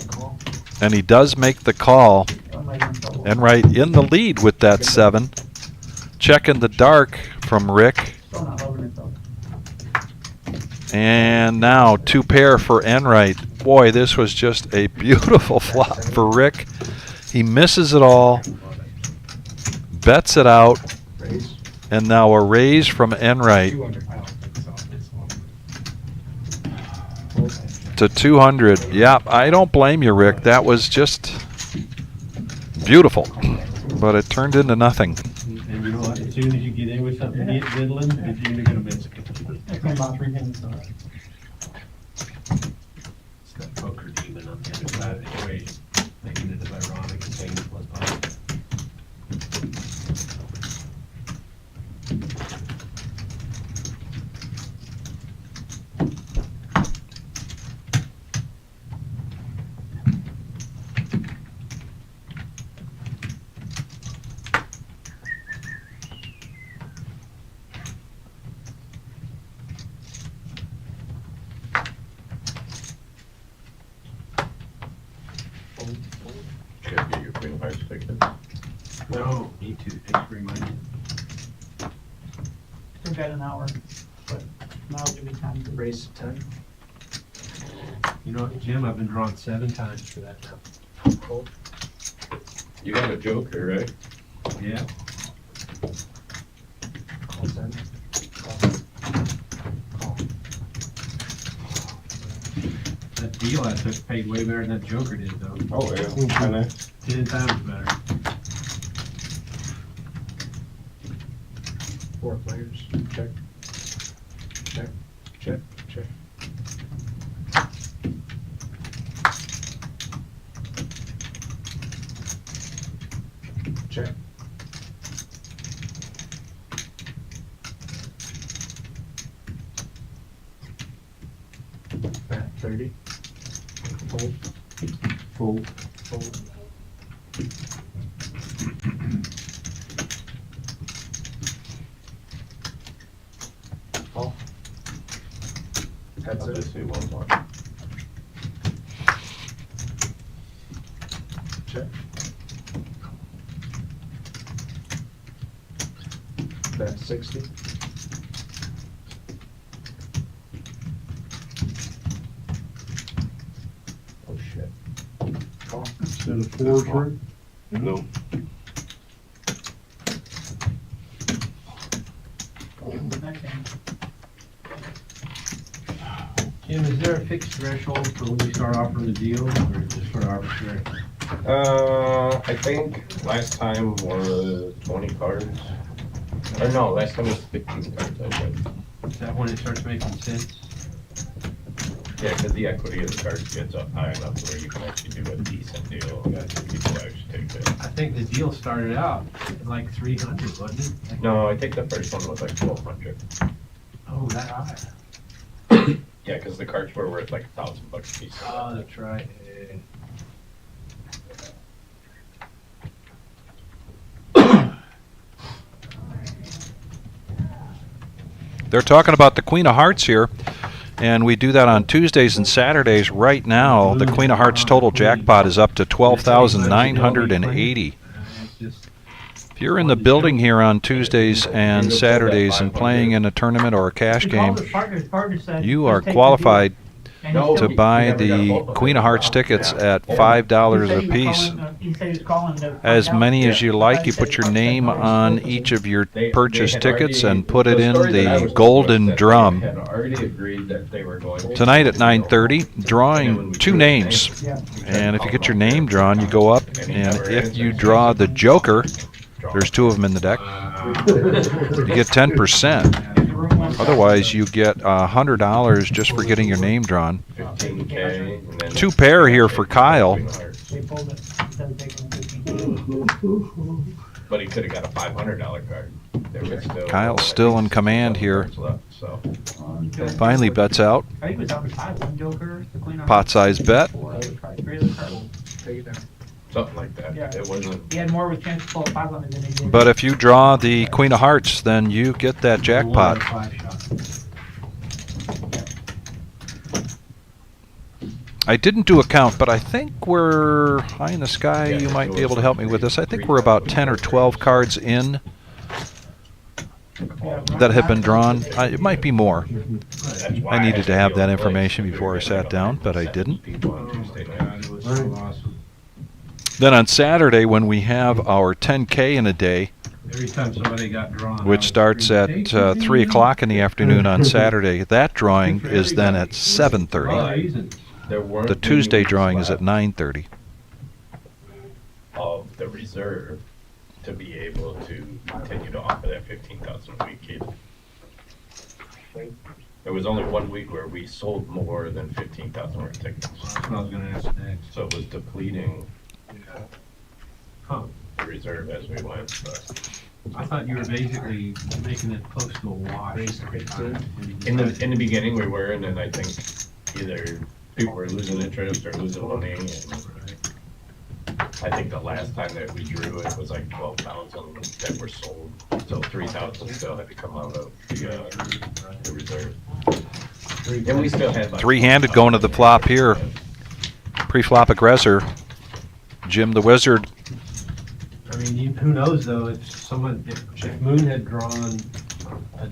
I: Call.
A: And he does make the call.
F: that.
A: Enright in the lead with that 7. Check in the dark from Rick.
F: Still not loving it though.
A: And now 2 pair for Enright. Boy, this was just a beautiful flop for Rick. He misses it all. Bets it out.
I: Raise.
A: And now a raise from Enright
I: 200.
A: to 200. Yep, I don't blame you, Rick. That was just beautiful. But it turned into nothing.
H: and you know what, as soon as you get in with something diddling, you're gonna miss it.
F: It's been about 3 minutes though.
H: It's that poker demon on the other side of the equation, making it as ironic and painful as possible.
G: Can't get your queen high stick in.
H: No, need to, thanks for reminding.
F: Still got an hour, but now I'll give you time to
I: Raise to 10.
H: You know what, Jim, I've been drawn 7 times for that now.
I: Hold.
G: You got a joker, right?
H: Yeah.
I: Call 10. Call. Call.
H: That deal I took paid way better than that Joker did though.
G: Oh, yeah. Kinda.
H: 10 times better.
I: 4 players. Check. Check. Check. Check. Check. Back 30. Fold.
H: Fold.
I: Fold.
E: That's
G: I'll
E: it.
G: just do one more.
E: Check. That's 60.
G: Oh, shit.
E: Call.
C: Instead of fours, Rick?
G: No.
H: Jim, is there a fixed threshold for when you start offering the deal, or just sort of arbitrary?
G: I think last time was 20 cards. Or no, last time was 15 cards, I think.
H: Is that when it starts making sense?
G: Yeah, because the equity of the cards gets up high enough where you can actually do a decent deal. People actually take it.
H: I think the deal started out at like 300, wasn't it?
G: No, I think the first one was like 1,200.
H: Oh, that high.
G: Yeah, because the cards were worth like $1,000 a piece.
H: Oh, that's right.
A: They're talking about the Queen of Hearts here, and we do that on Tuesdays and Saturdays. Right now, the Queen of Hearts total jackpot is up to 12,980. If you're in the building here on Tuesdays and Saturdays and playing in a tournament or a cash game, you are qualified to buy the Queen of Hearts tickets at $5 a piece. As many as you like. You put your name on each of your purchased tickets and put it in the golden drum. Tonight at 9:30, drawing 2 names. And if you get your name drawn, you go up, and if you draw the Joker, there's 2 of them in the deck, you get 10%. Otherwise, you get $100 just for getting your name drawn. 2 pair here for Kyle.
G: But he could have got a $500 card. There was still
A: Kyle's still in command here.
G: left, so.
A: Finally bets out.
F: I think it was down to 5, one Joker, the Queen of
A: Pot
F: Hearts.
A: size bet.
F: 3 of the cards.
E: Take it down.
G: Something like that.
F: Yeah.
G: It wasn't.
F: He had more of a chance to pull a 5 on it than he did.
A: But if you draw the Queen of Hearts, then you get that jackpot. I didn't do a count, but I think we're high in the sky. You might be able to help me with this. I think we're about 10 or 12 cards in that have been drawn. It might be more. I needed to have that information before I sat down, but I didn't. Then on Saturday, when we have our 10K in a day,
H: Every time somebody got drawn.
A: which starts at 3 o'clock in the afternoon on Saturday, that drawing is then at 7:30. The Tuesday drawing is at 9:30.
G: Of the reserve to be able to continue to offer that 15,000 a week either. There was only 1 week where we sold more than 15,000 worth of tickets.
H: That's what I was gonna ask next.
G: So it was depleting
H: Huh.
G: the reserve as we went, but
H: I thought you were basically making it close to a wash.
G: in the beginning we were, and then I think either people were losing interest or losing money, and I think the last time that we drew it was like 12,000 that were sold, so 3,000 still had to come out of the reserve. And we still had like
A: 3-handed going to the flop here. Pre-flop aggressor. Jim the Wizard.
H: I mean, who knows though, if Moon had drawn a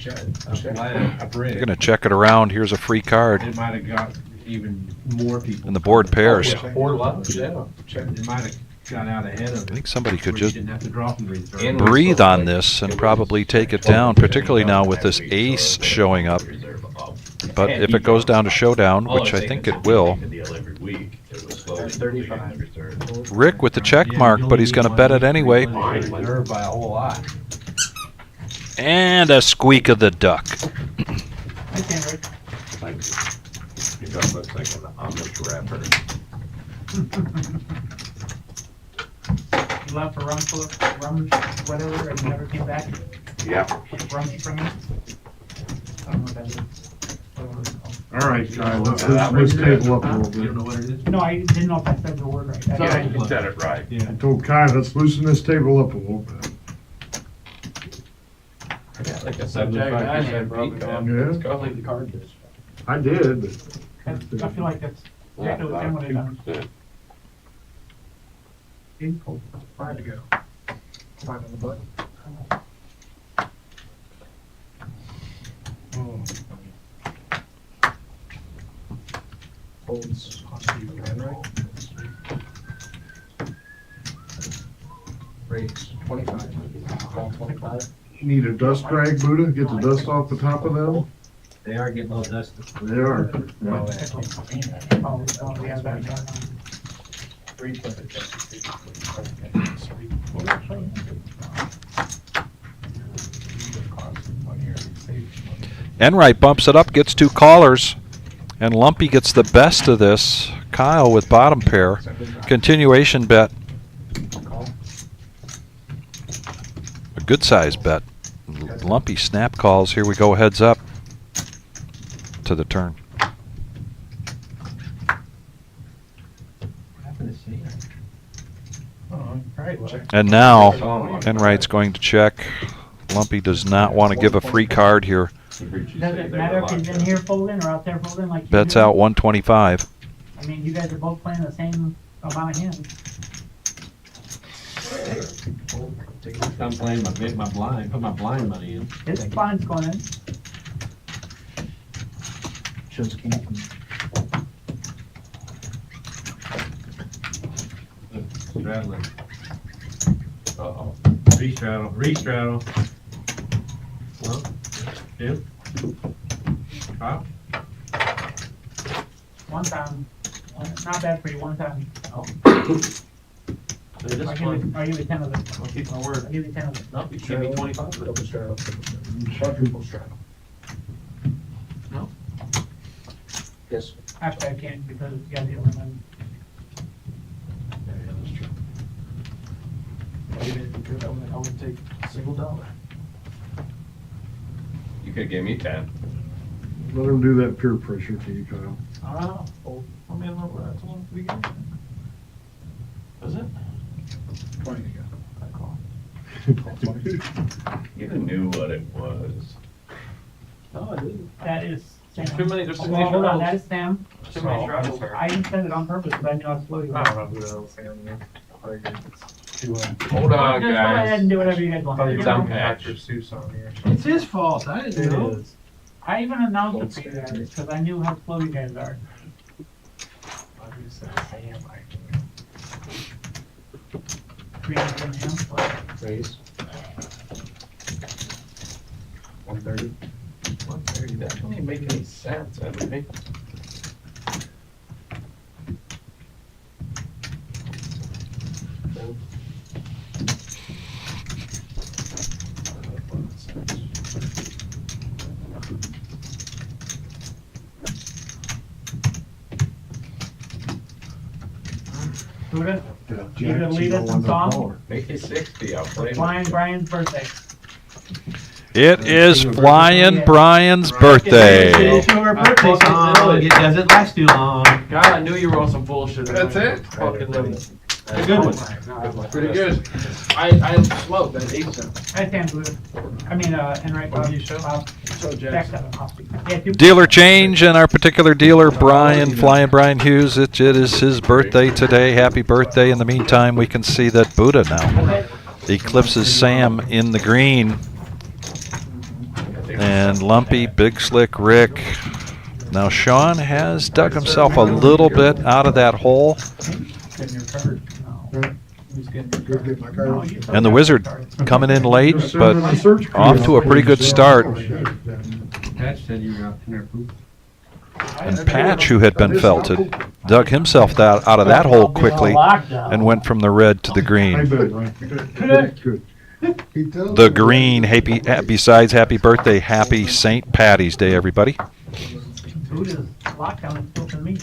H: brick,
A: You're going to check it around. Here's a free card.
H: it might have got even more people.
A: And the board pairs.
E: Four left, yeah. Check.
H: It might have got out ahead of it.
A: I think somebody could
H: where you
A: just
H: didn't have to draw from the reserve.
G: And
A: breathe on this and probably take it down, particularly now with this ace showing up. But if it goes down to showdown, which I think it will, Rick with the check mark, but he's going to bet it anyway.
H: Reserve by a whole lot.
A: And a squeak of the duck.
F: I can't read.
G: You got looks like an Amish rapper.
F: You left for rum, whatever, and you never came back?
G: Yeah.
F: Rum from you? I don't know what that is. I don't know what it's called.
C: All right, Kyle, let's table up a little
H: You don't know
C: bit.
H: what it is?
F: No, I didn't know if I said the word right.
G: Yeah, you said it right.
C: I told Kyle, let's loosen this table up a little bit.
E: Like I said, Jack, I had broken down.
C: Yeah.
E: Let's go leave the card list.
C: I did, but.
F: That's, I feel like that's exactly what them would have done.
K: Five to go. 5 on the button. Holds on to your right. Raise 25. Ball 25.
C: Need a dust rag, Buddha, get the dust off the top of them?
H: They are getting all dusty.
C: They are.
F: Oh, yeah, that,
A: 'em. Enright bumps it up, gets 2 callers, and Lumpy gets the best of this. Kyle with bottom pair. Continuation bet. A good size bet. Lumpy snap calls. Here we go, heads up to the turn. And now Enright's going to check. Lumpy does not want to give a free card here.
F: does it matter if he's in here folding or out there folding like you
A: Bets
F: do?
A: out 125.
F: I mean, you guys are both playing the same amount of hands.
H: I'm playing my blind, put my blind money in.
F: His blind's going in.
D: Just came from.
H: Straddling. Uh-oh. Re-straddle. Well, two. Wow.
F: One time. Not bad for you, one time.
I: Dude,
F: I'll
I: this one,
F: give you 10 of it.
I: I'll keep my word.
F: I'll give you 10 of it.
I: No, you give me 25.
K: Double straddle. Quadruple straddle.
I: No?
K: Yes.
F: Actually, I can't because you got the other one.
K: Yeah, that's true. Even because I would take $1.
G: You could give me 10.
C: Let them do that peer pressure to you, Kyle.
I: Oh, I mean, look, that's one to begin. Is it?
K: 20 to go.
I: I call.
G: You knew what it was.
I: No, I didn't.
F: That is Sam.
I: Too many- there's too
F: Well,
I: many
F: hold on,
I: straddles.
F: that is Sam.
I: Too many straddles.
F: I didn't send it on purpose because I knew how slow you
K: I
F: were.
K: don't know who the hell's saying that. I agree. It's too,
G: Hold on,
F: Just go ahead
G: guys.
F: and do whatever you guys want.
K: probably
F: You
G: Down
F: know,
G: patch.
K: Dr. Seuss on here.
H: It's his fault, I didn't know.
K: It is.
F: I even announced it for you guys because I knew how slow you guys are.
K: I just said Sam, I
F: Creative in him.
K: raise. 130.
I: 130, that doesn't even make any sense, I mean.
F: Buddha,
C: Yeah,
F: you gonna
C: Jack's
F: lead
C: the
F: us
C: one
F: in
C: that
F: song?
C: called.
G: Make it 60. I'll play.
F: Brian's birthday.
A: It is Flying Brian's birthday.
H: It's your birthday song, it doesn't last too long.
I: God, I knew you were on some bullshit.
K: That's it?
I: Fucking limit.
K: A
I: good one. Pretty good. I smoked that 8 cents.
F: I stand Buddha. I mean, Enright.
I: What do you show?
K: So
F: Back
K: Jackson.
F: seven. I'll speak. Yeah, two-
A: Dealer change, and our particular dealer, Flying Brian Hughes. It is his birthday today. Happy birthday. In the meantime, we can see that Buddha now eclipses Sam in the green. And Lumpy, Big Slick Rick. Now Sean has dug himself a little bit out of that hole.
F: Getting your card. No. Who's getting your
C: Go
F: card?
C: get my
F: No,
C: card.
F: you-
A: And the Wizard coming in late,
C: Just send
A: but
C: them the search
A: off
C: key
A: to a pretty good start.
H: Patch said you were out in there poop.
A: And Patch, who had been felted, dug himself out of that hole quickly and went from the red to the
C: Hey,
A: green.
C: Bud, good.
A: The green, besides happy birthday, happy St. Patty's Day, everybody.
F: Buddha's lockdown is still for me,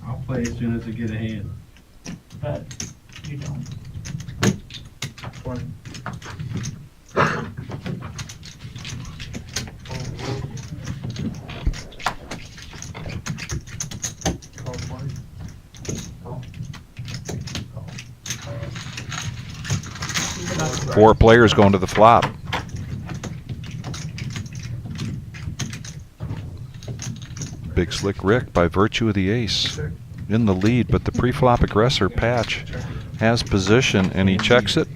H: I'll play as soon as I get a hand.
F: but you don't.
K: 20. Call 20. Call.
A: Four players going to the flop. Big Slick Rick, by virtue of the ace, in the lead, but the pre-flop aggressor, Patch, has position, and he checks it.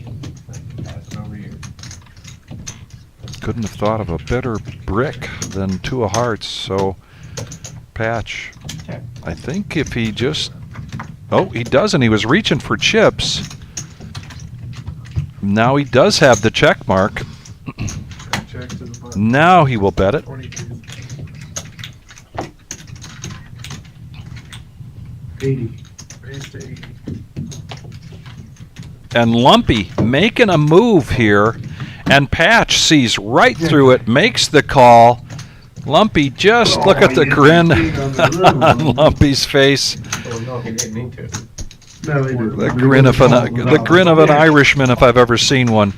A: Couldn't have thought of a better brick than 2 of hearts, so Patch, I think if he just... Oh, he doesn't. He was reaching for chips. Now he does have the check mark.
C: Check to the button.
A: Now he will bet it.
C: 80.
A: And Lumpy making a move here, and Patch sees right through it, makes the call. Lumpy, just look at the grin on Lumpy's face.
G: Oh, no, he didn't need to.
C: No, they didn't.
A: The grin of an Irishman, if I've ever seen one.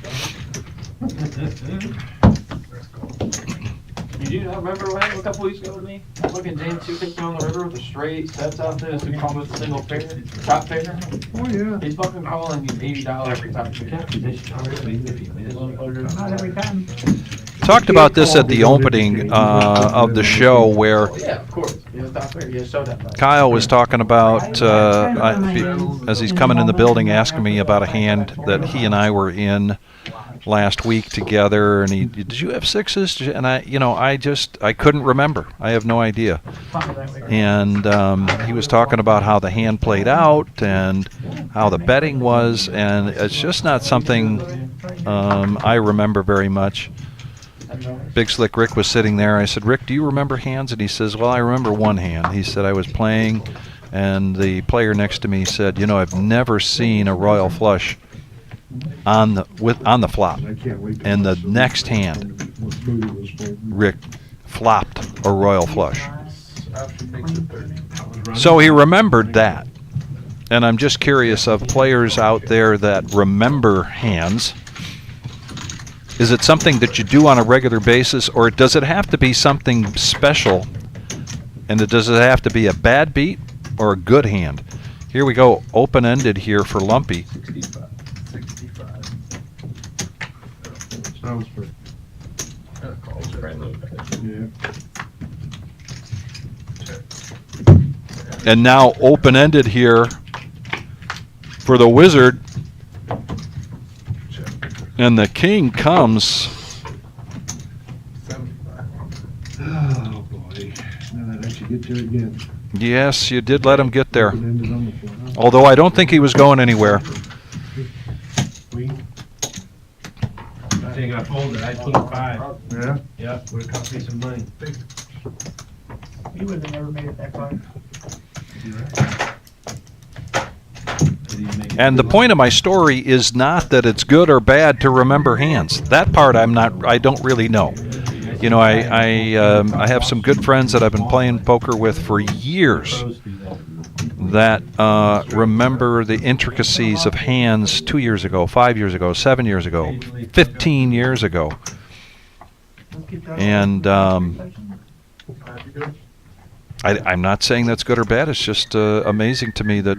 I: You do not remember when, a couple weeks ago with me? Fucking James who takes me on the river with the straight sets out there, who comes with a single pair, top pair.
C: Oh, yeah.
I: He's fucking calling me $80 every time.
F: Not every time.
A: Talked about this at the opening of the show, where
I: Yeah, of course. He has top pair, he has showdown.
A: Kyle was talking about, as he's coming in the building, asking me about a hand that he and I were in last week together, and he, did you have sixes? And I couldn't remember. I have no idea. And he was talking about how the hand played out and how the betting was, and it's just not something I remember very much. Big Slick Rick was sitting there. I said, Rick, do you remember hands? And he says, well, I remember one hand. He said, I was playing, and the player next to me said, I've never seen a royal flush on the flop. And the next hand, Rick flopped a royal flush. So he remembered that. And I'm just curious of players out there that remember hands. Is it something that you do on a regular basis, or does it have to be something special? And does it have to be a bad beat or a good hand? Here we go, open-ended here for Lumpy.
C: 65. Sounds pretty. Yeah.
A: And now open-ended here for the Wizard. And the king comes.
C: Oh, boy. Now that I should get there again.
A: Yes, you did let him get there. Although I don't think he was going anywhere.
H: Thing I folded, I put 5.
C: Yeah?
H: Yeah, would have cost me some money.
F: You would have never made it that far.
A: And the point of my story is not that it's good or bad to remember hands. That part I don't really know. I have some good friends that I've been playing poker with for years that remember the intricacies of hands 2 years ago, 5 years ago, 7 years ago, 15 years ago. And I'm not saying that's good or bad. It's just amazing to me that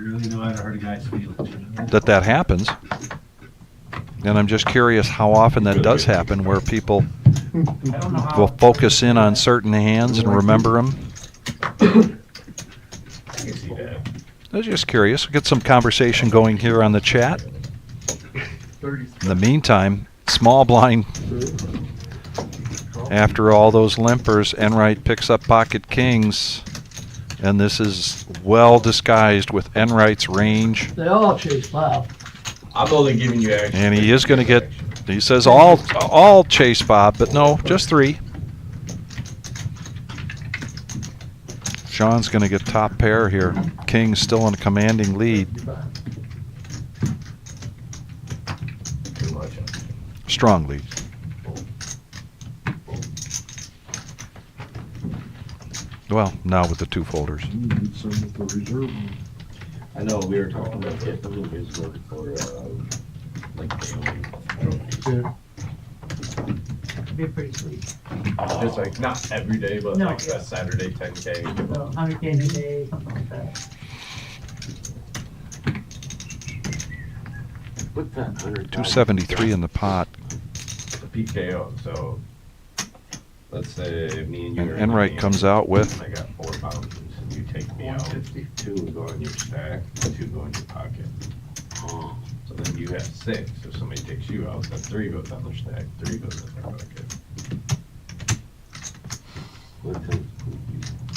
A: that happens. And I'm just curious how often that does happen, where people will focus in on certain hands and remember them. I was just curious. We'll get some conversation going here on the chat. In the meantime, small blind. After all those limpers, Enright picks up pocket kings. And this is well disguised with Enright's range.
D: They all chase Bob.
G: I'm only giving you action.
A: And he is going to get, he says all chase Bob, but no, just 3. Sean's going to get top pair here. King's still in a commanding lead. Strong lead. Well, now with the 2 folders.
G: I know we were talking about getting a little bit for like daily.
F: Be pretty sweet.
G: Just like not every day, but
F: No.
G: like a Saturday 10K.
F: So 100K a day, something like that.
E: What's that, 100?
A: 273 in the pot.
G: The PKO, so let's say me and you
A: And
G: are in the
A: Enright
G: game,
A: comes out with
G: and I got 4 bounties, and you take me out. 2 go in your stack, 2 go in your pocket. So then you have 6. If somebody takes you out, then 3 goes on their stack, 3 goes in their pocket.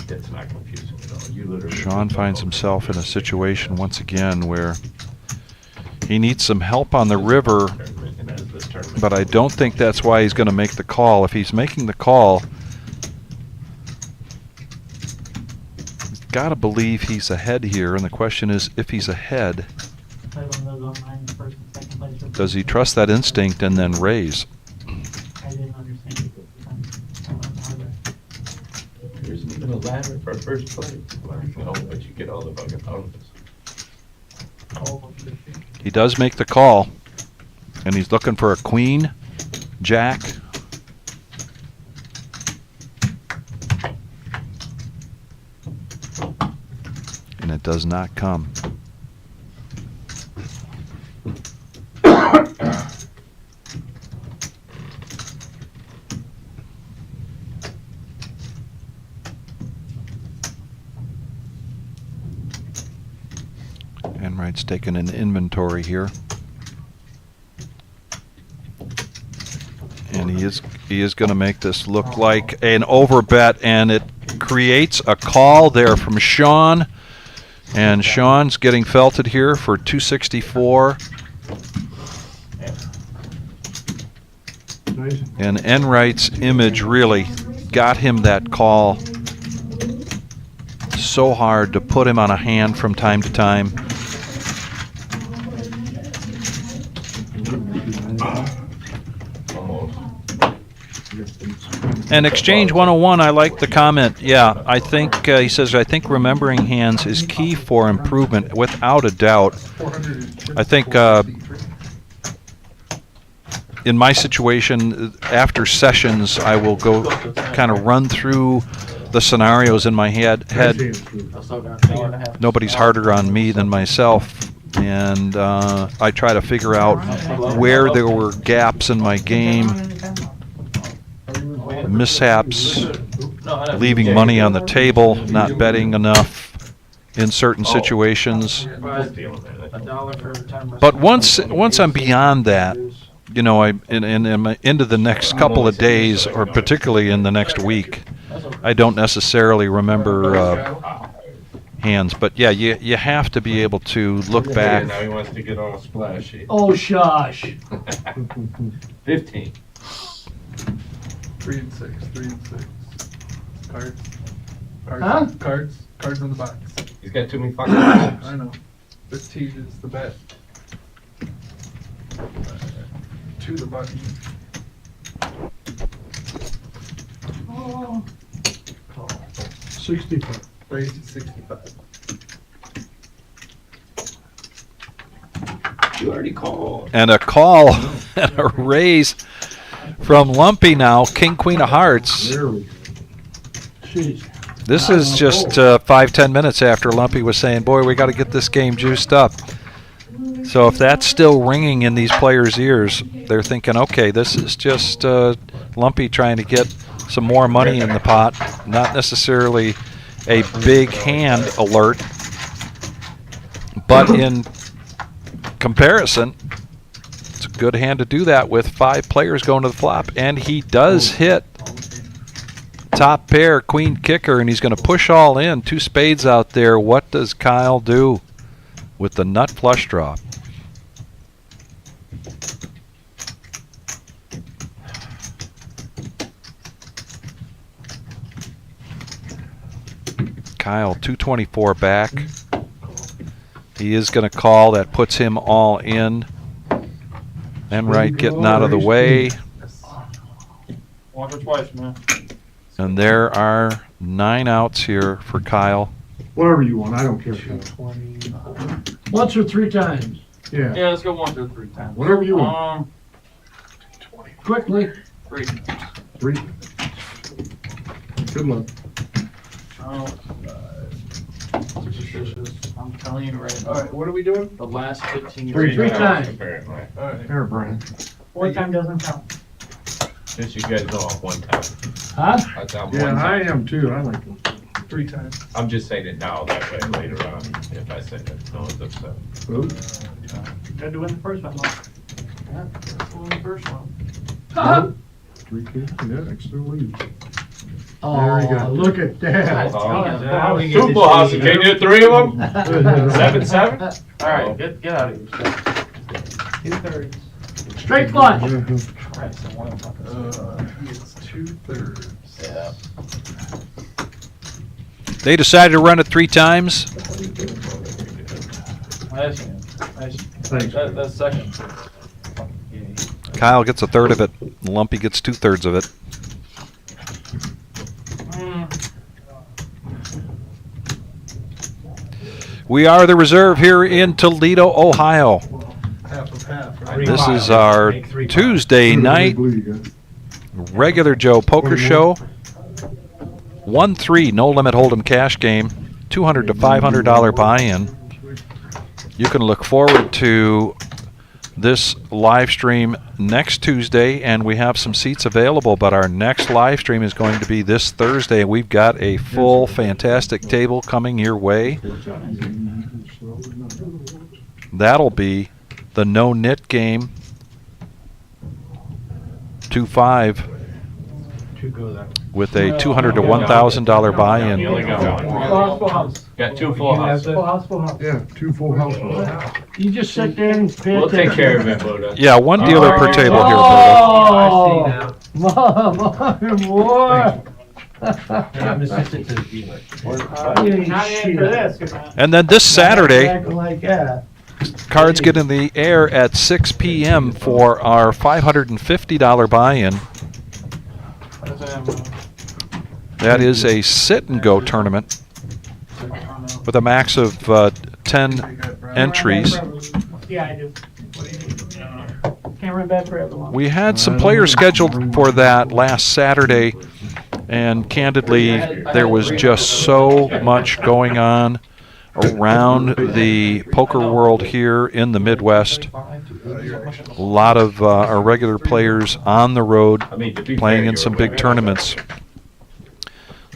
G: It's not confusing at all. You literally.
A: Sean finds himself in a situation once again where he needs some help on the river,
G: And as this tournament
A: but I
G: goes,
A: don't think that's why he's going to make the call. If he's making the call, he's got to believe he's ahead here, and the question is, if he's ahead,
F: Play one of those online, first and second place.
A: does he trust that instinct and then raise?
F: I didn't understand it.
G: There isn't even a ladder for first place. No, but you get all the fucking bonuses.
A: He does make the call, and he's looking for a queen, jack. And it does not come. Enright's taking an inventory here. And he is going to make this look like an overbet, and it creates a call there from Sean. And Sean's getting felted here for 264.
C: Nice.
A: And Enright's image really got him that call so hard to put him on a hand from time to time. And Exchange 101, I like the comment. Yeah, I think, he says, I think remembering hands is key for improvement, without a doubt. I think in my situation, after sessions, I will go kind of run through the scenarios in my head. Nobody's harder on me than myself. And I try to figure out where there were gaps in my game, mishaps, leaving money on the table, not betting enough in certain situations. But once I'm beyond that, you know, into the next couple of days, or particularly in the next week, I don't necessarily remember hands. But yeah, you have to be able to look
G: Yeah,
A: back.
G: now he wants to get all splashy.
D: Oh, shush.
G: 15.
K: 3 and 6, 3 and 6. Cards. Cards.
D: Huh?
K: Cards in the box.
G: He's got too many fucking cards.
K: I know. 15 is the bet. To the button.
F: Oh,
C: 65.
K: Raise to 65.
G: You already called.
A: And a call and a raise from Lumpy now, King, Queen of Hearts.
C: There we go.
D: Jeez.
A: This is just 5-10 minutes after Lumpy was saying, boy, we got to get this game juiced up. So if that's still ringing in these players' ears, they're thinking, okay, this is just Lumpy trying to get some more money in the pot, not necessarily a big hand alert. But in comparison, it's a good hand to do that with 5 players going to the flop. And he does hit top pair, queen kicker, and he's going to push all in. 2 spades out there. What does Kyle do with the nut flush draw? Kyle, 224 back. He is going to call. That puts him all in. Enright getting out of the way.
K: Once or twice, man.
A: And there are 9 outs here for Kyle.
C: Whatever you want, I don't care.
D: Once or 3 times.
C: Yeah,
K: Yeah, let's go 1, 2, 3 times.
C: whatever you want.
D: Quickly.
K: 3.
C: 3. Good luck.
K: Oh, I'm telling you right now. All right, what are we doing? The last 15.
D: 3 times.
G: Apparently.
K: All right.
C: There, Brian.
F: 4 time doesn't count.
G: Since you guys know off 1 time.
D: Huh?
G: That's on
C: Yeah,
G: one
C: I
G: side.
C: am too. I like them.
K: 3 times.
G: I'm just saying it now, that way later on, if I say it, no one's upset.
F: Gotta do it in the first one, Mark.
L: Yeah, that's the first one.
C: Three kids, yeah, extra lead.
D: Oh,
C: There we go. Look at that.
H: Now we get to
G: Two houses,
H: see-
G: can you do 3 of them? 7-7?
I: Alright, get out of here.
F: 2/3.
D: straight flush.
I: Christ, I want to
K: It's 2/3.
I: Yeah.
A: They decided to run it 3 times.
I: Nice, man. Nice.
C: Thanks.
I: That's second.
A: Kyle gets a third of it. Lumpy gets 2/3 of it. We are the reserve here in Toledo, Ohio.
K: Half of half, right?
A: This is our
H: Make 3 piles.
A: Tuesday night
C: Blue you got.
A: regular Joe poker show. 1-3 no limit hold'em cash game. $200 to $500 buy-in. You can look forward to this live stream next Tuesday, and we have some seats available, but our next live stream is going to be this Thursday. We've got a full fantastic table coming your way. That'll be the no-NIT game. 2-5
H: Two go that way.
A: with a $200 to $1,000
G: You
A: buy-in.
G: only got one.
F: Full house.
G: Got 2 full houses.
F: Full house, full house.
C: Yeah, 2 full houses.
D: You just sit there and pay
G: We'll take
D: attention.
G: care of it, Buddha.
A: Yeah, one dealer per table here, Buddha.
D: Oh,
H: I see now.
D: boy.
H: I'm assistant to the dealer.
F: Not in for this. 'cause I-
A: And then this Saturday,
D: Acting like that.
A: cards get in the air at 6 p.m. for our $550 buy-in. That is a sit-and-go tournament with a max of 10 entries.
F: Yeah, I do. What do you need? Can't run bad for everyone.
A: We had some players scheduled for that last Saturday, and candidly, there was just so much going on around the poker world here in the Midwest. A lot of our regular players on the road
G: I mean, to be
A: playing
G: fair,
A: in
G: you
A: some
G: were
A: big
G: winning.
A: tournaments.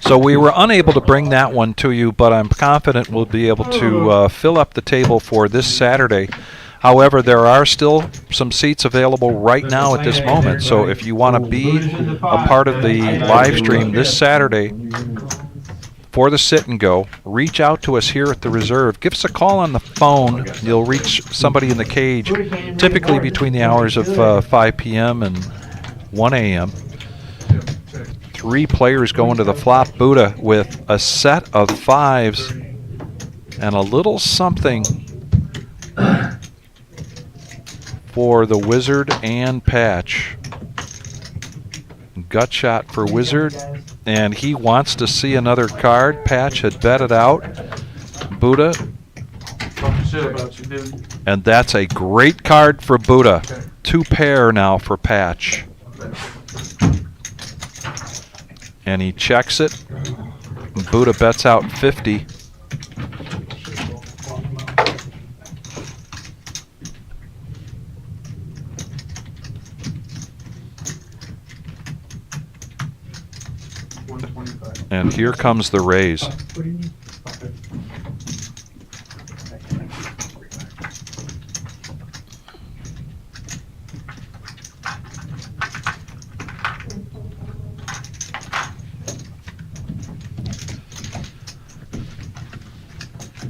A: So we were unable to bring that one to you, but I'm confident we'll be able to fill up the table for this Saturday. However, there are still some seats available right now at this moment. So if you want to be a part of the live stream this Saturday for the sit and go, reach out to us here at the reserve. Give us a call on the phone. You'll reach somebody in the cage, typically between the hours of 5 p.m. and 1 a.m. 3 players go into the flop Buddha with a set of 5s and a little something for the Wizard and Patch. Gut shot for Wizard, and he wants to see another card. Patch had bet it out. Buddha,
I: Talking shit about you, dude.
A: and that's a great card for Buddha. 2 pair now for Patch. And he checks it. Buddha bets out 50. And here comes the raise.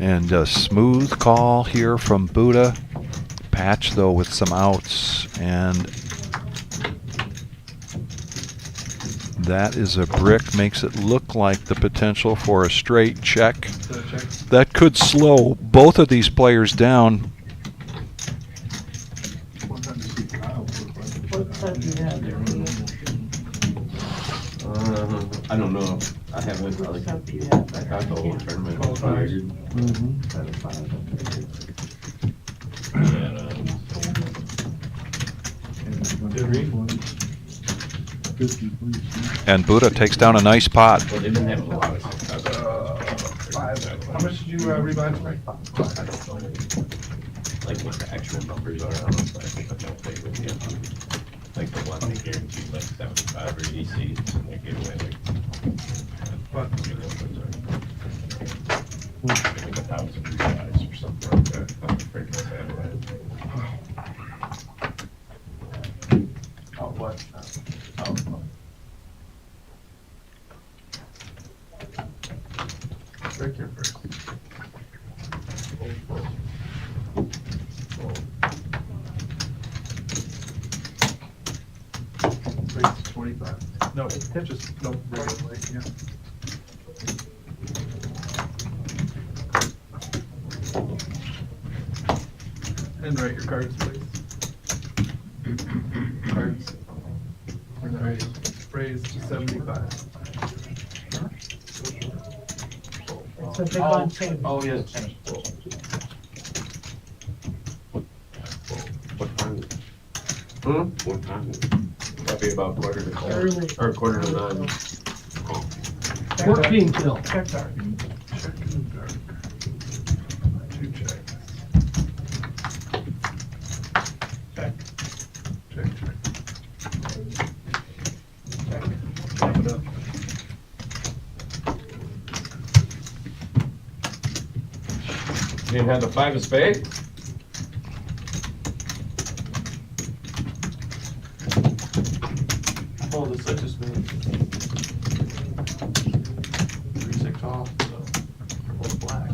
A: And a smooth call here from Buddha. Patch though with some outs, and that is a brick. Makes it look like the potential for a straight check. That could slow both of these players down.
G: I don't know. I haven't really. I got the whole tournament.
A: And Buddha takes down a nice pot.
G: Well, they didn't have a lot of success.
K: How much did you rebuy tonight?
G: Like what the actual numbers are, honestly, I don't think with you. Like the one they guaranteed like 75 or 80 seats, and they gave away like, what, like 1,000 guys or something like that. I'm freaking sad about it.
E: Oh, what? Oh. Rick, you're first.
K: Raise 25. No, just, no, regular, yeah. And write your cards, please. Cards. Raise to 75.
F: It's a big one too.
E: Oh, yeah.
I: What time? What time?
G: That'd be about quarter to 10,
F: Early.
G: or quarter to 9.
D: 14 till.
F: Check dark.
K: Check and dark. 2 checks.
F: Check.
K: Check, check.
F: Check.
K: Keep it up.
G: You didn't have the 5 of spades?
E: Oh, the 6 is me. 3, 6 off, so we're both black.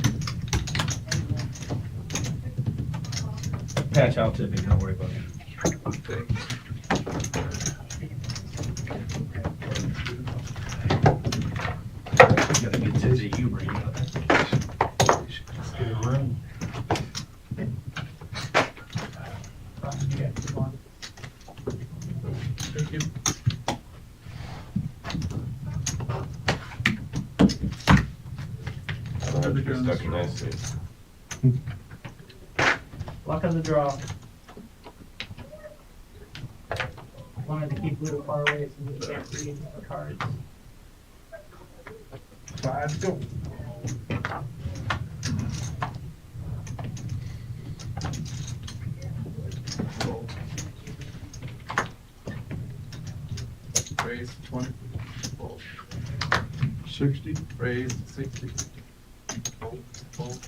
H: Patch out to me, don't worry about it.
K: Okay.
H: You gotta get to the humor, you know.
K: Let's get a room.
F: Yeah, come on.
K: Thank you.
G: That'd be stuck nicely.
F: Luck of the draw. Wanted to keep Lou far away so he can't read the cards.
K: 5, go. Raise 20. Fold.
C: 60.
K: Raise 60. Fold.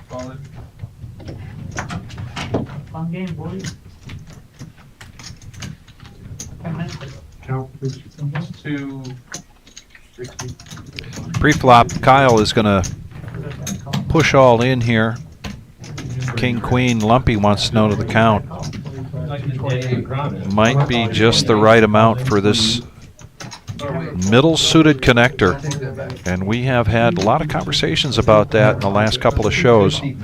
K: Falling.
F: Fun game, boys. 10 minutes ago.
C: Count, please.
K: 260.
A: Pre-flop, Kyle is going to push all in here. King, queen, lumpy wants to know to the count.
H: Like the day of ground.
A: Might be just the right amount for this middle suited connector. And we have had a lot of conversations about that in the last couple of shows.
C: You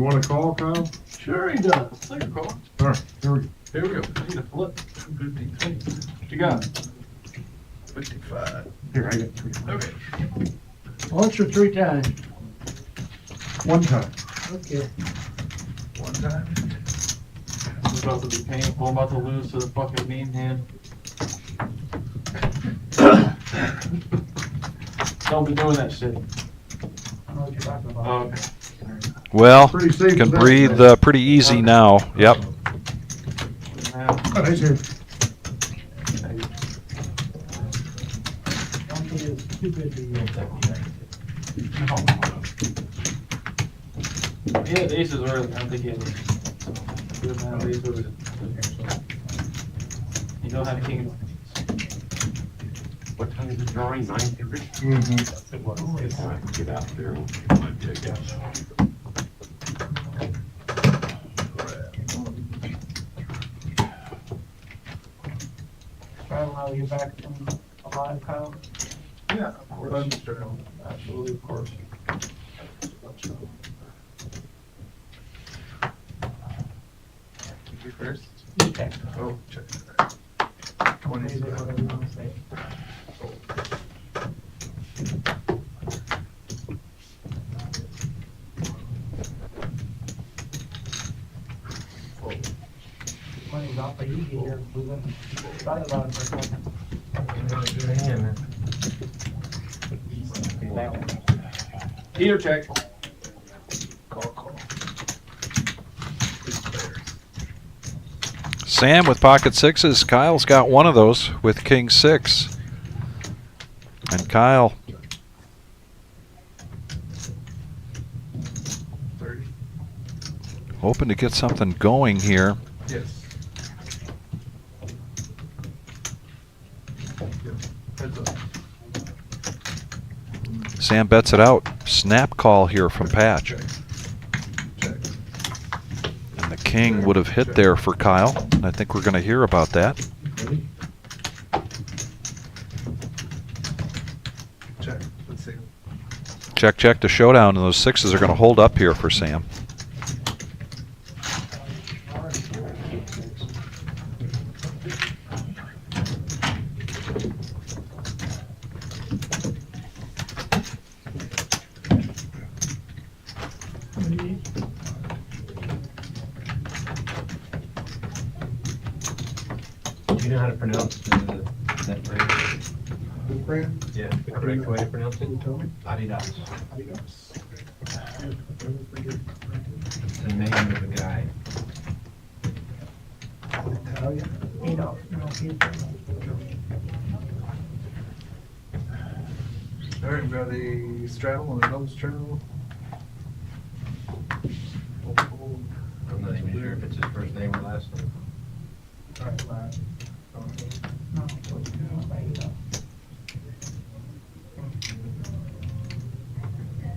C: want to call, Kyle?
E: Sure he does. Take a call.
C: All right, here we go.
K: Here we go.
E: I need a flip.
K: 53.
E: What you got?
K: 55.
C: Here, I got 3.
K: Okay.
D: Once or 3 times.
C: 1 time.
D: Okay.
K: 1 time.
E: This is about to be painful. I'm about to lose to the fucking mean hand. Don't be doing that shit.
F: I don't know what you're talking about.
E: Oh, okay.
A: Well,
C: Pretty safe
A: can
C: with that,
A: breathe
C: right?
A: pretty easy now. Yep.
C: Nice here.
F: Don't think it's too good to use.
E: Yeah, the aces early. I don't think he had it. So, good man, the ace early. You don't have king.
I: What time is the drawing? 9:30?
C: Mm-hmm.
I: Get out there. Might be a guess.
F: Try to allow you back from alive, Kyle.
K: Yeah, of course.
E: Absolutely, of course.
K: You first.
F: You check.
K: Oh, check.
F: Raise it,
K: 27.
F: whatever you want to say. money's awfully easy here. We wouldn't thought about it for a second.
I: Peter check.
A: Sam with pocket sixes. Kyle's got one of those with king six. And Kyle,
K: 30.
A: hoping to get something going here.
K: Yes. Heads up.
A: Sam bets it out. Snap call here from Patch.
K: Check. Check.
A: And the king would have hit there for Kyle. And I think we're going to hear about that.
K: Check. Let's see.
A: Check, check to showdown. And those sixes are going to hold up here for Sam.
H: Do you know how to pronounce that brand? Yeah, the correct way to pronounce it? Adidas. It's the name of the guy.
K: All right, we got a straddle and a double straddle.
H: I'm not even sure if it's his first name or last name.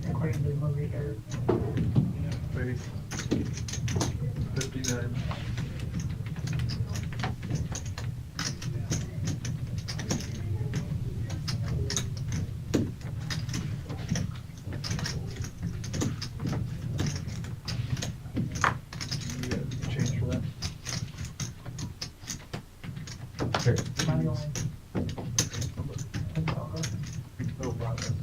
F: According to the movie here.
K: Face. 59. Change for that.
H: Sure.
K: No problem.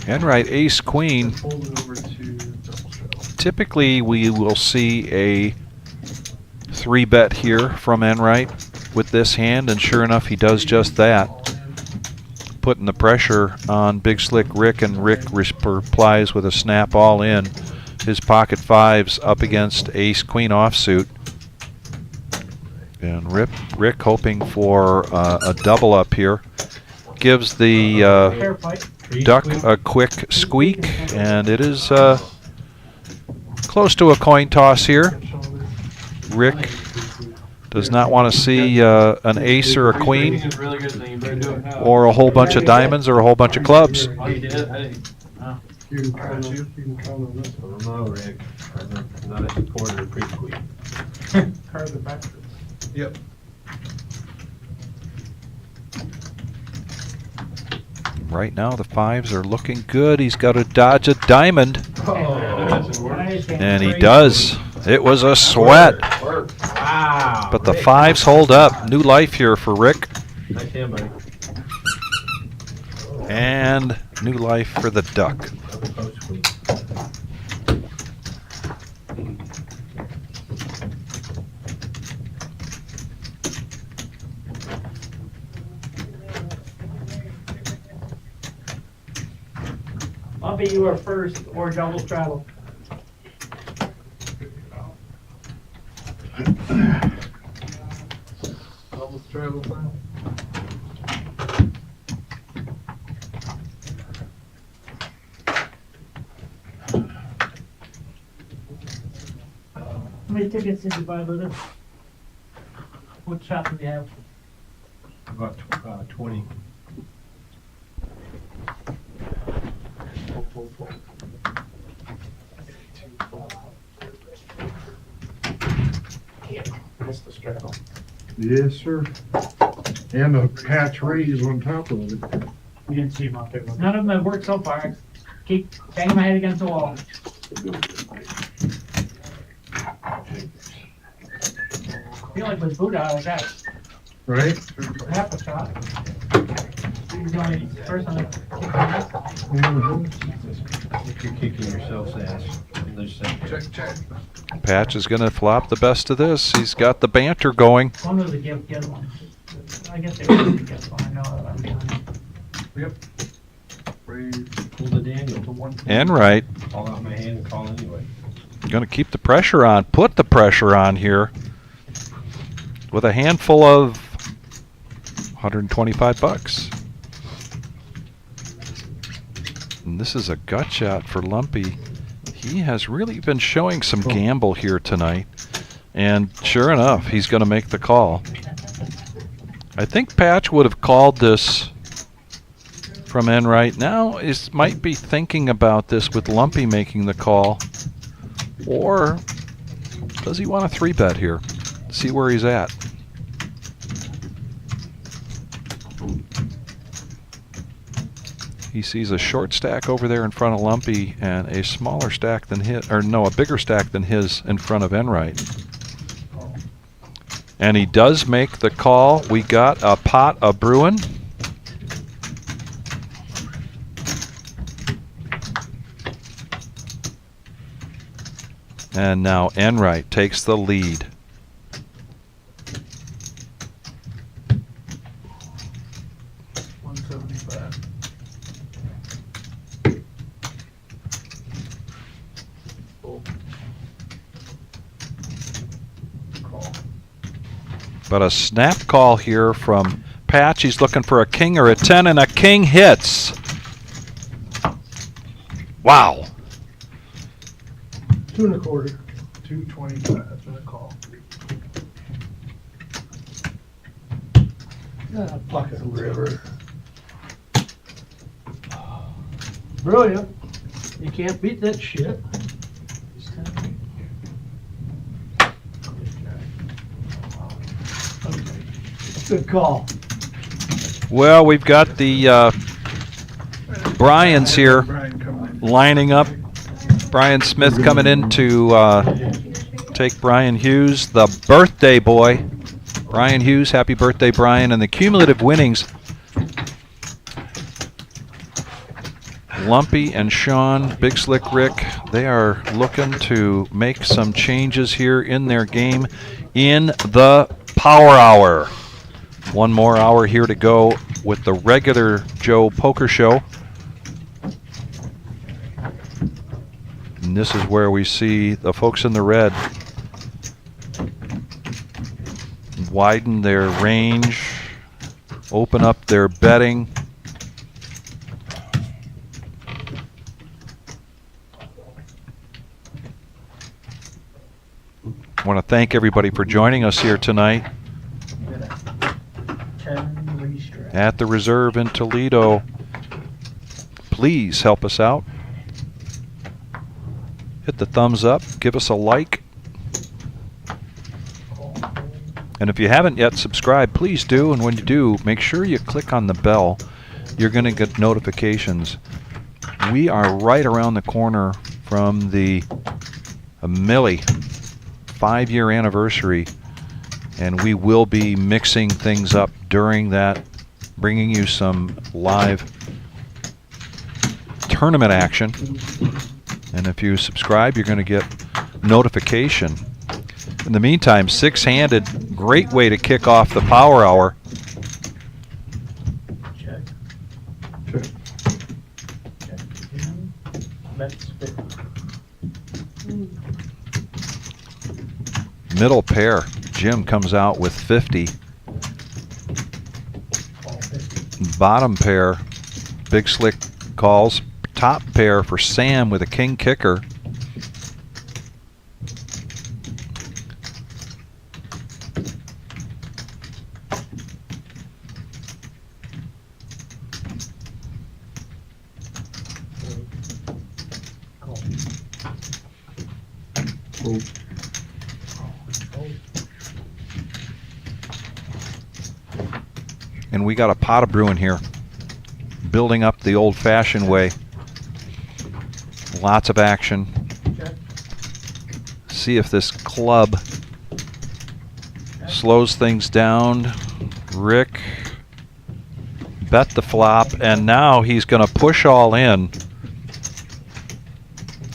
A: Enright ace queen.
K: Fold it over to double straddle.
A: Typically we will see a 3-bet here from Enright with this hand, and sure enough he does just that, putting the pressure on Big Slick Rick, and Rick replies with a snap all in. His pocket fives up against ace queen offsuit, and Rick hoping for a double up here. Gives the
F: Fair fight.
A: duck a quick squeak, and it is close to a coin toss here. Rick does not want to see an ace or a queen, or a whole bunch of diamonds, or a whole bunch of clubs.
H: Oh, you did? I didn't.
C: You can count on this.
H: I don't know, Rick. I'm not a supporter of pre-squeeze.
F: Cards are back.
K: Yep.
A: Right now the fives are looking good. He's got to dodge a diamond, and he does. It was a sweat,
H: Wow.
A: but the
H: Rick.
A: fives hold up. New life here for Rick,
H: Nice hand, buddy.
A: and new life for the duck.
H: Double post squeeze.
F: Bumpy, you are first, or double straddle.
K: Double straddle time.
F: How many tickets did you buy, Luda? What shop do you have?
H: About 20.
K: Missed the straddle.
C: Yes, sir. And a patch raise on top of it.
F: We didn't see them out there. None of them have worked so far. Keep banging my head against the wall. I feel like with Buddha, I got
C: Right?
F: half a shot. He's the only person that kicked my ass.
C: Mhm.
H: If you're kicking yourself's ass, there's
K: Check, check.
A: Patch is going to flop the best of this. He's got the banter going.
F: One was a gift, the other one. I guess they were a gift one. I know that I'm behind.
K: Yep. Raise
H: Pull the Daniel.
K: to 1.
A: And right.
H: Call out my hand and call anyway.
A: Going to keep the pressure on. Put the pressure on here. With a handful of 125 bucks. And this is a gut shot for Lumpy. He has really been showing some gamble here tonight. And sure enough, he's going to make the call. I think Patch would have called this from N right now. Is might be thinking about this with Lumpy making the call. Or does he want a 3-bet here? See where he's at. He sees a short stack over there in front of Lumpy and a smaller stack than his, or no, a bigger stack than his in front of Enright. And he does make the call. We got a pot of brewing. And now Enright takes the lead. But a snap call here from Patch. He's looking for a king or a 10, and a king hits. Wow.
D: 2 1/4.
K: 225 for the call.
D: Ah, fucking river. Brilliant. You can't beat that shit. Good call.
A: Well, we've got the Bryans here lining up. Brian Smith coming in to take Brian Hughes, the birthday boy. Brian Hughes, happy birthday, Brian. And the cumulative winnings, Lumpy and Sean, Big Slick Rick, they are looking to make some changes here in their game in the Power Hour. One more hour here to go with the regular Joe Poker Show. And this is where we see the folks in the red widen their range, open up their betting. I want to thank everybody for joining us here tonight at the Reserve in Toledo. Please help us out. Hit the thumbs up, give us a like. And if you haven't yet subscribed, please do. And when you do, make sure you click on the bell. You're going to get notifications. We are right around the corner from the MILLIE 5-year anniversary, and we will be mixing things up during that, bringing you some live tournament action. And if you subscribe, you're going to get notification. In the meantime, six-handed, great way to kick off the Power Hour.
D: Check.
C: Check.
D: Check. That's 50.
A: Middle pair, Jim comes out with 50. Bottom pair, Big Slick calls. Top pair for Sam with a king kicker. And we got a pot of brewing here, building up the old-fashioned way. Lots of action. See if this club slows things down. Rick bet the flop, and now he's going to push all in.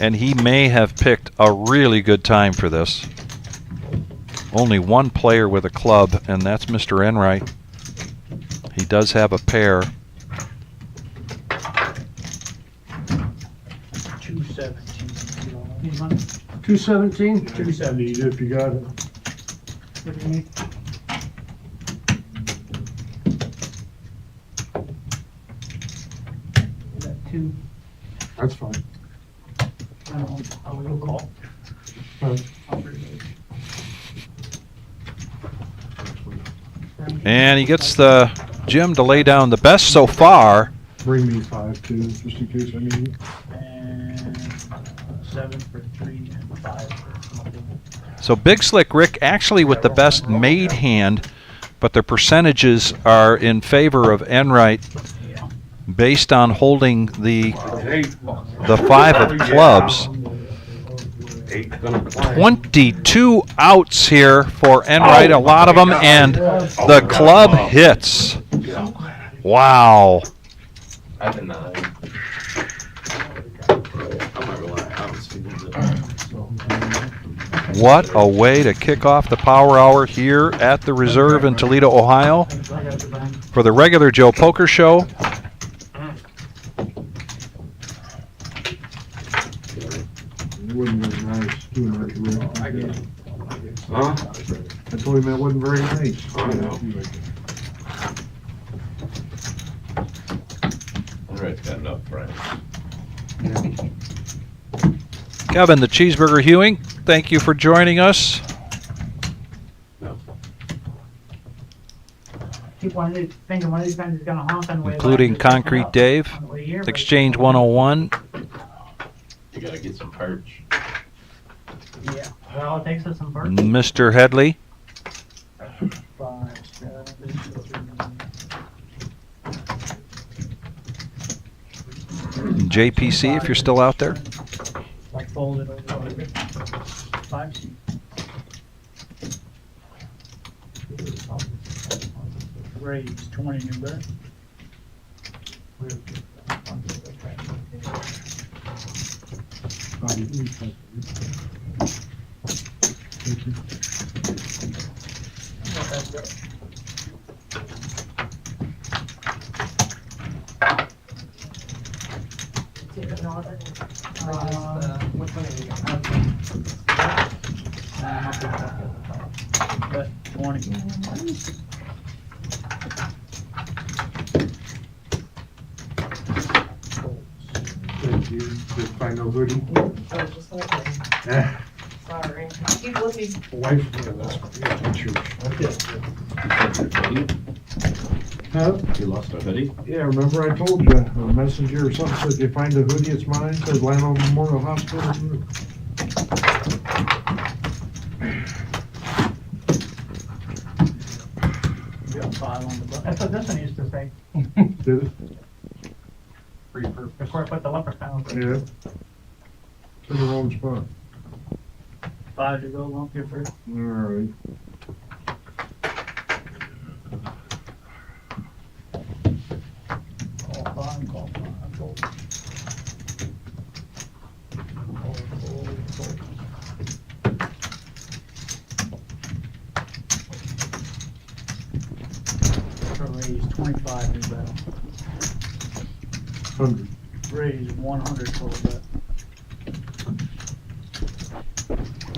A: And he may have picked a really good time for this. Only one player with a club, and that's Mr. Enright. He does have a pair.
F: 217.
D: 217?
C: 270 if you got it.
F: What do you need? Is that 2?
C: That's fine.
F: I will call.
A: And he gets the Jim to lay down the best so far.
C: Bring me 5 too, just in case I need it.
F: And 7 for 3 and 5 for nothing.
A: So Big Slick Rick actually with the best made hand, but their percentages are in favor of Enright based on holding the 5 of clubs. 22 outs here for Enright, a lot of them, and the club hits. Wow.
G: I did not.
A: What a way to kick off the Power Hour here at the Reserve in Toledo, Ohio. For the regular Joe Poker Show,
C: It wasn't very nice doing that to Rick.
B: Huh?
C: I told him that wasn't very nice.
B: I know.
G: Enright's got enough friends.
A: Kevin the Cheeseburger Hewing, thank you for joining us.
F: Keep thinking one of these guys is gonna honk on the way back.
A: Including Concrete Dave,
F: On the way here, but-
A: Exchange 101.
G: You gotta get some perch.
F: Yeah, well, it takes us some birds.
A: Mr. Headley,
F: 5, 7, 8,
A: JPC if you're still out there.
F: like folded over there. 5 seat. Raise 20 new bet.
L: Which one are you
F: Bet 20.
C: Thank you. Just find no hoodie.
L: I was just looking.
C: Ah,
L: Sorry. Keep looking.
C: wife, yeah, that's yours. Huh?
G: You lost a hoodie?
C: Yeah, remember I told you, a messenger or something said, you find a hoodie, it's mine, said Lano Memorial Hospital.
F: You got 5 on the book. That's what this one used to say.
C: Did it?
F: Free purpose. Before I put the leprechaun.
C: Yeah. To the wrong spot.
F: 5 to go, lump your first.
C: All right.
F: Call 5, call 5, fold. Fold. Raise 25 new bet.
C: 100.
F: Raise 100 total bet.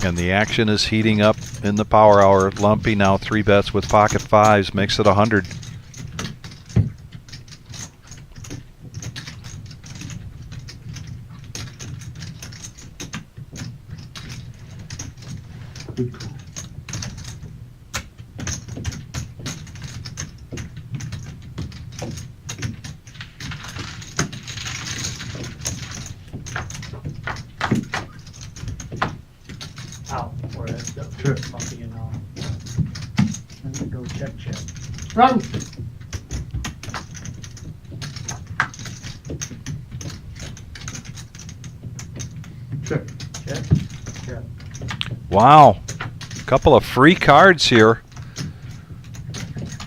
A: And the action is heating up in the Power Hour. Lumpy now 3 bets with pocket 5s, makes it 100.
C: Good call.
F: Out. Where that's go.
C: Check.
F: Lumpy and and then go check.
D: Run!
C: Check.
F: Check. Check.
A: Wow. Couple of free cards here.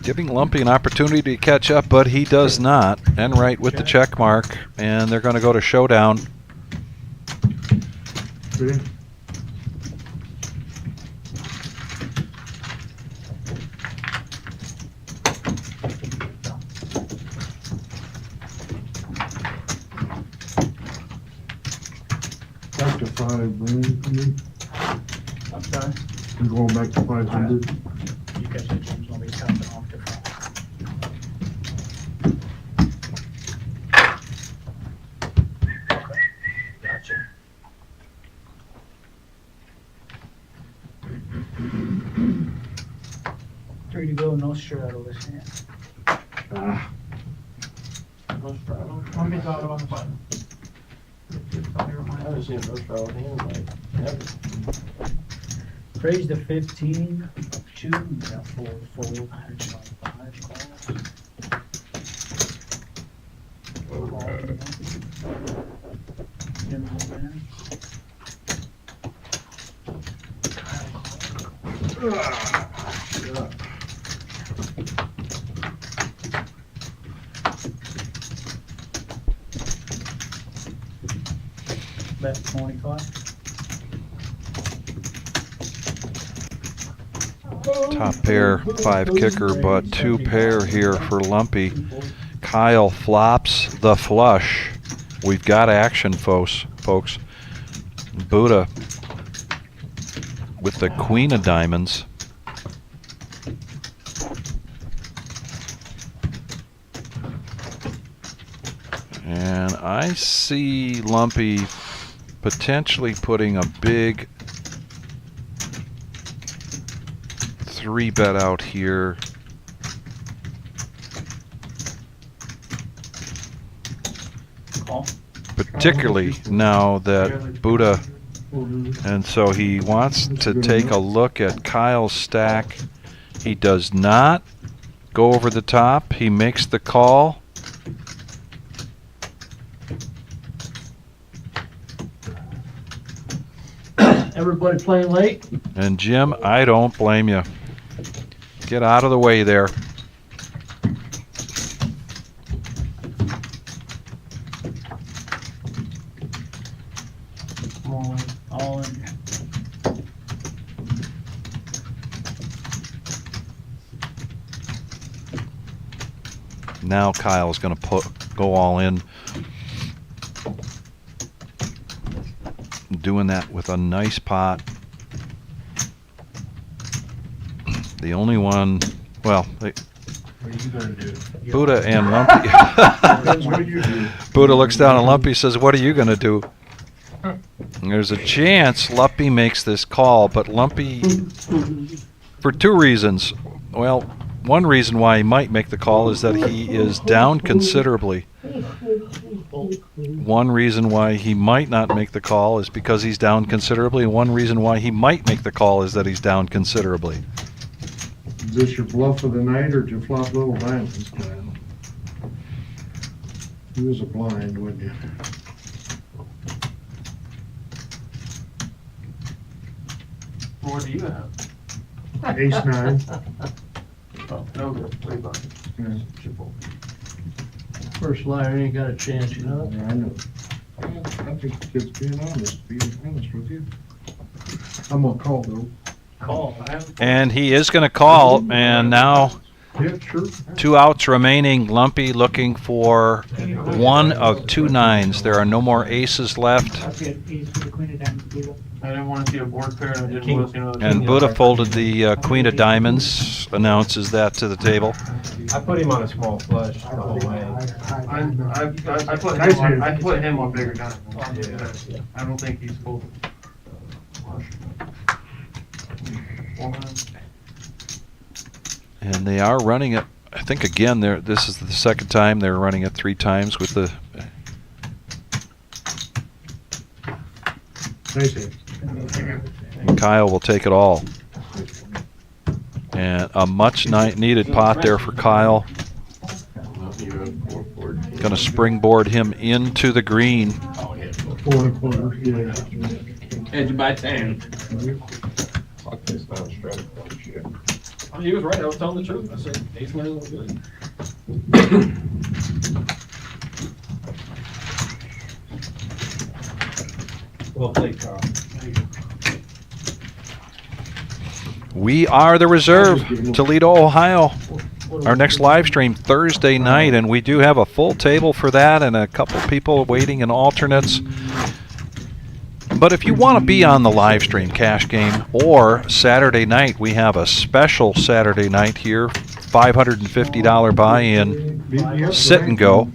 A: Giving Lumpy an opportunity to catch up, but he does not. Enright with the check mark, and they're going to go to showdown.
C: Okay. Back to 5 grand for me.
D: I'm sorry,
C: I'm going back to 500.
D: you guys said Jim's gonna be topping off the front. Okay, gotcha. Three to go, no straddle this hand.
C: Ah,
I: No straddle.
F: Let me thought about the button.
I: I haven't seen no straddle hand like ever.
D: Raise the 15, 2, got 4, 125 calls. Jim, man. Bet 25.
A: Top pair, 5 kicker, but 2 pair here for Lumpy. Kyle flops the flush. We've got action, folks. Buddha with the queen of diamonds. And I see Lumpy potentially putting a big 3-bet out here.
D: Call.
A: Particularly now that Buddha, and so he wants to take a look at Kyle's stack. He does not go over the top. He makes the call.
D: Everybody playing late?
A: And Jim, I don't blame you. Get out of the way there.
D: All in.
A: Now Kyle's going to go all in. Doing that with a nice pot. The only one, well,
H: What are you gonna do?
A: Buddha and Lumpy.
C: That's what you do.
A: Buddha looks down at Lumpy, says, "What are you going to do?" And there's a chance Lumpy makes this call, but Lumpy, for 2 reasons. Well, one reason why he might make the call is that he is down considerably. One reason why he might not make the call is because he's down considerably, and one reason why he might make the call is that he's down considerably.
C: Is this your bluff of the night, or did you flop little diamonds, Kyle? You was a blind, wasn't you?
I: What do you have?
C: Ace-9.
I: Oh, no good. Way behind.
C: Yeah.
I: Triple.
D: First liar ain't got a chance, you know?
C: Yeah, I know. I think the kid's being honest, with you. I'm gonna call though.
D: Call.
A: And he is going to call, and now
C: Yeah, sure.
A: 2 outs remaining. Lumpy looking for 1 of 2 nines. There are no more aces left.
F: I'll get ace for the queen of diamonds, Buddha.
I: I didn't want to see a board pair, and I didn't want to see another.
A: And Buddha folded the queen of diamonds, announces that to the table.
H: I put him on a small flush the whole way.
I: I put him on bigger diamonds.
H: Yeah.
I: I don't think he's folding.
A: And they are running it, I think again, this is the second time they're running it 3 times with the...
C: Nice hit.
A: Kyle will take it all. And a much needed pot there for Kyle. Going to springboard him into the green.
C: 4 1/4, yeah.
I: Edge by 10. Oh, he was right. I was telling the truth. I said ace nine was good.
H: Well played, Carl.
A: We are the Reserve, Toledo, Ohio. Our next live stream Thursday night, and we do have a full table for that and a couple people waiting in alternates. But if you want to be on the live stream cash game or Saturday night, we have a special Saturday night here, $550 buy-in, sit and go,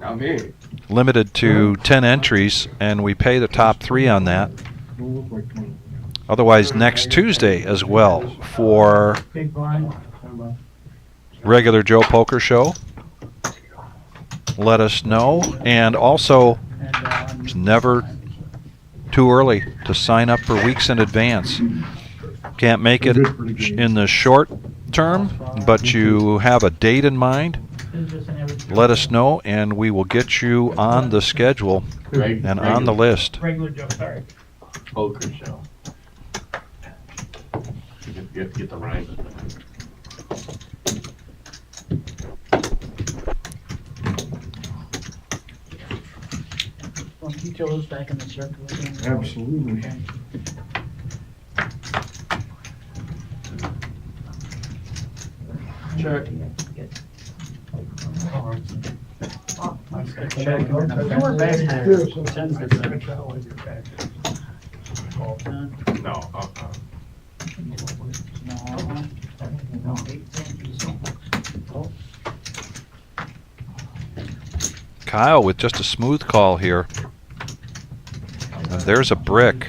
E: Not me.
A: limited to 10 entries, and we pay the top 3 on that. Otherwise, next Tuesday as well for
F: Big blind.
A: regular Joe Poker Show. Let us know. And also, it's never too early to sign up for weeks in advance. Can't make it in the short term, but you have a date in mind, let us know, and we will get you on the schedule and on the list.
F: Regular Joe, sorry.
G: Poker show. You have to get the rhyme.
F: Well, keep those back in the circle again.
C: Absolutely.
E: Check.
F: We're back there.
G: No,
A: Kyle with just a smooth call here. And there's a brick.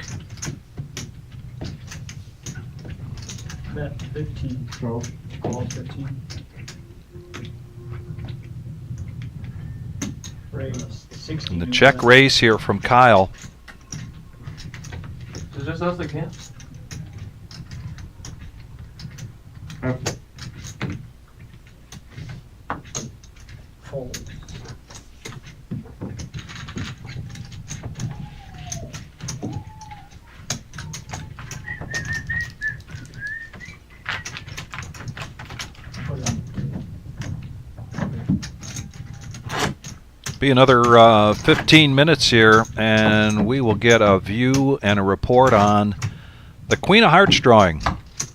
F: Bet 15.
C: So,
F: Call 15. Raise 16.
A: And the check raise here from Kyle.
E: Is there else they can?
F: Fold.
A: Be another 15 minutes here, and we will get a view and a report on the Queen of Hearts drawing.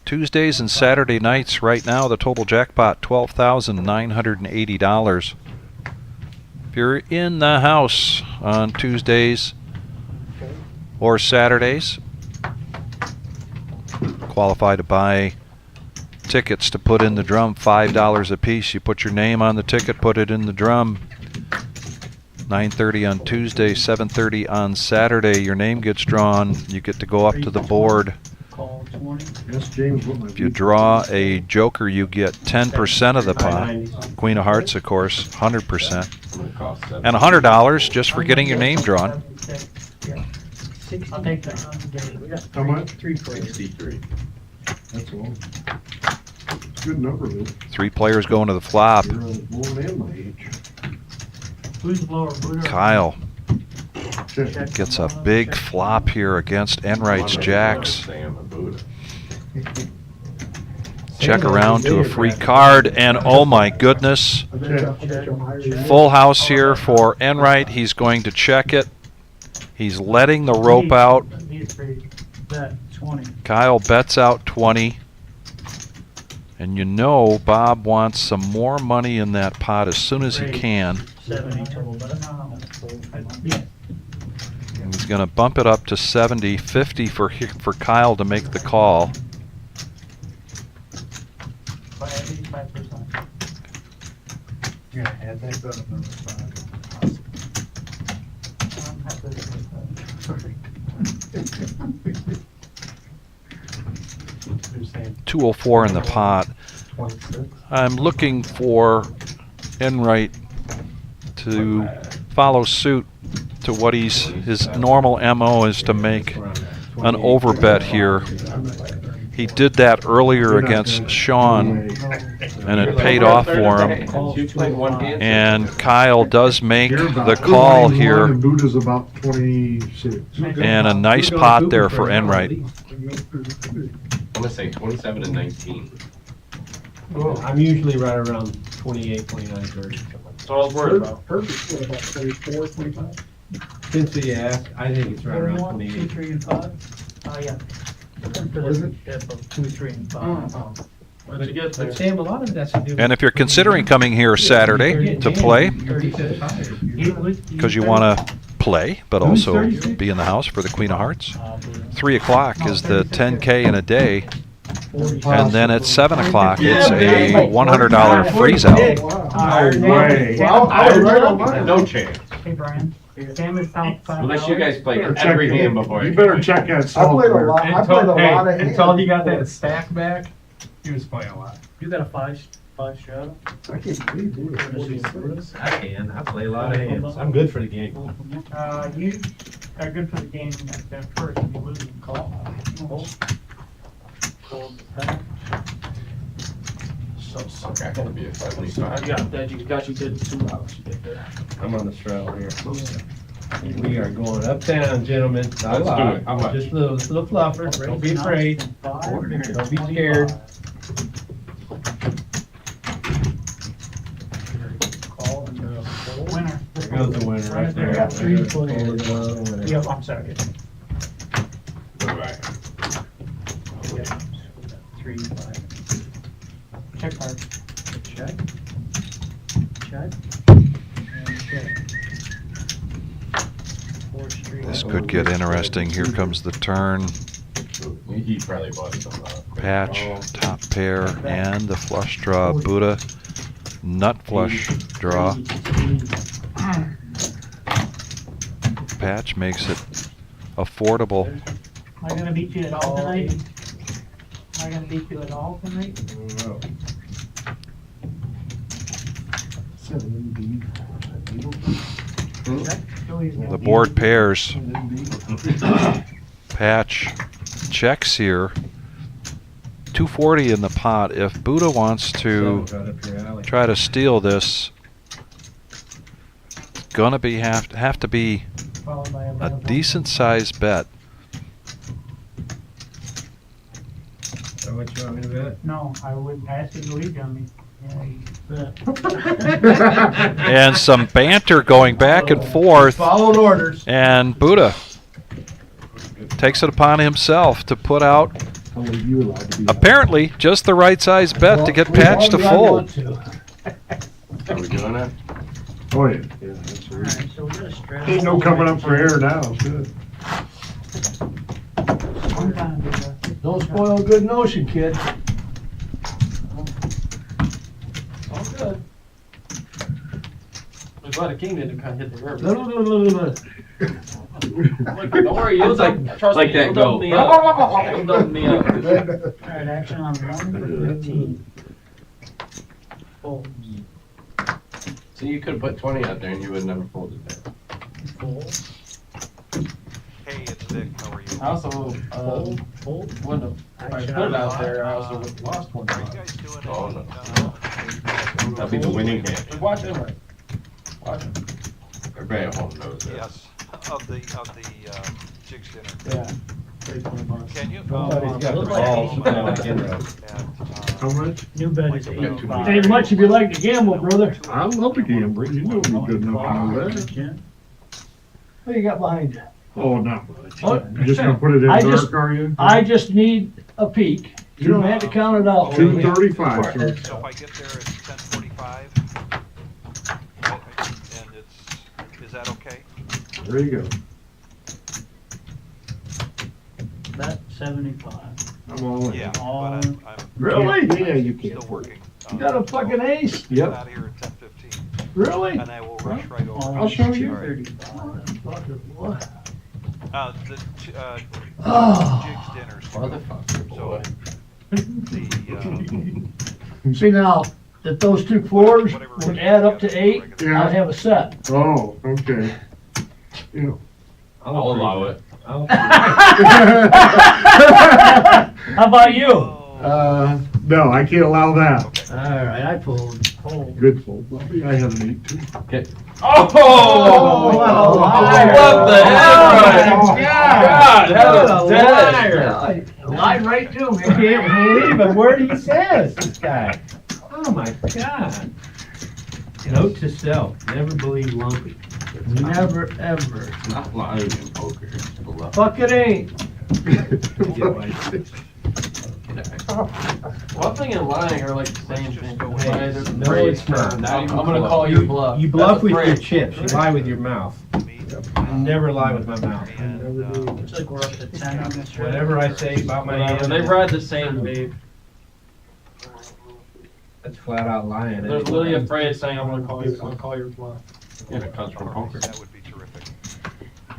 A: Tuesdays and Saturday nights right now, the total jackpot $12,980. If you're in the house on Tuesdays or Saturdays, qualify to buy tickets to put in the drum, $5 a piece. You put your name on the ticket, put it in the drum. 9:30 on Tuesday, 7:30 on Saturday. Your name gets drawn. You get to go up to the board.
F: Call 20.
C: yes, James, what my
A: If you draw a joker, you get 10% of the pot. Queen of Hearts, of course, 100%. And $100 just for getting your name drawn.
F: I'll take that. We got
C: How much?
F: 3 players.
G: 63.
C: That's all. Good number, though.
A: 3 players going to the flop.
C: You're more than my age.
F: Who's lower?
A: Kyle
C: Check.
A: gets a big flop here against Enright's jacks. Check around to a free card, and oh my goodness, full house here for Enright. He's going to check it. He's letting the rope out.
F: Bet 20.
A: Kyle bets out 20. And you know Bob wants some more money in that pot as soon as he can.
F: 70 total bet. Yeah.
A: And he's going to bump it up to 70, 50 for Kyle to make the call.
F: By 85%.
K: Yeah, add that up number 5.
F: I'm happy with that.
K: You're saying
A: 204 in the pot.
K: 26?
A: I'm looking for Enright to follow suit to what his normal MO is to make an overbet here. He did that earlier against Sean, and it paid off for him. And Kyle does make the call here,
C: Buddha's about 26.
A: and a nice pot there for Enright.
G: I'm gonna say 27 and 19.
H: I'm usually right around 28, 29, 30.
E: That's all I was worried about.
D: Perfect, about 34, 25.
H: Since you asked, I think it's right around
F: 41, 2,
H: 28.
F: 3, and 5. Oh, yeah.
D: For the dip of 2, 3, and 5.
I: Once you get there.
H: But Sam, a lot of it has to do with.
A: And if you're considering coming here Saturday to play,
H: Because
A: because you want to play, but also be in the house for the Queen of Hearts, 3 o'clock is the 10K in a day, and then at 7 o'clock it's a $100 freeze out.
C: No way.
G: No chance.
F: Hey, Brian. Sam is down $5.
G: Unless you guys play
C: Better
G: every
C: check-
G: hand before
C: You
G: you.
C: better check that software.
K: Until he got that stack back, he was playing a lot.
D: You got a 5 shadow?
H: I can. I play a lot of hands. I'm good for the game.
F: You are good for the game at that first, and you lose and call.
G: Okay, I'm gonna be a 75.
I: That you got you good 2 hours to get there.
H: I'm on the straddle here. We are going uptown, gentlemen. Not
G: Let's do
H: loud.
G: it. How much?
H: Just a little fluffer. Don't be afraid. Don't be scared.
F: Winner.
H: There goes the winner right there.
D: I got 3 players.
F: Yep, I'm sorry.
G: Right.
D: 3, 5.
F: Check card.
D: Check. Check. And check. 4 street.
A: This could get interesting. Here comes the turn.
G: He probably bought some.
A: Patch, top pair, and the flush draw. Buddha, nut flush draw. Patch makes it affordable.
F: Am I gonna beat you at all tonight? Am I gonna beat you at all tonight?
A: The board pairs. Patch checks here. 240 in the pot. If Buddha wants to try to steal this, it's gonna be have to be
F: Followed by
A: a decent sized bet.
H: So what you want me to bet?
F: No, I wouldn't ask you to leave on me. Yeah, you bet.
A: And some banter going back and forth.
D: Followed orders.
A: And Buddha takes it upon himself to put out apparently just the right size bet to get Patch to fold.
G: Are we doing it?
C: Oh, yeah. Yeah, that's
D: All
C: right.
D: right, so we got a straddle.
C: Ain't no coming up for air now. Good.
F: One time, Buddha.
D: Don't spoil a good notion, kid.
I: All good. I'm glad the king didn't kind of hit the river. Don't worry, you'll trust
G: like
I: me,
G: that
I: you'll
G: go.
I: double me up. You'll double me up.
F: All right, action on 1/15. Fold.
G: So you could have put 20 out there and you would never folded that.
F: Fold.
A: Hey, it's Vic. How are you?
I: I also,
D: Fold.
I: wouldn't have, if I put it out there, I also would have lost one.
G: Oh, no. That'd be the winning hand.
I: Just watch it, right? Watch it.
G: Everybody at home knows that.
A: Yes, of the Jigs dinner.
I: Yeah.
A: Can you?
H: Somebody's got the balls to kind of get right.
C: How much?
D: New bet is 85.
F: Ain't much if you like to gamble, brother.
C: I love to gamble. You know me good enough to know that.
D: What you got behind you?
C: Oh, not much.
D: Oh,
C: You're just gonna put it in
D: I just-
C: dark, are you?
D: I just need a peek. You don't have to count it out.
C: 235, sir.
A: So if I get there at 10:45, and is that okay?
C: There you go.
D: Bet 75.
C: I'm all in.
A: Yeah, but
D: Oh.
A: I'm
D: Really?
C: Yeah, you
A: still
C: can't.
A: working.
D: You got a fucking ace?
C: Yep.
A: Out of here at 10:15,
D: Really?
A: and I will rush right over.
C: I'll show you.
D: 35. Fucking what?
A: The
D: Oh.
A: Jigs dinners.
G: Motherfucker, boy.
D: See now, if those 2 fours would add up to 8,
C: Yeah.
D: I'd have a set.
C: Oh, okay. Yeah.
G: I'll allow it.
D: How about you?
C: No, I can't allow that.
D: All right, I fold. Fold.
C: Good fold. I have an 8 too.
G: Okay.
I: Oh!
D: what a liar.
I: What the heck?
D: Oh,
I: God, that was dead.
D: liar. Lied right to me. I can't believe a word he says, this guy.
H: Oh my God. Note to self, never believe lumpy.
D: Never, ever.
G: Not lying in poker. It's bluff.
D: Fuck it ain't.
I: Bluffing and lying are like the same thing.
H: Hey,
I: Neither
H: no,
I: phrase
H: it's not.
I: term.
H: Not
I: I'm
H: even
I: gonna
H: close.
I: call you bluff.
H: You bluff
I: That's a
H: with your
I: phrase.
H: chips, you lie with your mouth. I never lie with my mouth.
F: Looks like we're up to 10 on this.
H: Whatever I say about my
I: Whatever,
H: hand,
I: they ride the same wave.
H: that's flat out lying.
I: There's literally a phrase saying I'm gonna call your bluff.
G: And it comes from poker.
A: That would be terrific.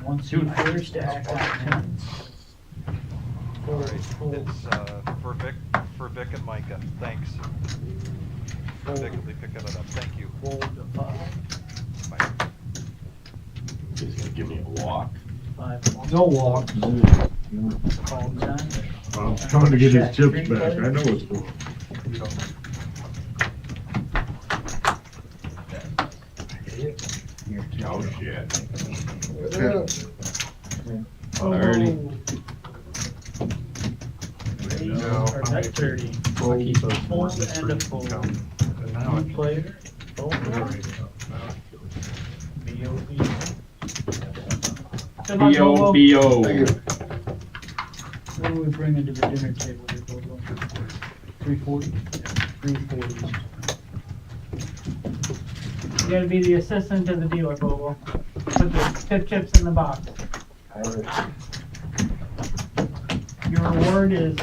F: 1, 2, 3 stack on 10s.
A: All right, it's for Vic and Micah. Thanks. Vic will be picking it up. Thank you.
F: Fold the 5.
A: Bye.
G: He's gonna give me a walk.
F: 5.
D: No walk.
F: Call 10.
C: I'm trying to get his chips back. I know it's going.
G: Oh, shit.
F: Alrighty. Or bet 30. Fold and a fold. New player. Fold. B.O.B. Come on, Bobo.
G: B.O.
F: What do we bring into the dinner table here, Bobo? 340? 340. You gotta be the assistant to the dealer, Bobo. Put the tip chips in the box. Your reward is,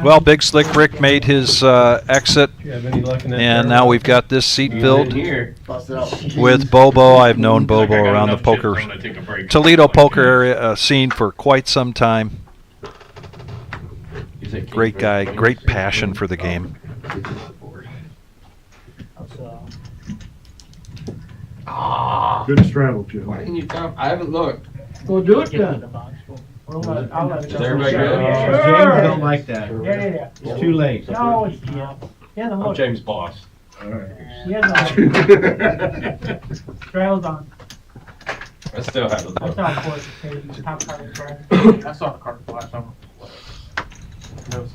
A: Well, Big Slick Rick made his exit,
H: Do you have any luck in that?
A: and now we've got this seat filled
G: Here.
A: with Bobo. I've known Bobo around the poker, Toledo poker area scene for quite some time. Great guy, great passion for the game.
C: Good straddle, Joe.
I: Why didn't you tell? I haven't looked.
D: Go do it
F: get into
D: then.
F: the box. I'll let
I: Is everybody good?
H: James don't like that.
F: Yeah.
H: It's too late.
F: No, it's, yeah. He hasn't
G: I'm
F: looked.
G: James' boss.
F: He hasn't looked. Straddle's on.
G: I still have the
F: I
G: book.
F: saw a course, it's top card in front.
I: I saw the card flash. No.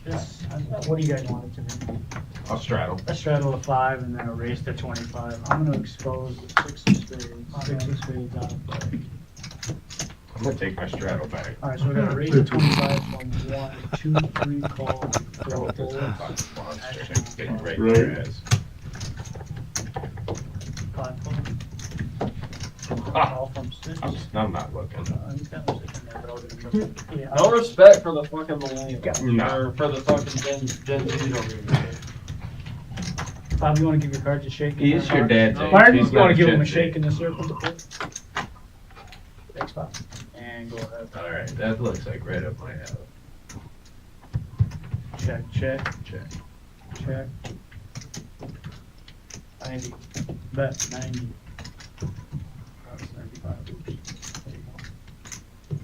F: This, what do you guys want it to be?
G: I'll straddle.
F: A straddle of 5 and then a raise to 25. I'm gonna expose the 6 of spades. 6 of spades out of play.
G: I'm gonna take my straddle back.
F: Alright, so we got a raise to 25 from 1, 2, 3 call, 4, 4.
G: Monsters getting right
C: Right.
G: there as.
F: Call from 6.
G: I'm not looking.
F: He's got no 6 in there, but I'll get him. Yeah,
I: No respect for the fucking millennial.
G: No.
I: Or for the fucking Gen Z over here.
F: Bob, you wanna give your cards a shake?
G: He is your dad, James.
F: Martin,
G: He's
F: you wanna
G: not
F: give him a
G: Gen
F: shake
G: Z.
F: in the circle? Thanks, Bob. And go ahead.
G: Alright, that looks like right up my alley.
F: Check. 90. Bet 90. That's 95. Oops. There you go.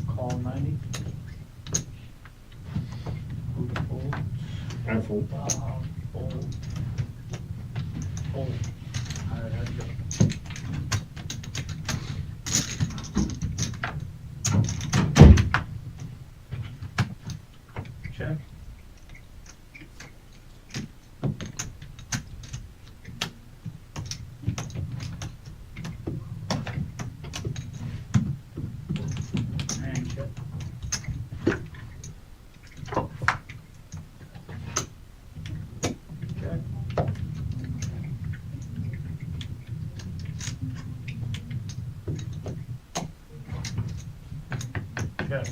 F: Call 90. Who to fold?
C: I fold.
F: Fold. Fold. Alright, how'd you go? Check. And check. Check. Check.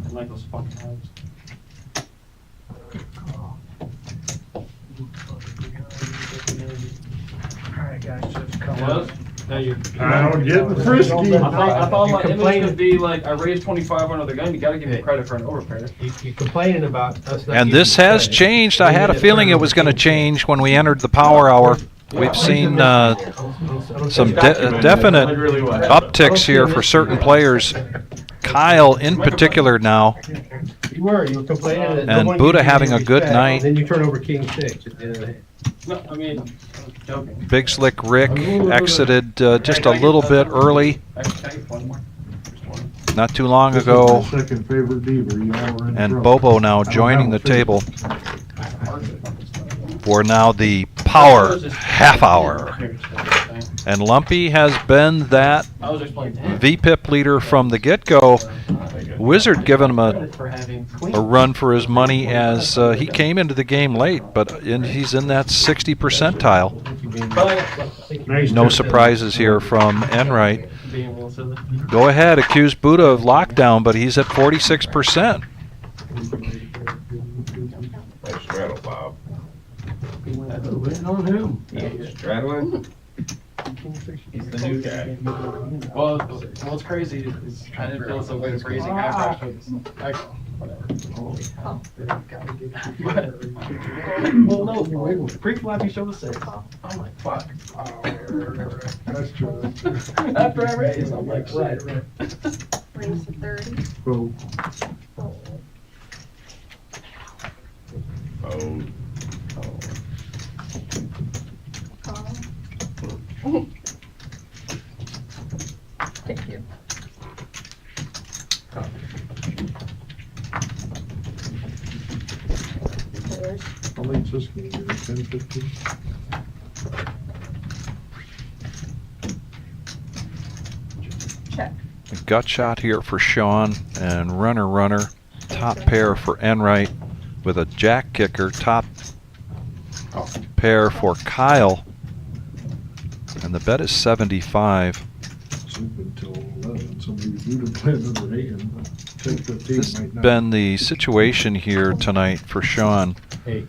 I: I like those fucking hands.
F: Alright guys, just come
I: Yes?
F: up.
H: Now you're.
C: I'm getting frisky.
I: I thought
H: You're
I: my image
H: complaining.
I: would be like, I raised 2,500 the game, you gotta give me credit for an overpair.
H: You're complaining about us not
A: And
H: giving
A: this
H: you
A: has
H: credit.
A: changed. I had a feeling it was going to change when we entered the power hour. We've seen some definite upticks here for certain players. Kyle in particular now.
H: You were complaining that.
A: And
H: no one
A: Buddha
H: gives you
A: having
H: any
A: a good
H: respect,
A: night.
H: and then you turn over king 6 at the end of the day.
I: No, I mean, I'm joking.
A: Big Slick Rick exited just a little bit early,
I: Can I get one more? Just one.
A: not too long
C: This is
A: ago.
C: my second favorite dealer. Y'all are in
A: And
C: trouble.
A: Bobo now
C: I don't
A: joining the
C: have a favorite.
A: table for now the power half hour. And Lumpy has been that
I: I was explaining to him.
A: VPIP leader from the get-go. Wizard giving him
I: For having
A: a run for his money as he came into the game late, but he's in that 60 percentile.
C: Nice
A: No
C: tip.
A: surprises here from Enright.
I: being real silly.
A: Go ahead, accuse Buddha of lockdown, but he's at 46%.
G: Nice straddle, Bob.
D: Waiting on him.
G: Straddling? He's the new guy.
I: Well, what's crazy is kind of feels like it's raising half well, no, pre-flop you showed a 6. I'm like, fuck.
C: That's true.
I: After I raised, I'm like, right.
J: Raise to 30.
C: So,
G: Oh.
J: Call. Thank you. There's
C: how late's this game? 10, 15?
J: check.
A: A gut shot here for Sean and runner. Top pair for Enright with a jack kicker. Top pair for Kyle. And the bet is 75.
C: It's open till 11, so maybe you would play another 8 and 10, 15
A: This has
C: might not.
A: been the situation here tonight for Sean.
H: Hey.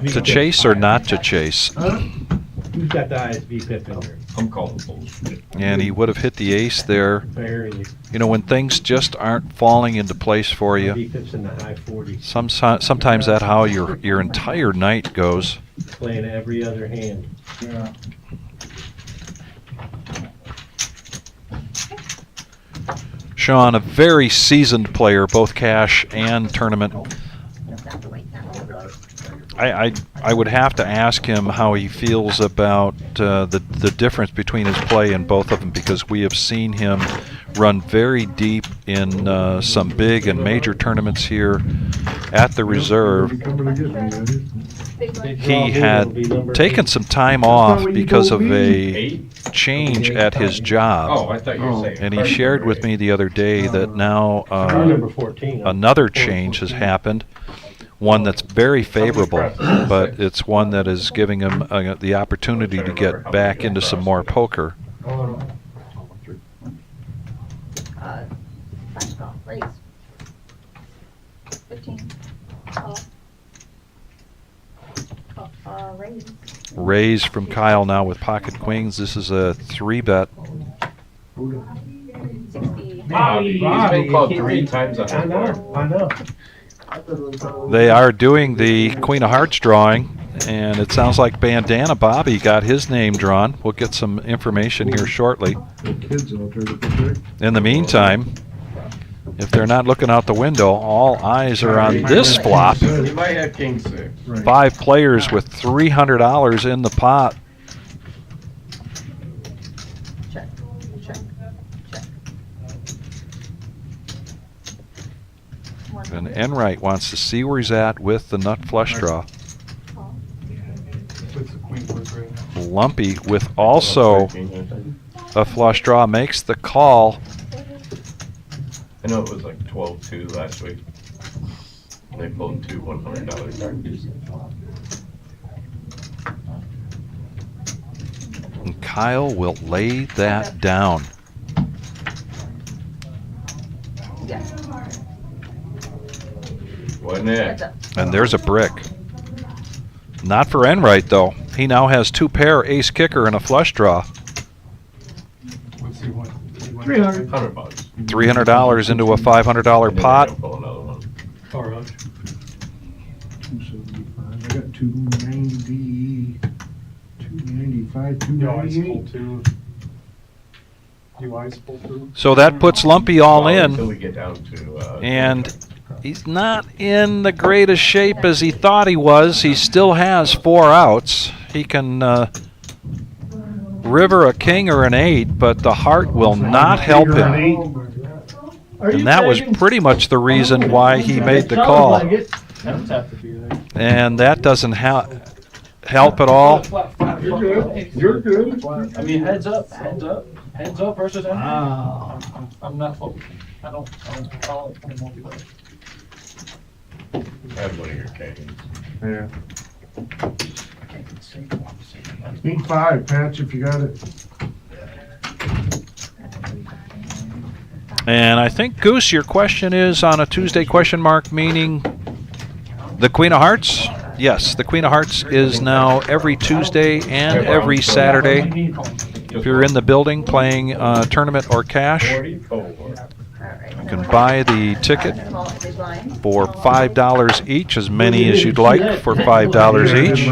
A: To chase or not to chase.
H: Who's got the ISV pip in there?
G: I'm calling bullshit.
A: And he would have hit the ace there.
H: Barely.
A: You know, when things just aren't falling into place for you,
H: V-pips in the high 40s.
A: sometimes that's how your entire night goes.
H: Playing every other hand.
C: Yeah.
A: Sean, a very seasoned player, both cash and tournament. I would have to ask him how he feels about the difference between his play in both of them, because we have seen him run very deep in some big and major tournaments here at the reserve. He had taken some time off because of a change at his job.
G: Oh, I thought you were saying.
A: And he shared with me the other day that now
H: Number 14.
A: another change has happened. One that's very favorable, but it's one that is giving him the opportunity to get back into some more poker.
J: Raise. 15. Call. Raise.
A: Raise from Kyle now with pocket queens. This is a 3-bet.
J: 60.
G: Bobby, he's been called 3 times on
H: I
G: that
H: know,
G: board.
H: I know.
A: They are doing the Queen of Hearts drawing, and it sounds like Bandana Bobby got his name drawn. We'll get some information here shortly.
C: The kids out there to protect.
A: In the meantime, if they're not looking out the window, all eyes are on this flop.
G: He might have king 6.
C: Right.
A: 5 players with $300 in the pot.
J: Check. Check. Check.
A: And Enright wants to see where he's at with the nut flush draw.
J: Call.
A: Lumpy with also a flush draw makes the call.
G: I know it was like 12-2 last week. And they pulled 2 $100 cards.
A: And Kyle will lay that down.
J: Yes.
G: Wasn't
J: Heads
G: it?
J: up.
A: And there's a brick. Not for Enright though. He now has 2 pair, ace kicker, and a flush draw.
D: 300.
G: $100.
A: $300 into a $500
G: And then
A: pot.
G: they'll pull another one.
C: 275. I got 290, 295,
K: You always pull
C: 298.
K: two. You always pull two.
A: So that puts Lumpy all
G: Well, until
A: in,
G: we get down to,
A: and he's not in the greatest shape as he thought he was. He still has 4 outs. He can river a king or an 8, but the heart will not help him.
D: Are you
A: And that was
D: taking-
A: pretty much the reason why he made the
D: Sounds
A: call.
D: like it.
I: Never tap the few there.
A: And that doesn't help at all.
C: You're good. You're good.
I: I mean, heads up versus anything.
D: Wow.
I: I'm not focused. I don't call it multi-way.
G: I have one of your canes.
C: Yeah. Need 5, Patch, if you got it.
A: And I think, Goose, your question is on a Tuesday question mark, meaning the Queen of Hearts? Yes, the Queen of Hearts is now every Tuesday and every Saturday. If you're in the building playing tournament or cash,
G: 44.
A: you can buy the ticket for $5 each, as many as you'd like for $5 each.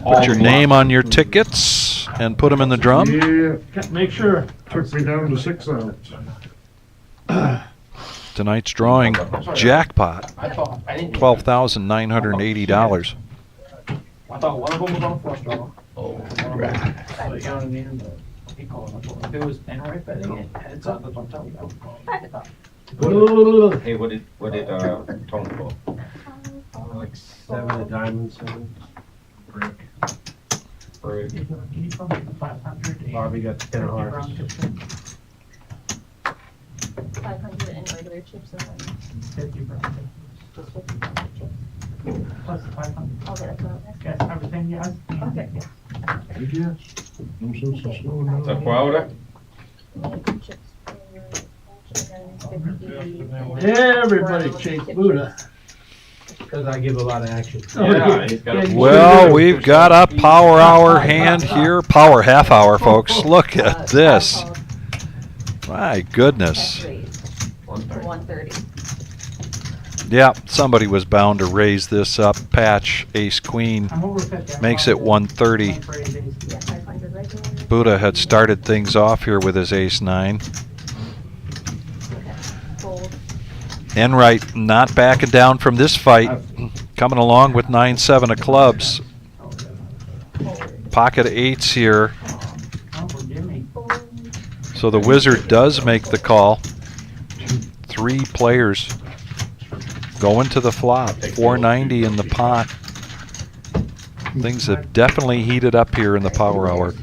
A: Put your name on your tickets and put them in the drum.
C: Yeah,
D: Make sure.
C: took me down to 6 outs.
A: Tonight's drawing jackpot,
I: I didn't.
A: $12,980.
I: I thought one of them was on flush draw.
G: Oh,
I: But you know what I mean? But he called. If it was right betting it, heads up, that's what I'm telling you. I would call it.
G: Hey, what did Tone pull?
H: Like 7 of diamonds.
G: Brick.
H: Bobby got 10 of hearts.
J: 500 in regular chips and then
F: 50 brown chips.
J: just 50 brown chips.
F: Plus 500.
J: Okay, that's what
F: Yes, everything, yes.
J: Okay.
C: Yes. I'm so slow now.
G: Is that powder?
J: Chips. and 50
D: Everybody chase Buddha.
H: Because I give a lot of action.
G: Yeah, he's got a.
A: Well, we've got a power hour hand here. Power half hour, folks. Look at this. My goodness.
J: 130.
A: Yeah, somebody was bound to raise this up. Patch, ace, queen,
F: I'm over 50.
A: makes it 130.
J: Yeah, 500 regular.
A: Buddha had started things off here with his ace 9.
J: Fold.
A: Enright not backing down from this fight. Coming along with 9-7 of clubs. Pocket 8s here.
F: Oh, forgive me.
A: So the wizard does make the call. 3 players going to the flop. 490 in the pot. Things have definitely heated up here in the power hour.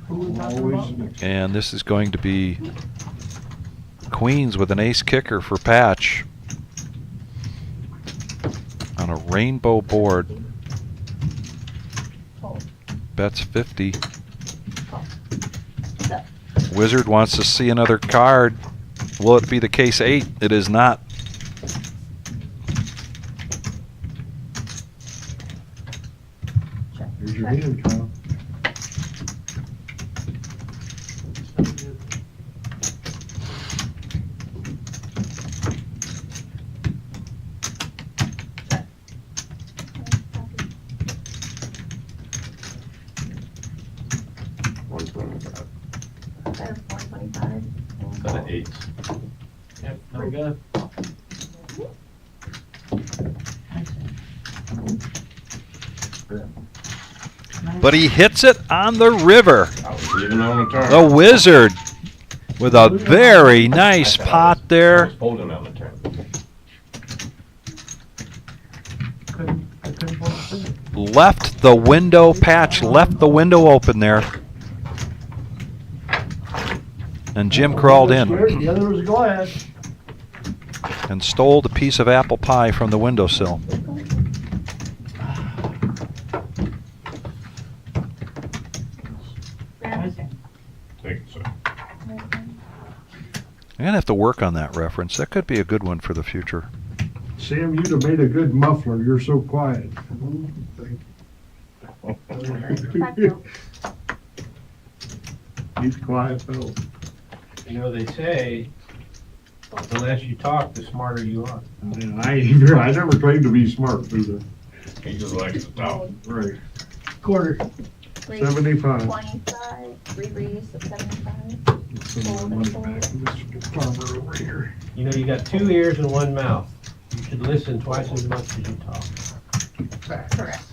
F: Who we talking about?
A: And this is going to be queens with an ace kicker for Patch on a rainbow board. Bets 50. Wizard wants to see another card. Will it be the case 8? It is not.
C: Here's your hand, Kyle.
J: Better 125.
G: Got an 8.
I: Yep, no good.
A: But he hits it on the river.
G: Even on the turn.
A: The wizard with a very nice pot
G: I
A: there.
G: was holding on the turn.
F: I couldn't pull it.
A: Left the window, Patch left the window open there. And Jim crawled in
D: The other was glad.
A: and stole the piece of apple pie from the windowsill.
G: Thank you, sir.
A: I'm going to have to work on that reference. That could be a good one for the future.
C: Sam, you'd have made a good muffler. You're so quiet. He's quiet though.
H: You know, they say, the less you talk, the smarter you are.
C: And I never claimed to be smart through the,
G: He just likes to talk.
C: right,
D: Quarter.
C: 75.
J: 25, rereads of 75.
C: Some of my money back to this farmer over here.
H: You know, you got 2 ears and 1 mouth. You should listen twice as much as you talk.
J: Correct.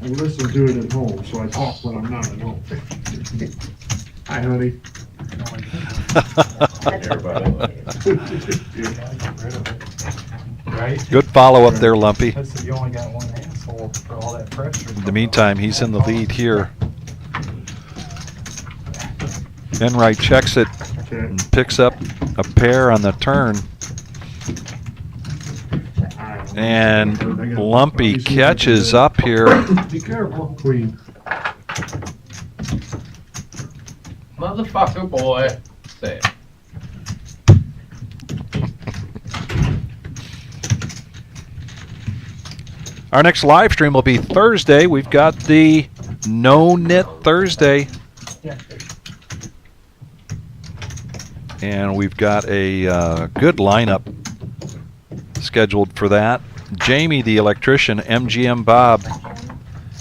C: I listen to it at home, so I talk when I'm not at home. Hi, honey.
K: Right?
A: Good follow-up there, Lumpy.
K: That's you only got one asshole for all that pressure.
A: In the meantime, he's in the lead here. Enright checks it
C: Okay.
A: and picks up a pair on the turn. And Lumpy catches up here.
C: Be careful. Queen.
G: Motherfucker, boy. Say it.
A: Our next live stream will be Thursday. We've got the No-NIT Thursday. And we've got a good lineup scheduled for that. Jamie the electrician, MGM Bob,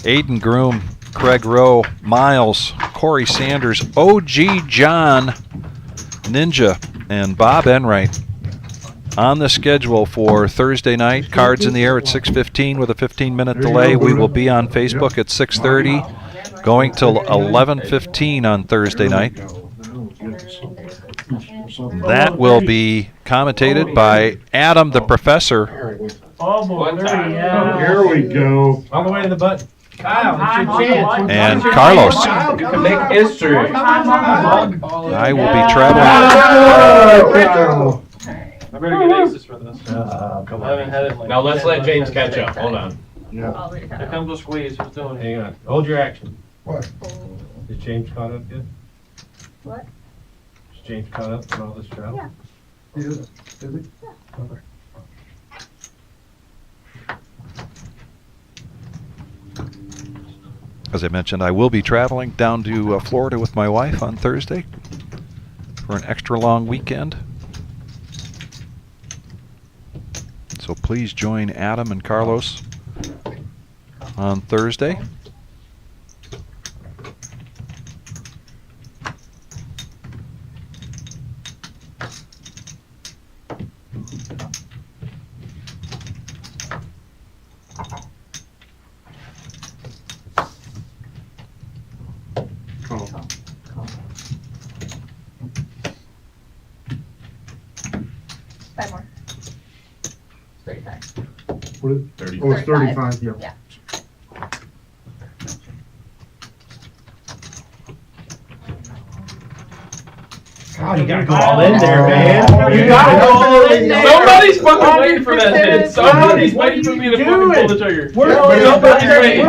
A: Aiden Groom, Craig Rowe, Miles, Corey Sanders, OG John, Ninja, and Bob Enright on the schedule for Thursday night. Cards in the air at 6:15 with a 15-minute delay. We will be on Facebook at 6:30, going till 11:15 on Thursday night. That will be commentated by Adam the Professor.
F: Oh, boy, yeah.
C: Here we go.
H: All the way to the button. Kyle, it's your chance.
A: And Carlos.
G: You can make history.
A: I will be traveling.
I: I better get aces for this.
H: Come
I: I haven't had it in like.
G: Now let's let James catch up. Hold on.
C: Yeah.
I: Here comes the squeeze. Who's doing it?
H: Hang on. Hold your action.
C: What?
H: Is James caught up yet?
J: What?
H: Is James caught up in all this travel?
J: Yeah.
C: Is it?
A: As I mentioned, I will be traveling down to Florida with my wife on Thursday for an extra long weekend. So please join Adam and Carlos on Thursday.
J: Five more. 35.
C: What is, oh, it's 35, yeah.
J: Yeah.
H: God, you gotta go all in there, man.
I: You gotta go all in there. Somebody's fucking waiting for that hit. Somebody's waiting for me to fucking pull the trigger. Somebody's waiting.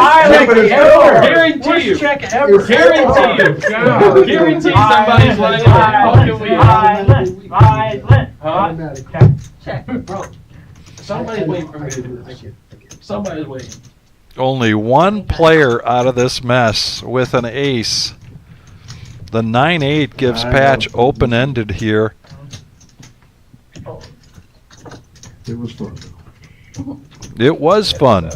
I: Guarantee you. Guarantee somebody's lining up fucking wheel.
J: Check.
I: Bro, somebody's waiting for me to do this. Somebody's waiting.
A: Only one player out of this mess with an ace. The 9-8 gives Patch open-ended here.
C: It was fun.
A: It was fun.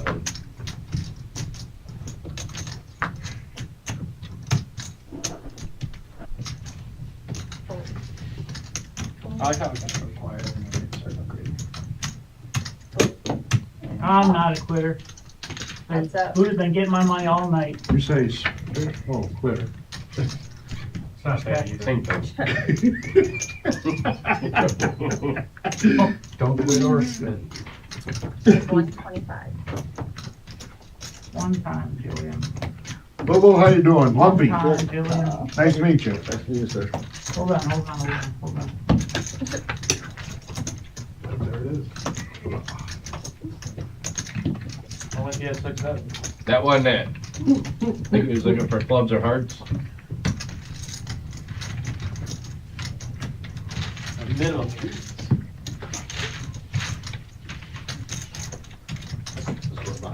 I: I like how we got so quiet.
F: I'm not a quitter.
J: That's up.
F: Who's been getting my money all night?
C: You say, oh, quitter.
K: It's not that easy.
G: Same thing.
K: Don't quit or spin.
J: 125.
F: One time, Julian.
C: Bobo, how you doing? Lumpy.
F: One time, Julian.
C: Nice to meet you. Nice to meet you, sir.
F: Hold on.
C: There it is.
I: Only if you had 6-7.
G: That wasn't it. I think he was looking for clubs or hearts.
I: Minimum.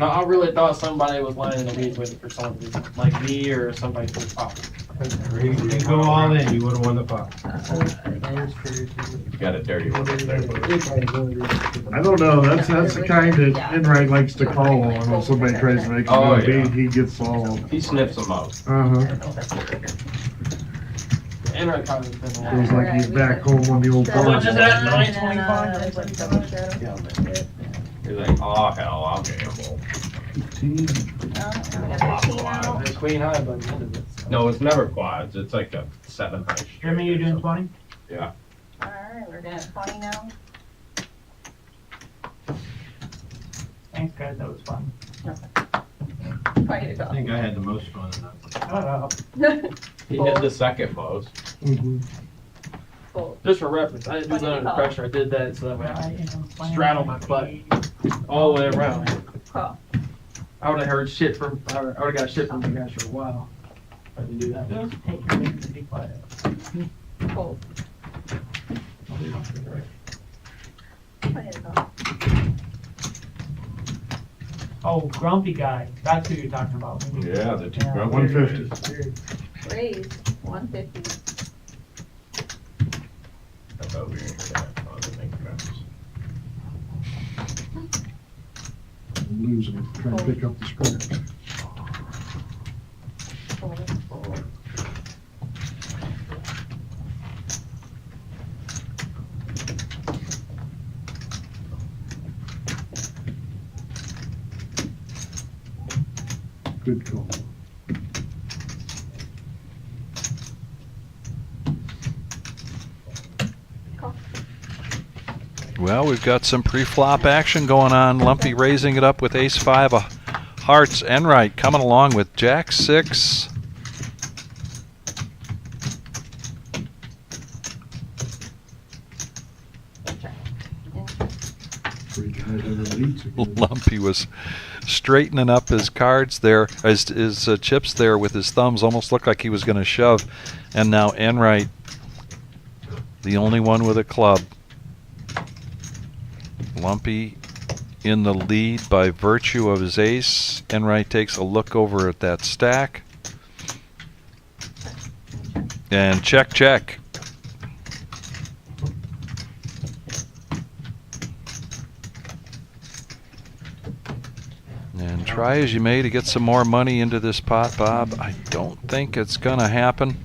I: No, I really thought somebody was lying in the weeds with it for some reason, like me or somebody from the pop.
H: You didn't go all in, you would've won the pot.
G: You got a dirty one right there, buddy.
C: I don't know, that's the kind that Enright likes to call on when somebody tries to make him
G: Oh,
C: a beat,
G: yeah.
C: he gets all,
G: He sniffs them out.
I: And I kind of been
C: feels like he's back home on the old
I: How
C: farm.
I: much is that?
G: He's like, oh hell, I'll gamble.
I: The queen high by the end of it. So.
G: No, it's never quads. It's like a 7 high.
F: Jimmy, you doing 20?
G: Yeah.
J: Alright, we're doing 20 now.
F: Thanks, guys, that was fun.
J: Way to
H: I
J: go.
H: think I had the most fun in that.
F: Shut up.
G: He had the second most.
J: Cool.
I: Just for reference, I didn't do that under pressure. I did that so that way I could straddle my butt all the way around.
J: Cool.
I: I would have heard shit from. I would have got shit from you guys for a while. If I didn't do that.
F: Just take your things and be quiet.
J: Cool. Way to go.
F: Oh, grumpy guy, that's who you're talking about.
G: Yeah, the two grumpy
C: 150.
J: Raise 150.
G: I thought we were gonna hear that. Oh, they make grabs.
C: I'm losing, trying to pick up the scratch. Good call.
A: Well, we've got some pre-flop action going on. Lumpy raising it up with ace-5 of hearts. Enright coming along with jack-6. Lumpy was straightening up his cards there, his chips there with his thumbs. Almost looked like he was going to shove. And now Enright, the only one with a club. Lumpy in the lead by virtue of his ace. Enright takes a look over at that stack. And check, check. And try as you may to get some more money into this pot, Bob. I don't think it's going to happen.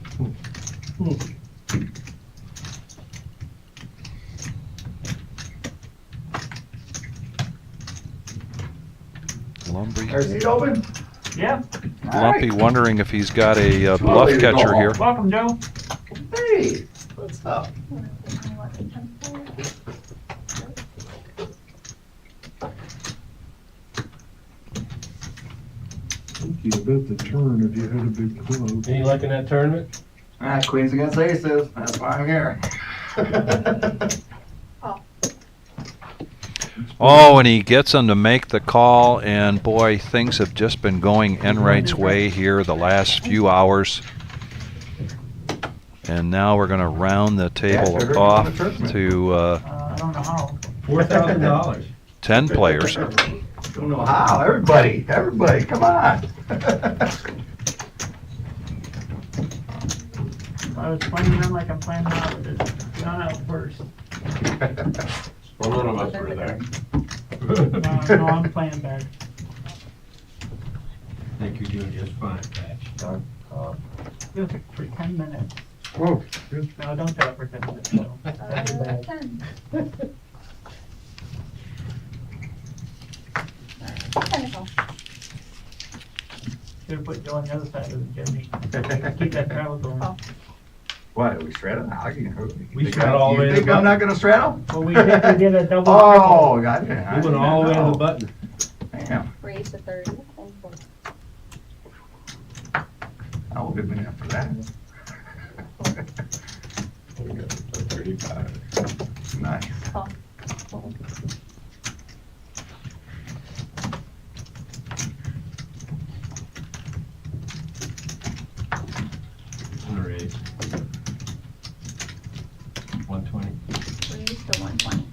K: Is it open?
F: Yeah.
A: Lumpy wondering if he's got a bluff catcher here.
F: Welcome, Joe.
K: Hey, what's up?
C: You'd bet the turn if you had a big club.
H: Any luck in that tournament?
K: Ah, queens against aces, that's why I'm here.
A: Oh, and he gets him to make the call, and boy, things have just been going Enright's way here the last few hours. And now we're going to round the table off to
F: I don't know how.
H: $4,000.
A: 10 players.
K: Don't know how, everybody, come on.
F: I was playing them like I'm playing now, but it's not out first.
G: Well, none of us were there.
F: No, I'm playing back.
H: I think you're doing just fine, Patch.
F: You'll take for 10 minutes.
C: Oh, good.
F: No, don't do it for 10 minutes, no. That'd be bad.
J: 10.
F: Should've put Joe on the other side of the Jimmy. Keep that travel going.
J: Oh.
K: What, are we straddling? How you
H: We straddle all the way
K: You
H: to
K: think
H: the
K: I'm not gonna straddle?
F: Well, we did a double.
K: Oh, gotcha.
H: We went all the way to the button.
K: Damn,
J: Raise to 30. And 40.
K: I would have been there for that.
G: 35.
K: Nice.
J: Call. Cool.
H: Raise. 120.
J: Raise to 120.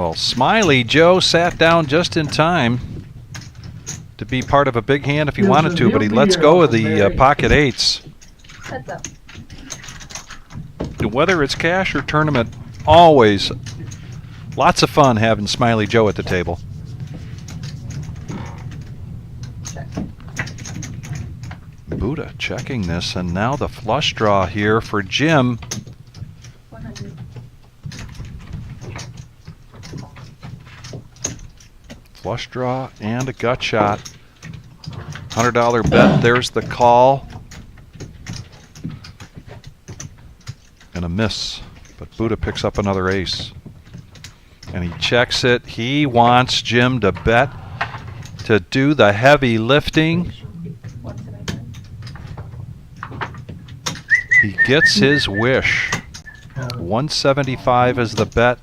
A: Well, Smiley Joe sat down just in time to be part of a big hand if he wanted to, but he lets go of the pocket eights.
J: Heads up.
A: Whether it's cash or tournament, always lots of fun having Smiley Joe at the table.
J: Check.
A: Buddha checking this, and now the flush draw here for Jim.
J: 100.
A: Flush draw and a gut shot. $100 bet. There's the call. And a miss. But Buddha picks up another ace. And he checks it. He wants Jim to bet, to do the heavy lifting.
J: What's it I do?
A: He gets his wish. 175 is the bet.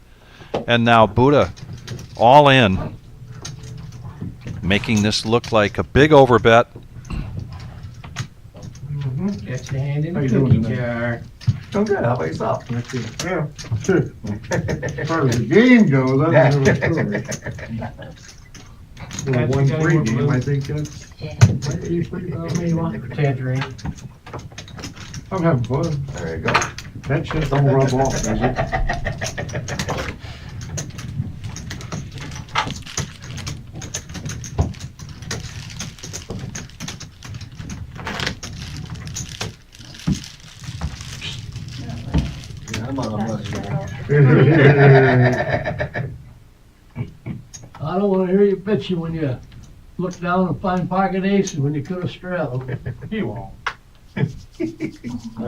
A: And now Buddha all in, making this look like a big overbet.
H: Get your hand in
C: How
H: the
C: you doing
H: cookie
C: tonight?
H: jar.
I: I'm good. How about yourself?
C: Yeah, sure. As far as the game goes, that's another story. Well, 1-3 game, I think that's what they usually,
H: What do you want? Tangerine.
C: I'm having fun.
I: There you go.
C: That shit don't rub off, does it?
I: Yeah, I'm on
J: That's
I: a
D: I don't wanna hear you bitching when you look down and find pocket aces when you could have straddled.
K: He won't.
C: I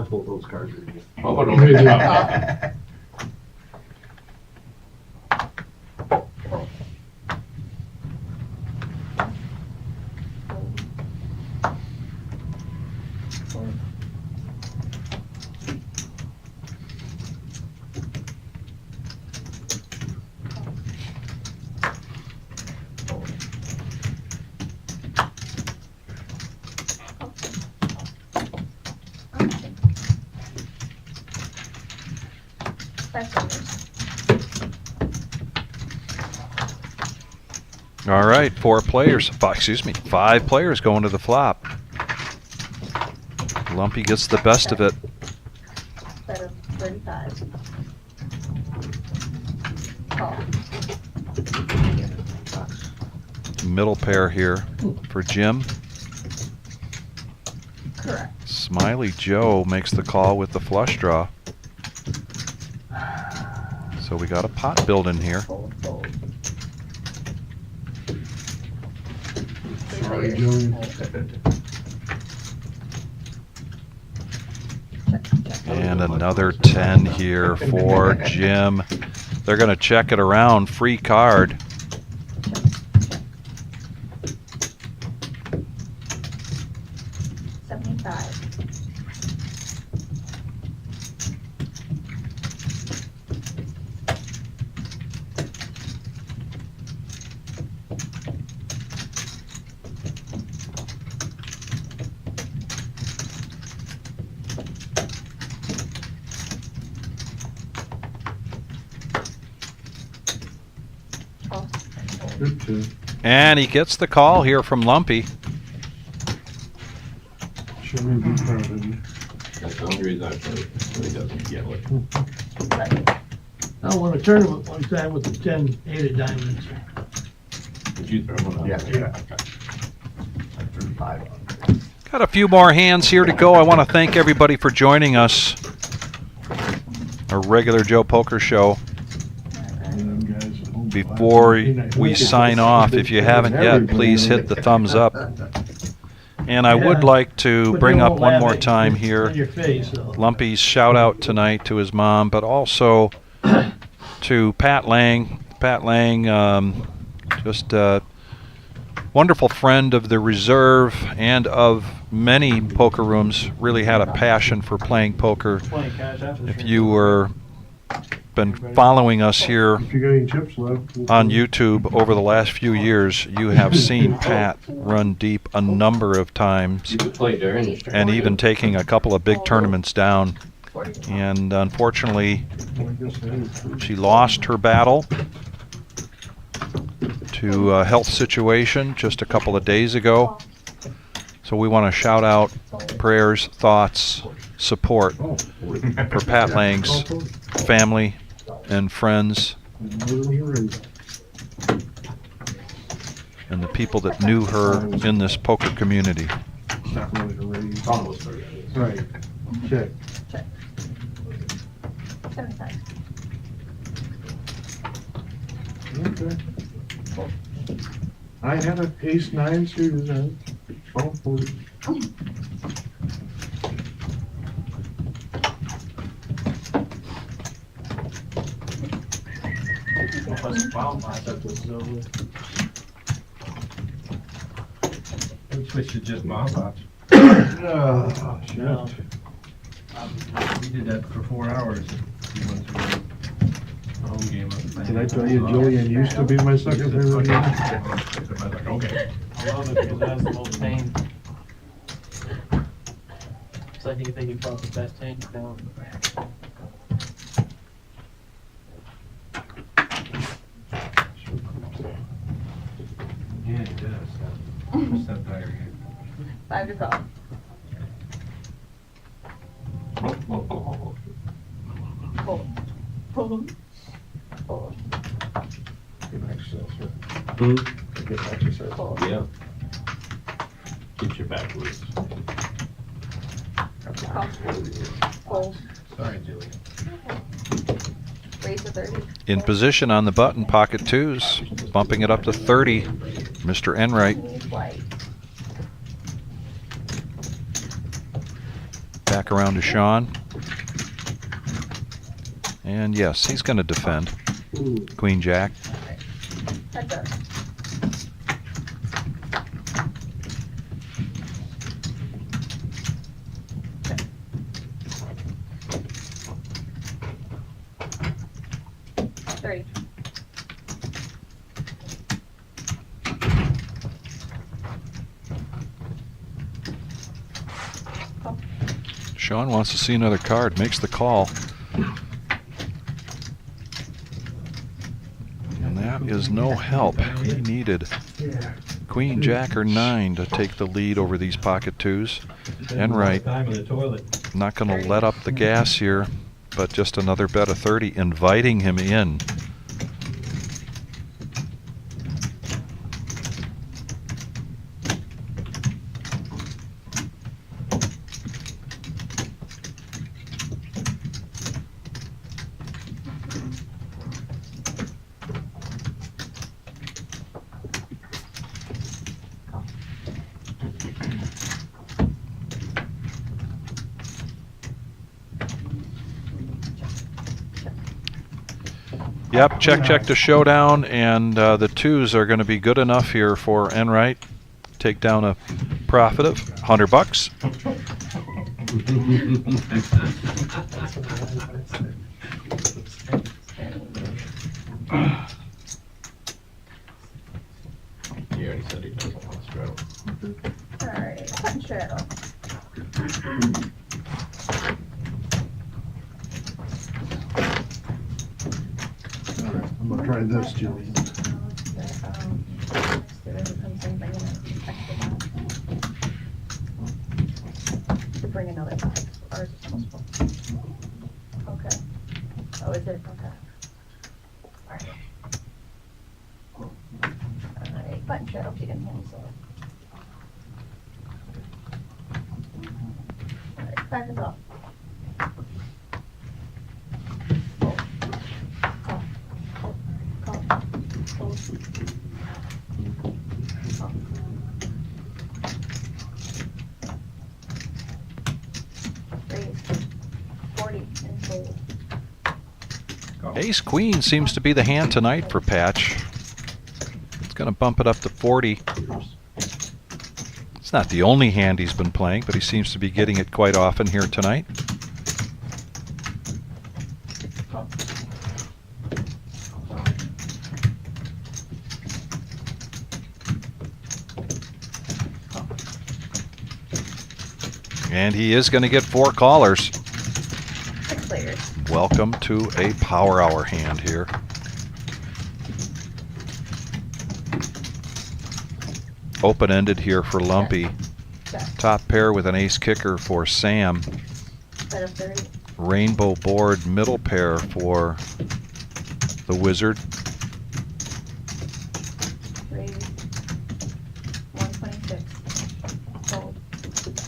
C: pulled those cards in.
G: Oh, no.
A: All right, 4 players. Excuse me, 5 players going to the flop. Lumpy gets the best of it.
J: Bet of 35. Call.
A: Middle pair here for Jim.
J: Correct.
A: Smiley Joe makes the call with the flush draw. So we got a pot building here.
J: Fold, fold.
C: Sorry, Joey.
A: And another 10 here for Jim. They're going to check it around. Free card.
C: Good too.
A: And he gets the call here from Lumpy.
C: Show me be proud of you.
G: That's the only reason I play it, so he doesn't get it.
D: I won a tournament one time with the 10 8 of diamonds.
G: Did you throw one on?
I: Yeah.
G: Okay.
I: I threw 5 on.
A: Got a few more hands here to go. I want to thank everybody for joining us. Our regular Joe Poker Show. Before we sign off, if you haven't yet, please hit the thumbs up. And I would like to bring up one more time here Lumpy's shout out tonight to his mom, but also to Pat Lang. Pat Lang, just a wonderful friend of the Reserve and of many poker rooms, really had a passion for playing poker. If you were been following us here
C: If you got any chips left,
A: on YouTube over the last few years, you have seen Pat run deep a number of times,
G: You could play during the stream.
A: and even taking a couple of big tournaments down. And unfortunately, she lost her battle to a health situation just a couple of days ago. So we want to shout out prayers, thoughts, support for Pat Lang's family and friends and the people that knew her in this poker community.
C: Not really a raise.
G: Almost 30.
C: Right. Check.
J: 75.
C: Okay. I had an ace-9 suited then. 1240.
H: Let's switch to just bomb box.
C: Oh, shit.
H: We did that for 4 hours. We went through the home game.
C: Did I tell you Julian used to be my second favorite game?
H: Okay.
I: I love it because that's the most pain. So I think you brought the best hand down.
H: Yeah, it does. Just that tire here.
J: 5 to call. Fold. Fold. Fold.
C: Good exercise, sir.
G: Hmm?
C: Good exercise.
J: Fold.
G: Yeah. Keeps your back loose.
J: Call. Fold.
H: Sorry, Julie.
J: Raise to 30.
A: In position on the button, pocket twos, bumping it up to 30, Mr. Enright.
J: White.
A: Back around to Sean. And yes, he's going to defend. Queen Jack.
J: Heads up. Three.
A: Sean wants to see another card, makes the call. And that is no help. He needed Queen, Jack, or 9 to take the lead over these pocket twos. Enright
H: Time in the toilet.
A: not going to let up the gas here, but just another bet of 30, inviting him in. Yep, check to showdown, and the twos are going to be good enough here for Enright. Take down a profit of $100.
G: He already said he doesn't want to straddle.
J: Alright, punch straddle.
C: Alright, I'm gonna try this, Julian.
J: To bring another 5. Or is it supposed to? Okay. Oh, is it? Okay. Alright, button straddle, if you didn't hand so. Alright, back us up.
A: Ace Queen seems to be the hand tonight for Patch. It's going to bump it up to 40. It's not the only hand he's been playing, but he seems to be getting it quite often here tonight. And he is going to get 4 callers.
J: 6 players.
A: Welcome to a power hour hand here. open-ended here for Lumpy. Top pair with an ace kicker for Sam.
J: Bet of 30.
A: Rainbow board middle pair for the Wizard.
J: 3. 126. Fold.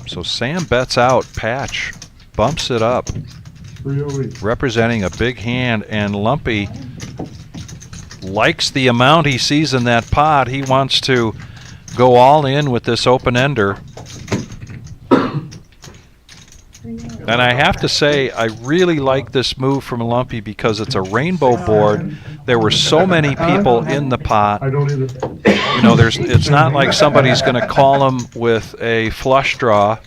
A: So Sam bets out, Patch bumps it up,
C: 308.
A: representing a big hand, and Lumpy likes the amount he sees in that pot. He wants to go all in with this open-ender. And I have to say, I really like this move from Lumpy because it's a rainbow board. There were so many people in the pot.
C: I don't either.
A: You know, it's not like somebody's going to call him with a flush draw.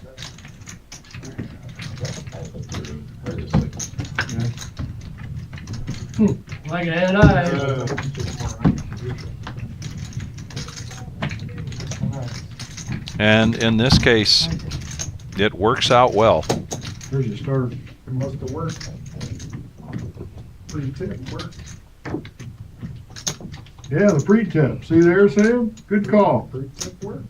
D: Like an hand eye.
A: And in this case, it works out well.
C: There's your start.
K: It must have worked. Pretty tip work.
C: Yeah, the pre-tip. See there, Sam? Good call.
K: Pretty tip work.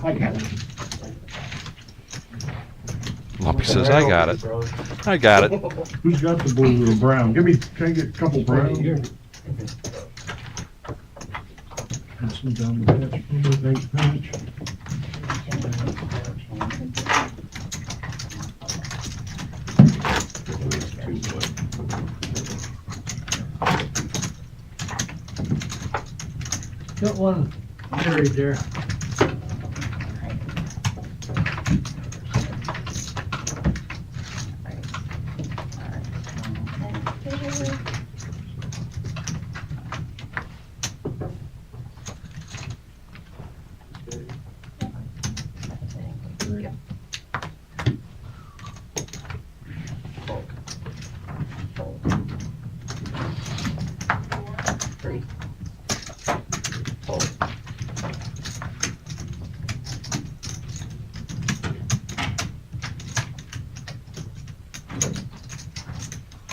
C: I got it.
A: Lumpy says, I got it. I got it.
C: Who's got the blue or brown? Can I get a couple brown? Pass them down the patch. Thanks, patch.
D: Got one buried there.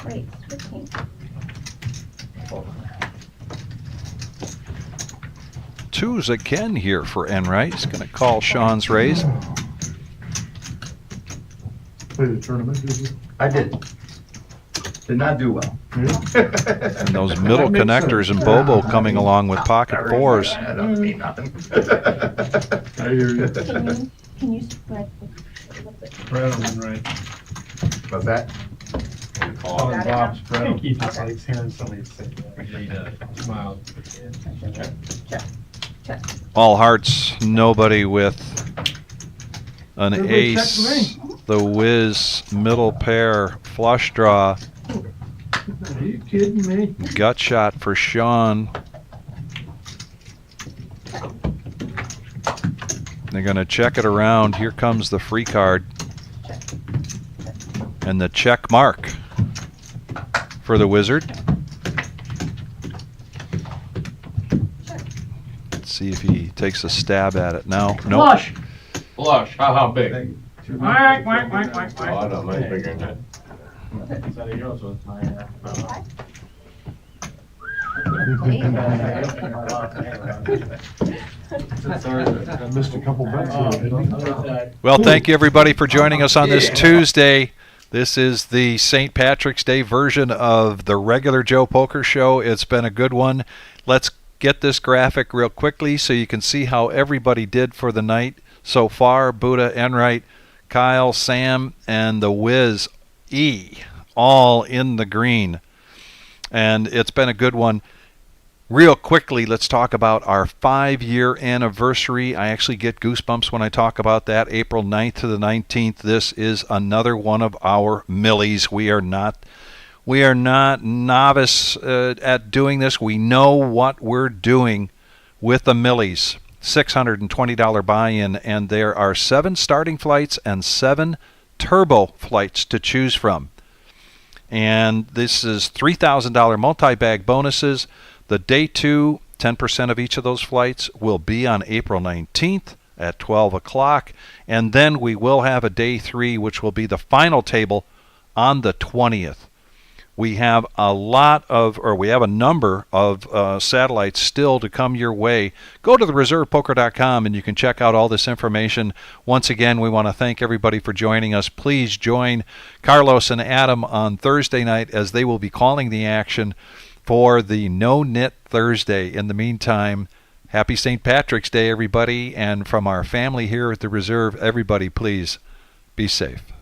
J: Wait, switching.
A: Twos again here for Enright. He's going to call Sean's raise.
C: Play the tournament, did you?
E: I did. Did not do well.
A: And those middle connectors and Bobo coming along with pocket fours.
E: That don't mean nothing.
C: I hear you.
J: Can you spread
K: Right on, right.
E: What's that?
K: Oh,
J: Got it
K: Bob
J: now?
K: spread. Keith just likes hearing somebody say that.
H: Smile.
A: All hearts, nobody with an
D: Everybody check
A: ace. The Whiz middle pair flush draw.
D: Are you kidding me?
A: Gut shot for Sean. They're going to check it around. Here comes the free card. And the check mark for the Wizard. Let's see if he takes a stab at it now. Nope.
D: Flush.
G: Flush, how big?
K: Whack, whack, whack, whack,
G: Oh, I don't know, mine's bigger than that.
C: I missed a couple bets there, didn't I?
A: Well, thank you everybody for joining us on this Tuesday. This is the St. Patrick's Day version of the regular Joe Poker Show. It's been a good one. Let's get this graphic real quickly so you can see how everybody did for the night so far. Buddha, Enright, Kyle, Sam, and the Wiz E all in the green. And it's been a good one. Real quickly, let's talk about our 5-year anniversary. I actually get goosebumps when I talk about that. April 9th to the 19th. This is another one of our Millies. We are not novice at doing this. We know what we're doing with the Millies. $620 buy-in, and there are 7 starting flights and 7 turbo flights to choose from. And this is $3,000 multi-bag bonuses. The day 2, 10% of each of those flights will be on April 19th at 12 o'clock. And then we will have a day 3, which will be the final table on the 20th. We have a number of satellites still to come your way. Go to thereservepoker.com and you can check out all this information. Once again, we want to thank everybody for joining us. Please join Carlos and Adam on Thursday night as they will be calling the action for the No-NIT Thursday. In the meantime, happy St. Patrick's Day, everybody. And from our family here at the Reserve, everybody, please be safe.